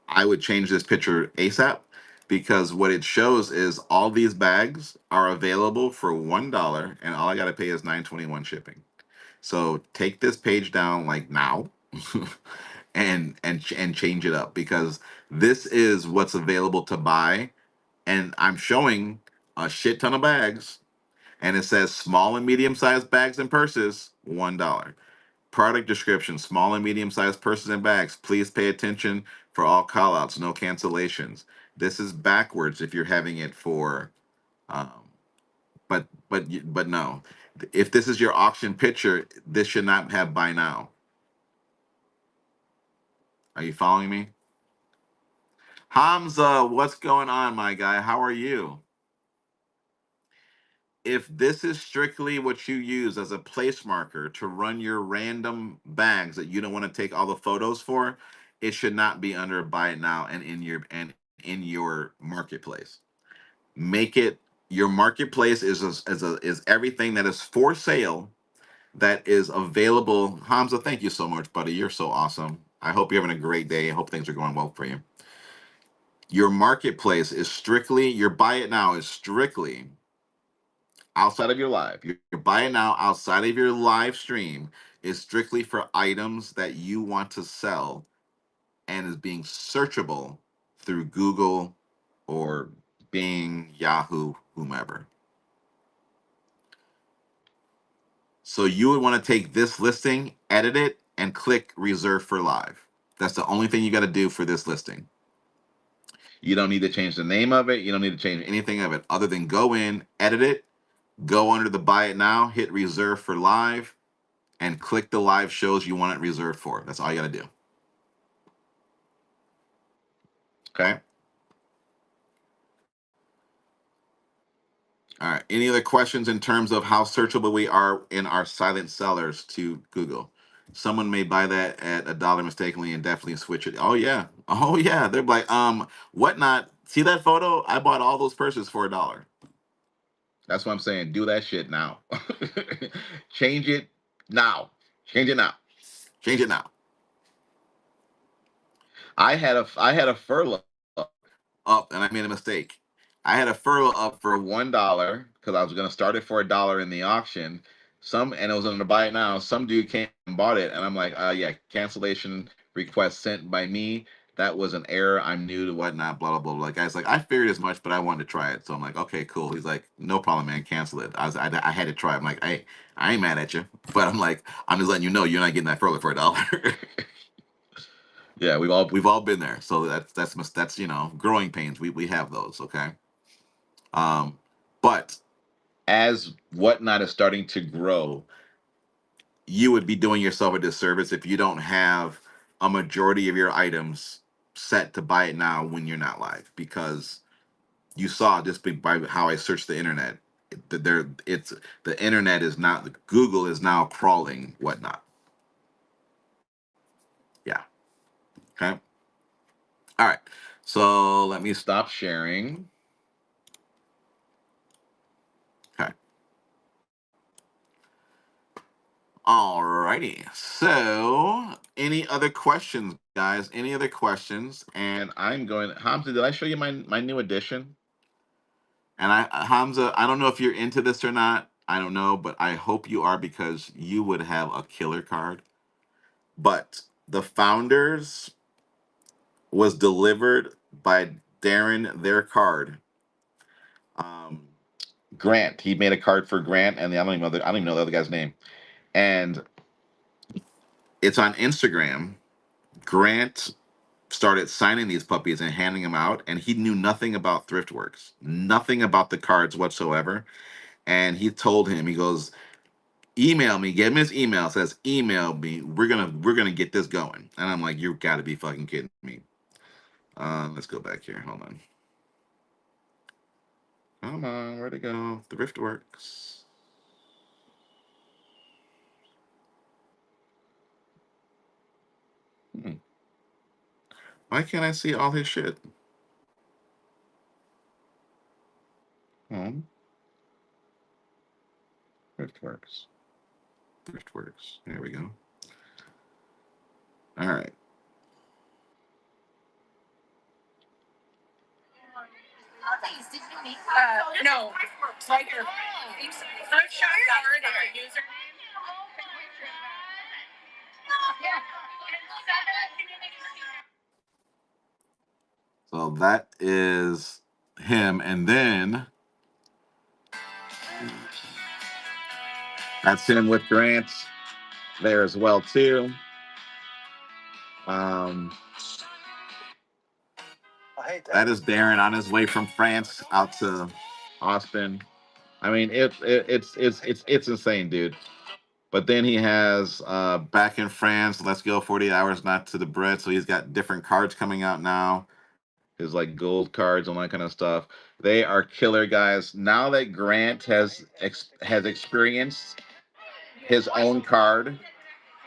I would change this picture ASAP because what it shows is all these bags are available for $1 and all I gotta pay is 921 shipping. So take this page down like now and change it up because this is what's available to buy and I'm showing a shit ton of bags and it says small and medium sized bags and purses, $1. Product description: small and medium sized purses and bags. Please pay attention for all callouts, no cancellations. This is backwards if you're having it for, um, but no. If this is your auction picture, this should not have buy now. Are you following me? Hamza, what's going on, my guy? How are you? if this is strictly what you use as a place marker to run your random bags that you don't want to take all the photos for, it should not be under buy it now and in your marketplace. Make it your marketplace is everything that is for sale that is available. Hamza, thank you so much, buddy. You're so awesome. I hope you're having a great day. I hope things are going well for you. Your marketplace is strictly your buy it now is strictly outside of your live. Your buy it now outside of your live stream is strictly for items that you want to sell and is being searchable through Google or Bing, Yahoo, whomever. So you would want to take this listing, edit it, and click reserve for live. That's the only thing you got to do for this listing. You don't need to change the name of it. You don't need to change anything of it other than go in, edit it, go under the buy it now, hit reserve for live, and click the live shows you want it reserved for. That's all you got to do. Okay. All right. Any other questions in terms of how searchable we are in our silent sellers to Google? Someone may buy that at $1 mistakenly and definitely switch it. Oh yeah. Oh yeah. They're like, whatnot. See that photo? I bought all those purses for $1. That's what I'm saying. Do that shit now. Change it now. Change it now. Change it now. I had a furlough up and I made a mistake. I had a furlough up for $1 because I was gonna start it for $1 in the auction. And it was on the buy it now. Some dude came and bought it, and I'm like, yeah, cancellation request sent by me. That was an error. I'm new to whatnot, blah blah blah blah. Guy's like, I figured as much, but I wanted to try it. So I'm like, okay, cool. He's like, no problem, man, cancel it. I had to try. I'm like, I ain't mad at you, but I'm like, I'm just letting you know you're not getting that furlough for $1. Yeah, we've all been there. So that's growing pains. We have those. Okay. But as whatnot is starting to grow, you would be doing yourself a disservice if you don't have a majority of your items set to buy it now when you're not live, because you saw just by how I searched the internet that it's the internet is not Google is now crawling whatnot. Yeah. Okay. All right. So let me stop sharing. Okay. Alrighty. So, any other questions, guys? Any other questions? And I'm going. Hamza, did I show you my new edition? And Hamza, I don't know if you're into this or not. I don't know, but I hope you are because you would have a killer card. But the Founders was delivered by Darren. Their card. Um, Grant. He made a card for Grant, and I don't even know the other guy's name. And it's on Instagram. Grant started signing these puppies and handing them out, and he knew nothing about Thriftworks, nothing about the cards whatsoever. And he told him, he goes, email me, give him his email, says, email me, we're gonna get this going. And I'm like, you gotta be fucking kidding me. Let's go back here. Hold on. Come on, where'd it go? Thriftworks. Hmm. Why can't I see all his shit? Home. Thriftworks. Thriftworks. There we go. All right. No, it's right here. Thrift shop card and the username. So that is him, and then that's him with Grant there as well too. Um, that is Darren on his way from France out to Austin. I mean, it's insane, dude. But then he has back in France, let's go 48 hours not to the bread. So he's got different cards coming out now. his like gold cards and all that kind of stuff. They are killer, guys. Now that Grant has experienced his own card,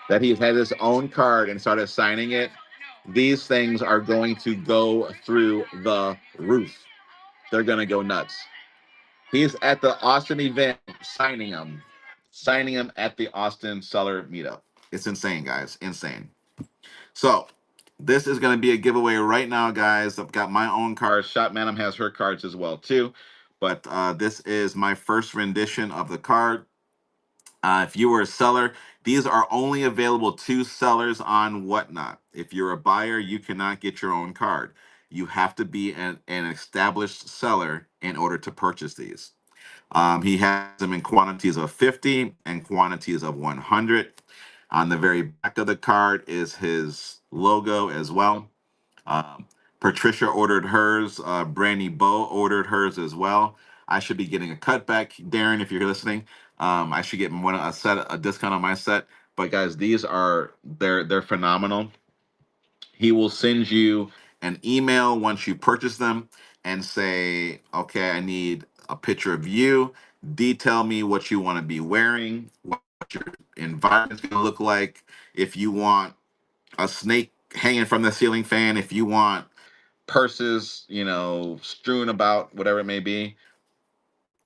that he's had his own card and started signing it, these things are going to go through the roof. They're gonna go nuts. He's at the Austin event signing them at the Austin Seller meetup. It's insane, guys, insane. So this is going to be a giveaway right now, guys. I've got my own cards. Shop Madam has her cards as well too, but this is my first rendition of the card. If you were a seller, these are only available to sellers on Whatnot. If you're a buyer, you cannot get your own card. You have to be an established seller in order to purchase these. He has them in quantities of 50 and quantities of 100. On the very back of the card is his logo as well. Um, Patricia ordered hers. Brandy Bow ordered hers as well. I should be getting a cutback, Darren, if you're listening. I should get a discount on my set. But guys, they're phenomenal. He will send you an email once you purchase them and say, okay, I need a picture of you. Detail me what you want to be wearing, what your environment's going to look like. If you want a snake hanging from the ceiling fan, if you want purses, strewn about, whatever it may be,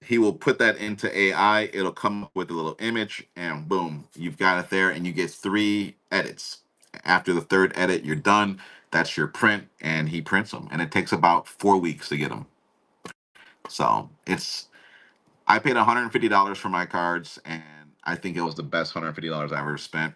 he will put that into AI. It'll come up with a little image, and boom, you've got it there, and you get 3 edits. After the 3rd edit, you're done. That's your print, and he prints them, and it takes about 4 weeks to get them. So I paid $150 for my cards, and I think it was the best $150 I ever spent.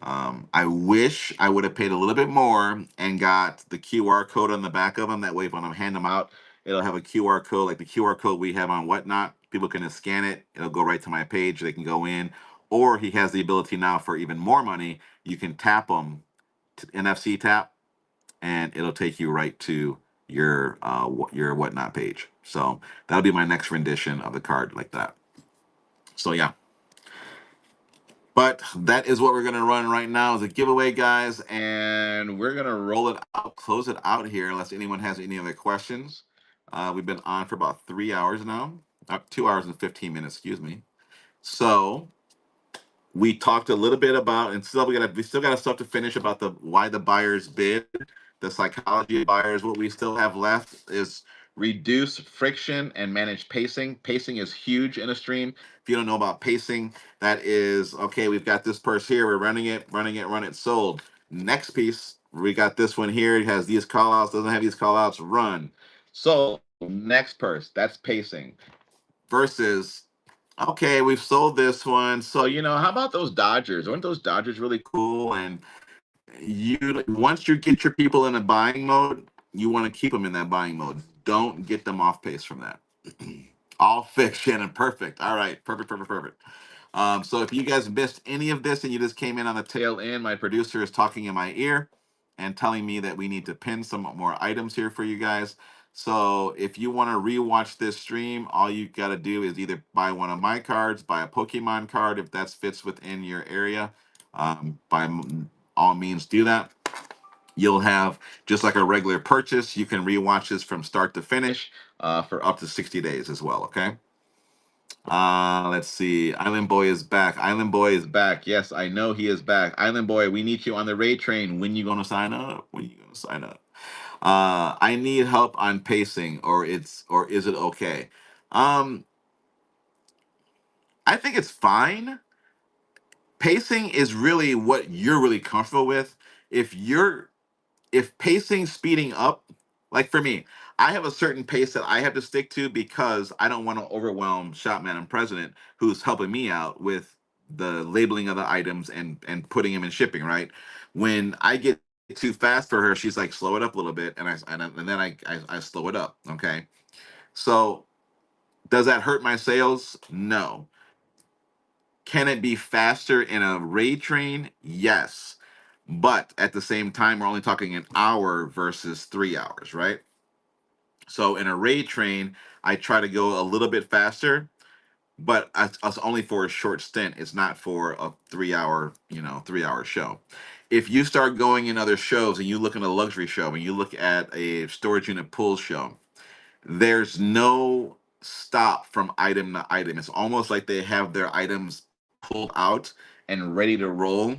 I wish I would have paid a little bit more and got the QR code on the back of them. That way, when I hand them out, it'll have a QR code like the QR code we have on Whatnot. People can just scan it. It'll go right to my page. They can go in. Or he has the ability now for even more money. You can tap them, NFC tap, and it'll take you right to your Whatnot page. So that'll be my next rendition of the card like that. So yeah. But that is what we're gonna run right now as a giveaway, guys, and we're gonna roll it out, close it out here, unless anyone has any other questions. We've been on for about 3 hours now, 2 hours and 15 minutes, excuse me. So we talked a little bit about, and we still got stuff to finish about the why the buyers bid, the psychology of buyers. What we still have left is reduce friction and manage pacing. Pacing is huge in a stream. If you don't know about pacing, that is okay. We've got this purse here. We're running it, sold. Next piece, we got this one here. It has these call outs, doesn't have these call outs, run. So next purse, that's pacing versus okay, we've sold this one. So, how about those Dodgers? Aren't those Dodgers really cool? And once you get your people in a buying mode, you want to keep them in that buying mode. Don't get them off pace from that. All fixed, Shannon. Perfect. All right. Perfect, perfect, perfect. So if you guys missed any of this and you just came in on the tail end, my producer is talking in my ear and telling me that we need to pin some more items here for you guys. So if you want to rewatch this stream, all you got to do is either buy one of my cards, buy a Pokemon card if that fits within your area. By all means, do that. You'll have, just like a regular purchase, you can rewatch this from start to finish for up to 60 days as well, okay? Let's see. Island Boy is back. Island Boy is back. Yes, I know he is back. Island Boy, we need you on the raid train. When you gonna sign up? When you gonna sign up? I need help on pacing, or is it okay? Um, I think it's fine. Pacing is really what you're really comfortable with. If pacing speeding up, like for me, I have a certain pace that I have to stick to because I don't want to overwhelm Shopman and President, who's helping me out with the labeling of the items and putting them in shipping. Right, when I get too fast for her, she's like, slow it up a little bit, and then I slow it up. Okay, so does that hurt my sales? No. Can it be faster in a raid train? Yes. But at the same time, we're only talking an hour versus 3 hours, right? So in a raid train, I try to go a little bit faster, but it's only for a short stint. It's not for a 3 hour, 3 hour show. If you start going in other shows and you look at a luxury show and you look at a storage unit pool show, there's no stop from item to item. It's almost like they have their items pulled out and ready to roll.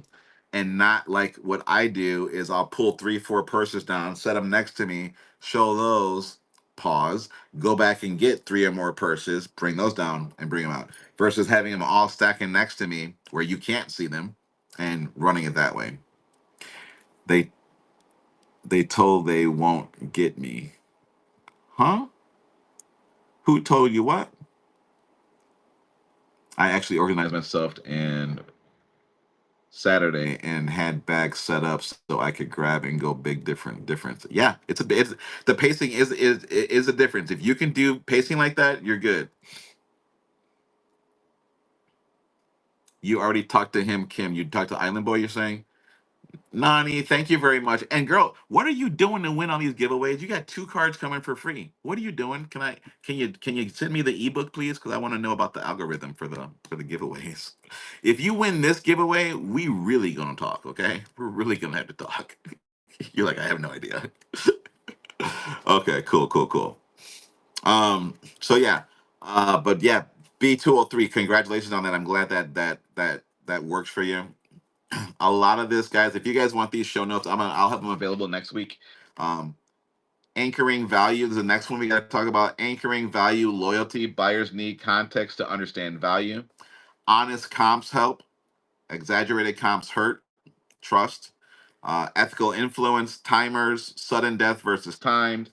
And not like what I do is I'll pull 3, 4 purses down, set them next to me, show those, pause, go back and get 3 or more purses, bring those down and bring them out. Versus having them all stacking next to me where you can't see them and running it that way. They they told they won't get me. Huh? Who told you what? I actually organized myself and Saturday and had bags set up so I could grab and go big difference. Yeah, it's the pacing is a difference. If you can do pacing like that, you're good. You already talked to him, Kim. You talked to Island Boy, you're saying? Nani, thank you very much. And girl, what are you doing to win on these giveaways? You got 2 cards coming for free. What are you doing? Can you send me the ebook, please? Because I want to know about the algorithm for the giveaways. If you win this giveaway, we really gonna talk, okay? We're really gonna have to talk. You're like, I have no idea. Okay, cool. So yeah. But yeah, B203, congratulations on that. I'm glad that works for you. A lot of this, guys, if you guys want these show notes, I'll have them available next week. um Anchoring value is the next one we got to talk about. Anchoring value, loyalty. Buyers need context to understand value. Honest comps help. Exaggerated comps hurt trust. Ethical influence, timers, sudden death versus timed,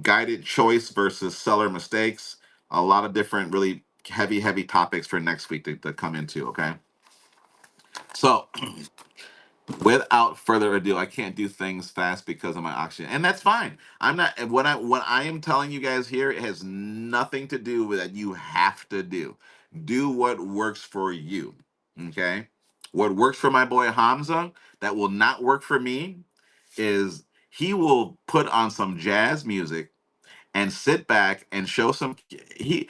guided choice versus seller mistakes. A lot of different really heavy topics for next week to come into. Okay, so without further ado, I can't do things fast because of my oxygen, and that's fine. I'm not what I am telling you guys here. It has nothing to do with that. You have to do what works for you. Okay, what works for my boy Hamza that will not work for me is he will put on some jazz music and sit back and show some. He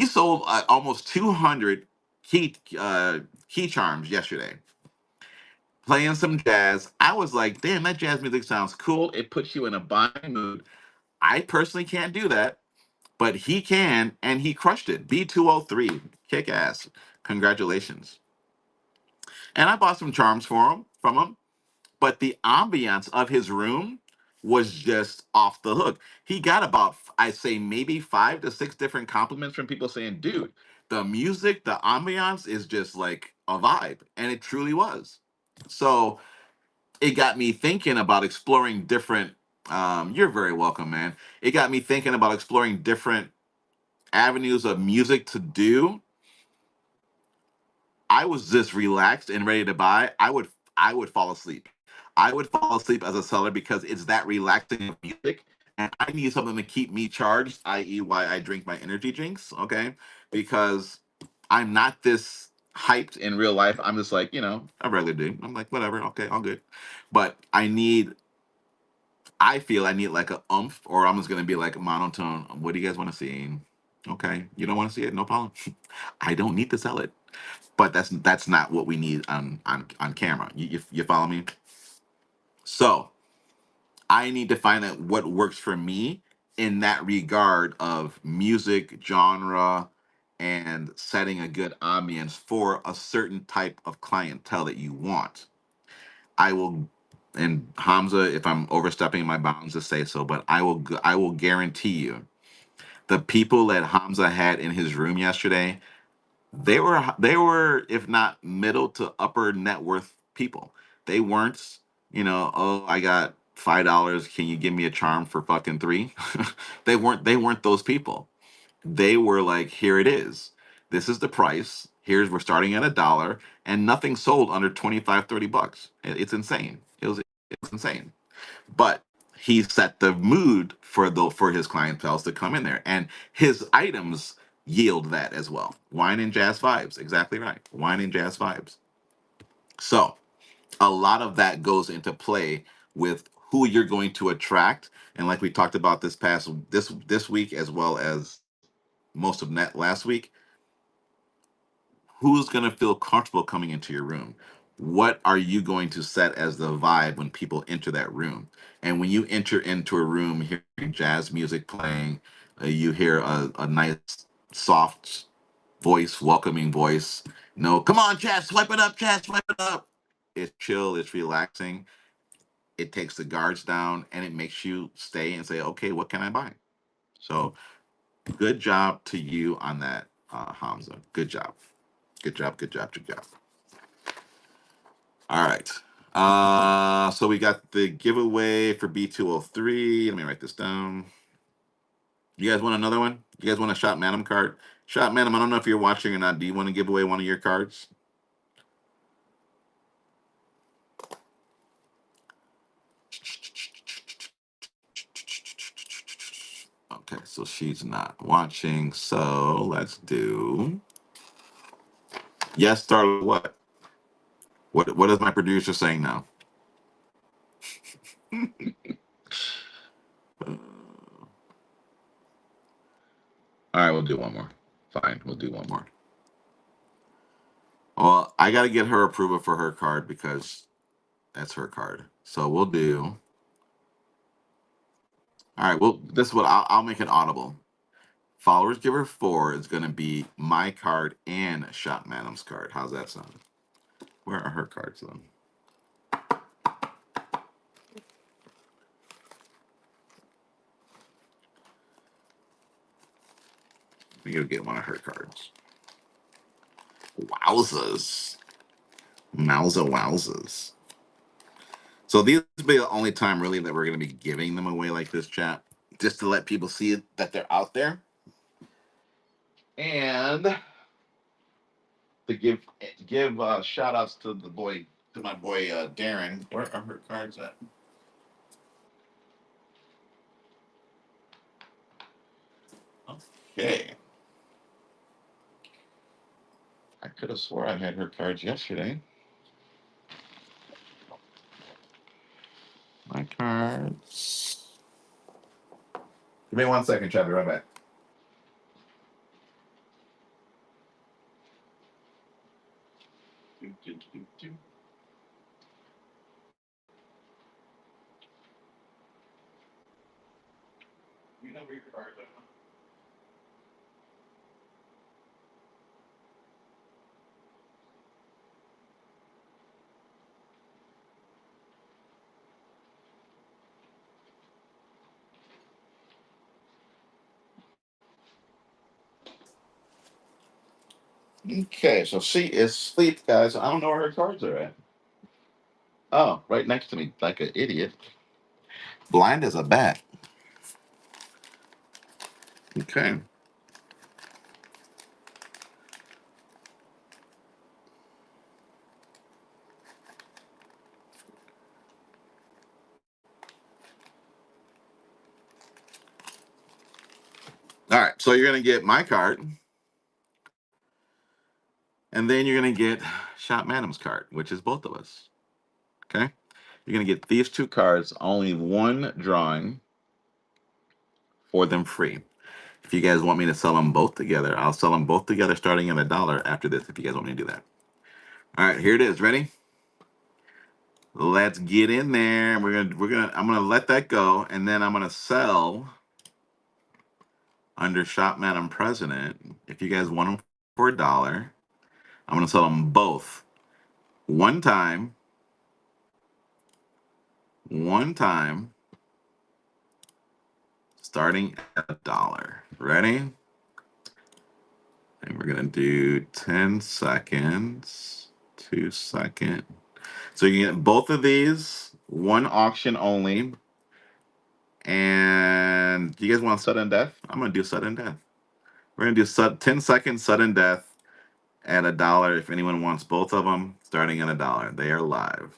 sold almost 200 key charms yesterday playing some jazz. I was like, damn, that jazz music sounds cool. It puts you in a buying mood. I personally can't do that, but he can, and he crushed it. B203, kick ass. Congratulations. And I bought some charms from him, but the ambiance of his room was just off the hook. He got about, I say, maybe 5 to 6 different compliments from people saying, dude, the music, the ambiance is just like a vibe. And it truly was. So it got me thinking about exploring different. You're very welcome, man. It got me thinking about exploring different avenues of music to do. I was just relaxed and ready to buy. I would fall asleep. I would fall asleep as a seller because it's that relaxing of music, and I need something to keep me charged. I.e., why I drink my energy drinks. Okay, because I'm not this hyped in real life. I'm just like a regular dude. I'm like whatever. Okay, all good. But I feel I need like a umph, or I'm just gonna be like monotone. What do you guys want to see? Okay, you don't want to see it, no problem. I don't need to sell it, but that's not what we need on camera. You follow me? So I need to find out what works for me in that regard of music genre and setting a good ambience for a certain type of clientele that you want. I will, and Hamza, if I'm overstepping my bounds, to say so, but I will guarantee you, the people that Hamza had in his room yesterday, they were if not middle to upper net worth people. They weren't, oh, I got $5. Can you give me a charm for fucking three? They weren't those people. They were like, here it is. This is the price. We're starting at $1, and nothing sold under 25, $30. It's insane. It was insane. But he set the mood for his clientele to come in there, and his items yield that as well. Wine and jazz vibes, exactly right. Wine and jazz vibes. So a lot of that goes into play with who you're going to attract, and like we talked about this week as well as most of net last week. who's going to feel comfortable coming into your room? What are you going to set as the vibe when people enter that room? And when you enter into a room hearing jazz music playing, you hear a nice, soft voice, welcoming voice. No, come on, chat, swipe it up, chat, swipe it up. It's chill, it's relaxing. It takes the guards down and it makes you stay and say, okay, what can I buy? So good job to you on that, Hamza. Good job. Good job, good job, good job. All right. So we got the giveaway for B203. Let me write this down. You guys want another one? You guys want a Shop Madam card? Shop Madam, I don't know if you're watching or not. Do you want to give away one of your cards? Okay, so she's not watching. So let's do. Yes, Starla, what? What is my producer saying now? All right, we'll do one more. Fine, we'll do one more. Well, I got to get her approval for her card because that's her card. So we'll do. All right, well, this is what I'll make it audible. Followers Giver 4 is going to be my card and Shop Madam's card. How's that sound? Where are her cards then? We gotta get one of her cards. Wowzers. Mouser wowzers. So these will be the only time really that we're gonna be giving them away like this, chat. Just to let people see that they're out there. And to give shout outs to my boy Darren. Where are her cards at? Okay. I could have swore I had her cards yesterday. My cards. Give me 1 second, chat. Be right back. You know where your cards are. Okay, so she is asleep, guys. I don't know where her cards are at. Oh, right next to me, like an idiot. Blind as a bat. Okay. All right, so you're gonna get my card, and then you're gonna get Shop Madam's card, which is both of us. Okay. You're gonna get these two cards, only one drawing for them free. If you guys want me to sell them both together, I'll sell them both together starting at $1 after this. If you guys want me to do that. All right, here it is. Ready? Let's get in there. I'm gonna let that go, and then I'm gonna sell under Shop Madam President. If you guys want them for $1, I'm gonna sell them both. One time, starting at $1. Ready? And we're gonna do 10 seconds, 2 seconds. So you can get both of these, one auction only. And do you guys want sudden death? I'm gonna do sudden death. We're gonna do 10 seconds sudden death at $1. If anyone wants both of them, starting at $1. They are live.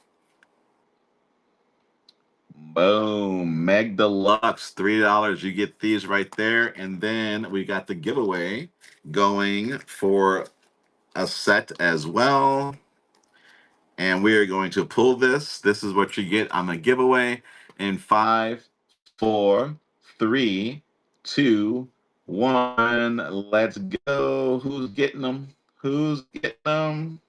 Boom. Meg Deluxe, $3. You get these right there. And then we got the giveaway going for a set as well. And we are going to pull this. This is what you get on the giveaway in 5, 4, 3, 2, 1. Let's go. Who's getting them? Who's getting them?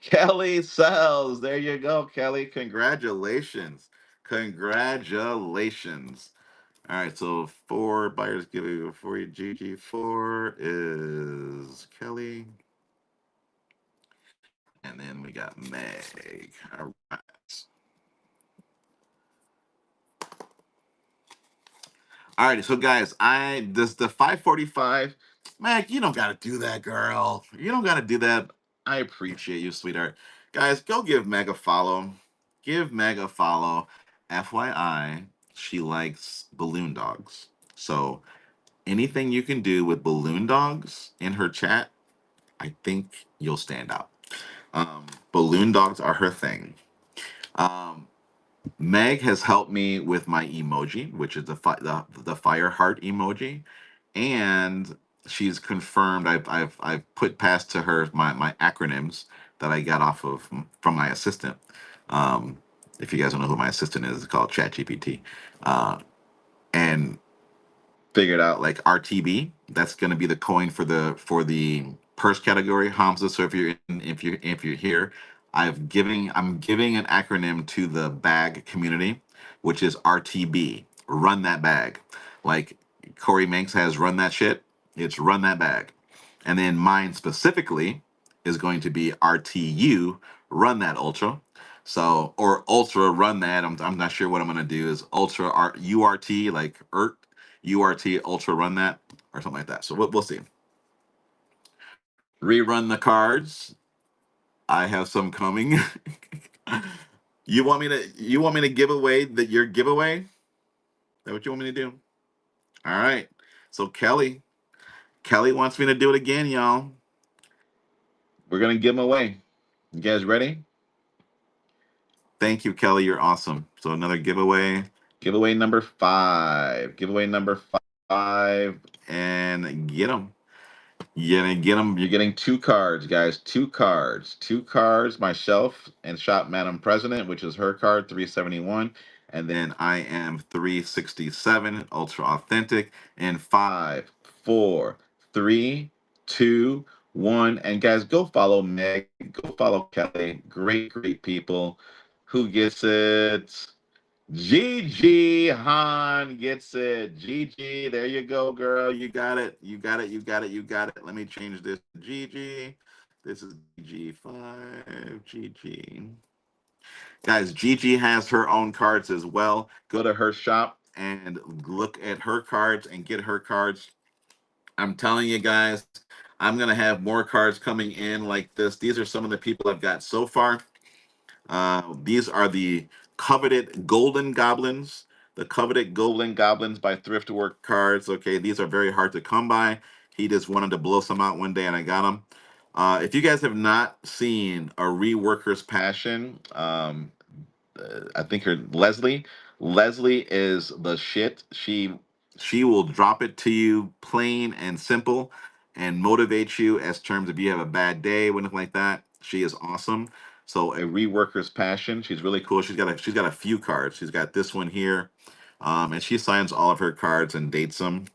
Kelly Sells. There you go, Kelly. Congratulations. Congratulations. All right, so 4 buyers giving for you. GG4 is Kelly. And then we got Meg. All right. All right, so guys, the 545. Meg, you don't gotta do that, girl. You don't gotta do that. I appreciate you, sweetheart. Guys, go give Meg a follow. Give Meg a follow. FYI, she likes balloon dogs. So anything you can do with balloon dogs in her chat, I think you'll stand out. Balloon dogs are her thing. Um, Meg has helped me with my emoji, which is the fire heart emoji, and she's confirmed. I've put past to her my acronyms that I got off of from my assistant. Um, if you guys don't know who my assistant is, it's called ChatGPT, and figured out like RTB. That's going to be the coin for the purse category, Hamza. So if you're here, I'm giving an acronym to the bag community, which is RTB. Run that bag, like Corey Manx has run that shit. It's run that bag, and then mine specifically is going to be RTU. Run that ultra. So or ultra run that. I'm not sure what I'm gonna do. Is ultra URT like URT Ultra Run That or something like that. So we'll see. Rerun the cards. I have some coming. You want me to give away your giveaway? Is that what you want me to do? All right. So Kelly wants me to do it again, y'all. We're gonna give them away. You guys ready? Thank you, Kelly. You're awesome. So another giveaway. Giveaway number 5. Giveaway number 5, and get them. You're gonna get them. You're getting 2 cards, guys. 2 cards. 2 cards. Myself and Shop Madam President, which is her card, 371, and then I am 367, ultra authentic. In 5, 4, 3, 2, 1. And guys, go follow Meg. Go follow Kelly. Great people. Who gets it? Gigi Han gets it. Gigi, there you go, girl. You got it. You got it. You got it. You got it. Let me change this to Gigi. This is Gigi5. Gigi. Guys, Gigi has her own cards as well. Go to her shop and look at her cards and get her cards. I'm telling you guys, I'm going to have more cards coming in like this. These are some of the people I've got so far. These are the coveted Golden Goblins. The coveted Golden Goblins by Thriftwork Cards. Okay, these are very hard to come by. He just wanted to blow some out one day, and I got them. If you guys have not seen A Reworker's Passion, I think her Leslie. Leslie is the shit. She will drop it to you plain and simple and motivate you as terms if you have a bad day or anything like that. She is awesome. So a reworker's passion. She's really cool. She's got a few cards. She's got this one here. And she signs all of her cards and dates them.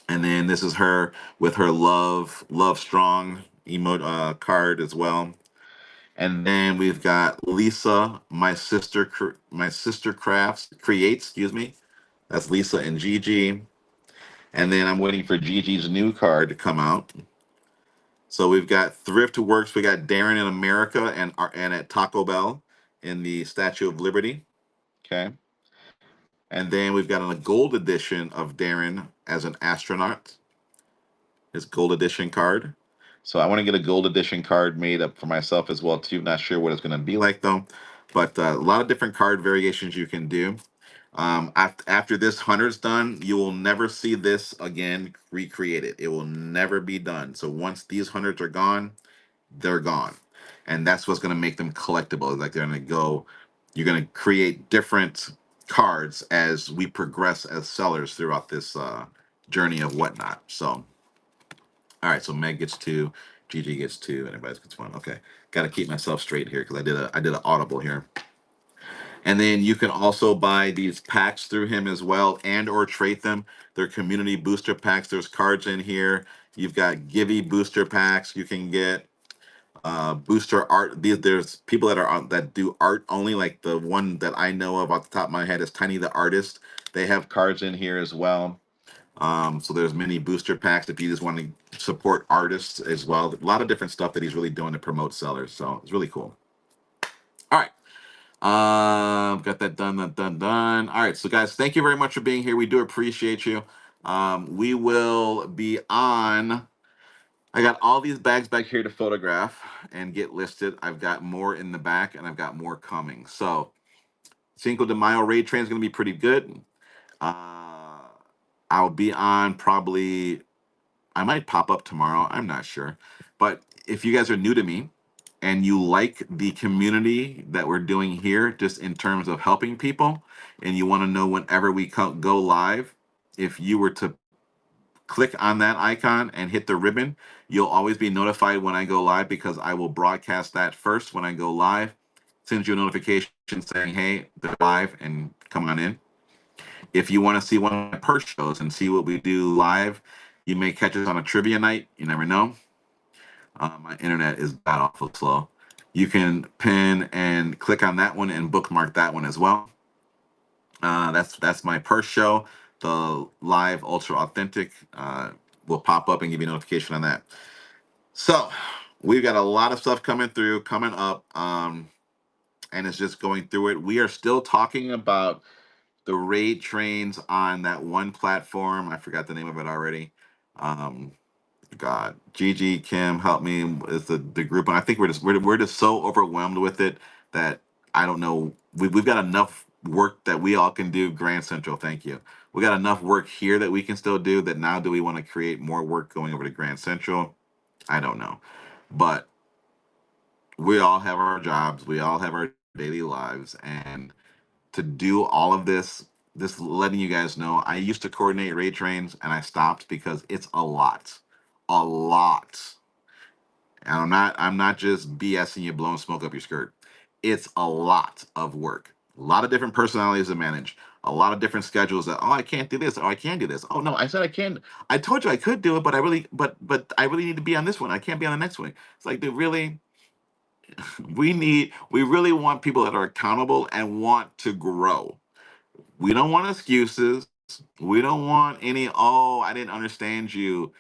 And then this is her with her love strong emote card as well. And then we've got Lisa, my sister crafts creates, excuse me. That's Lisa and Gigi. And then I'm waiting for Gigi's new card to come out. So we've got Thrift Works, we got Darren in America and at Taco Bell in the Statue of Liberty. Okay. And then we've got a gold edition of Darren as an astronaut. His gold edition card. So I want to get a gold edition card made up for myself as well too. Not sure what it's going to be like though, but a lot of different card variations you can do. After this 100's done, you will never see this again recreated. It will never be done. So once these 100's are gone, they're gone, and that's what's going to make them collectible. Like they're going to go. You're going to create different cards as we progress as sellers throughout this journey of whatnot. So. All right, so Meg gets 2, Gigi gets 2, and everybody gets 1. Okay, got to keep myself straight here because I did an audible here. And then you can also buy these packs through him as well, and or trade them. They're community booster packs. There's cards in here. You've got Givey booster packs. You can get booster art. There's people that are on that do art only. Like the one that I know of off the top of my head is Tiny the Artist. They have cards in here as well. So there's many booster packs if you just want to support artists as well. A lot of different stuff that he's really doing to promote sellers. So it's really cool. All right. Got that done. All right, so guys, thank you very much for being here. We do appreciate you. We will be on. I got all these bags back here to photograph and get listed. I've got more in the back, and I've got more coming. So Cinco de Mayo raid train is going to be pretty good. I'll be on probably. I might pop up tomorrow. I'm not sure, but if you guys are new to me and you like the community that we're doing here, just in terms of helping people, and you want to know whenever we go live, if you were to click on that icon and hit the ribbon, you'll always be notified when I go live because I will broadcast that first when I go live. Sends you a notification saying, hey, they're live and come on in. If you want to see one of my purse shows and see what we do live, you may catch us on a trivia night. You never know. My internet is bad awful slow. You can pin and click on that one and bookmark that one as well. That's my purse show. The live ultra authentic will pop up and give you a notification on that. So we've got a lot of stuff coming up, and it's just going through it. We are still talking about the raid trains on that one platform. I forgot the name of it already. God, Gigi, Kim, help me is the group, and I think we're just so overwhelmed with it that I don't know. We've got enough work that we all can do. Grand Central, thank you. We got enough work here that we can still do. That now, do we want to create more work going over to Grand Central? I don't know, but we all have our jobs. We all have our daily lives, and to do all of this, just letting you guys know, I used to coordinate raid trains, and I stopped because it's a lot. And I'm not just BSing you, blowing smoke up your skirt. It's a lot of work. A lot of different personalities to manage. A lot of different schedules that, oh, I can't do this, or I can do this. Oh no, I said I can. I told you I could do it, but I really need to be on this one. I can't be on the next one. It's like, dude, really, we really want people that are accountable and want to grow. We don't want excuses. We don't want any, oh, I didn't understand you.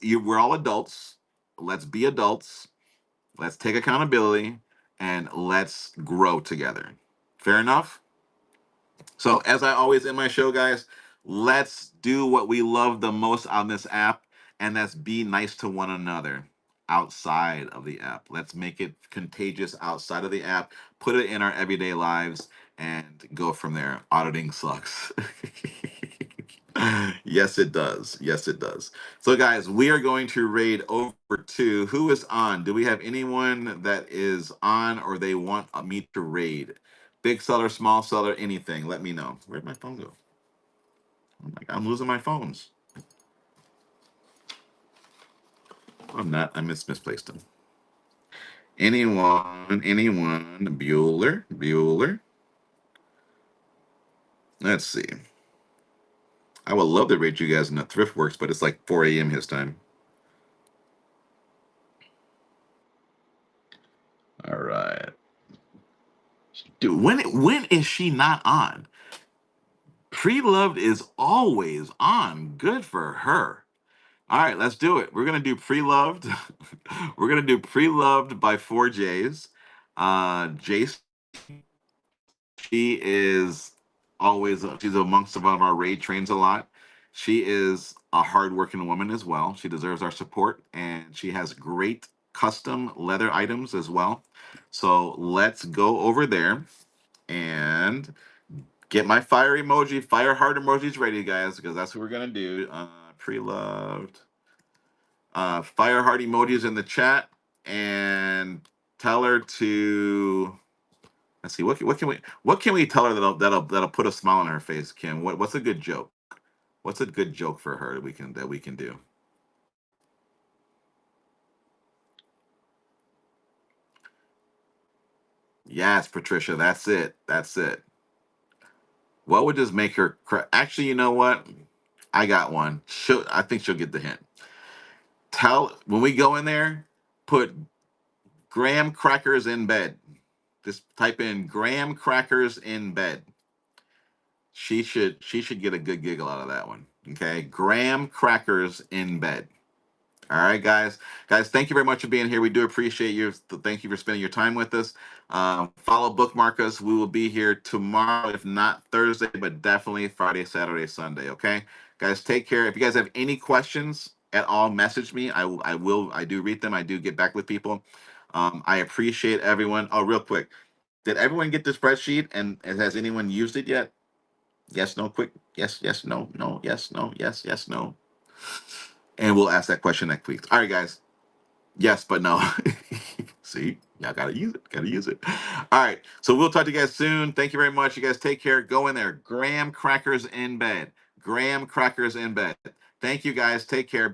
We're all adults. Let's be adults. Let's take accountability and let's grow together. Fair enough? So, as I always in my show, guys, let's do what we love the most on this app, and that's be nice to one another outside of the app. Let's make it contagious outside of the app, put it in our everyday lives, and go from there. Auditing sucks. Yes, it does. Yes, it does. So, guys, we are going to raid over to who is on. Do we have anyone that is on or they want me to raid? Big seller, small seller, anything. Let me know. Where'd my phone go? Oh my God, I'm losing my phones. I'm not. I misplaced them. Anyone? Bueller. Let's see. I would love to rate you guys in the Thrift Works, but it's like 4 a.m. his time. All right. Dude, when is she not on? Pre-loved is always on. Good for her. All right, let's do it. We're gonna do pre-loved. We're gonna do pre-loved by 4Js. Jace, she is always she's amongst one of our raid trains a lot. She is a hardworking woman as well. She deserves our support, and she has great custom leather items as well. So let's go over there and get my fire emoji, fire heart emojis ready, guys, because that's what we're gonna do. Pre-loved. Fire heart emojis in the chat and tell her to. Let's see what can we tell her that'll put a smile on her face, Kim? What's a good joke? What's a good joke for her that we can do? Yes, Patricia, that's it. That's it. What would just make her actually, you know what? I got one. I think she'll get the hint. Tell when we go in there, put graham crackers in bed. Just type in graham crackers in bed. She should get a good giggle out of that one. Okay, graham crackers in bed. All right, guys, thank you very much for being here. We do appreciate you. Thank you for spending your time with us. Follow, bookmark us. We will be here tomorrow, if not Thursday, but definitely Friday, Saturday, Sunday. Okay, guys, take care. If you guys have any questions at all, message me. I do read them. I do get back with people. I appreciate everyone. Oh, real quick, did everyone get the spreadsheet? And has anyone used it yet? Yes, no, quick. Yes, yes, no, no, yes, no, yes, yes, no. And we'll ask that question next week. All right, guys. Yes, but no. See, y'all gotta use it. Gotta use it. All right. So we'll talk to you guys soon. Thank you very much. You guys take care. Go in there. Graham crackers in bed. Graham crackers in bed. Thank you guys. Take care.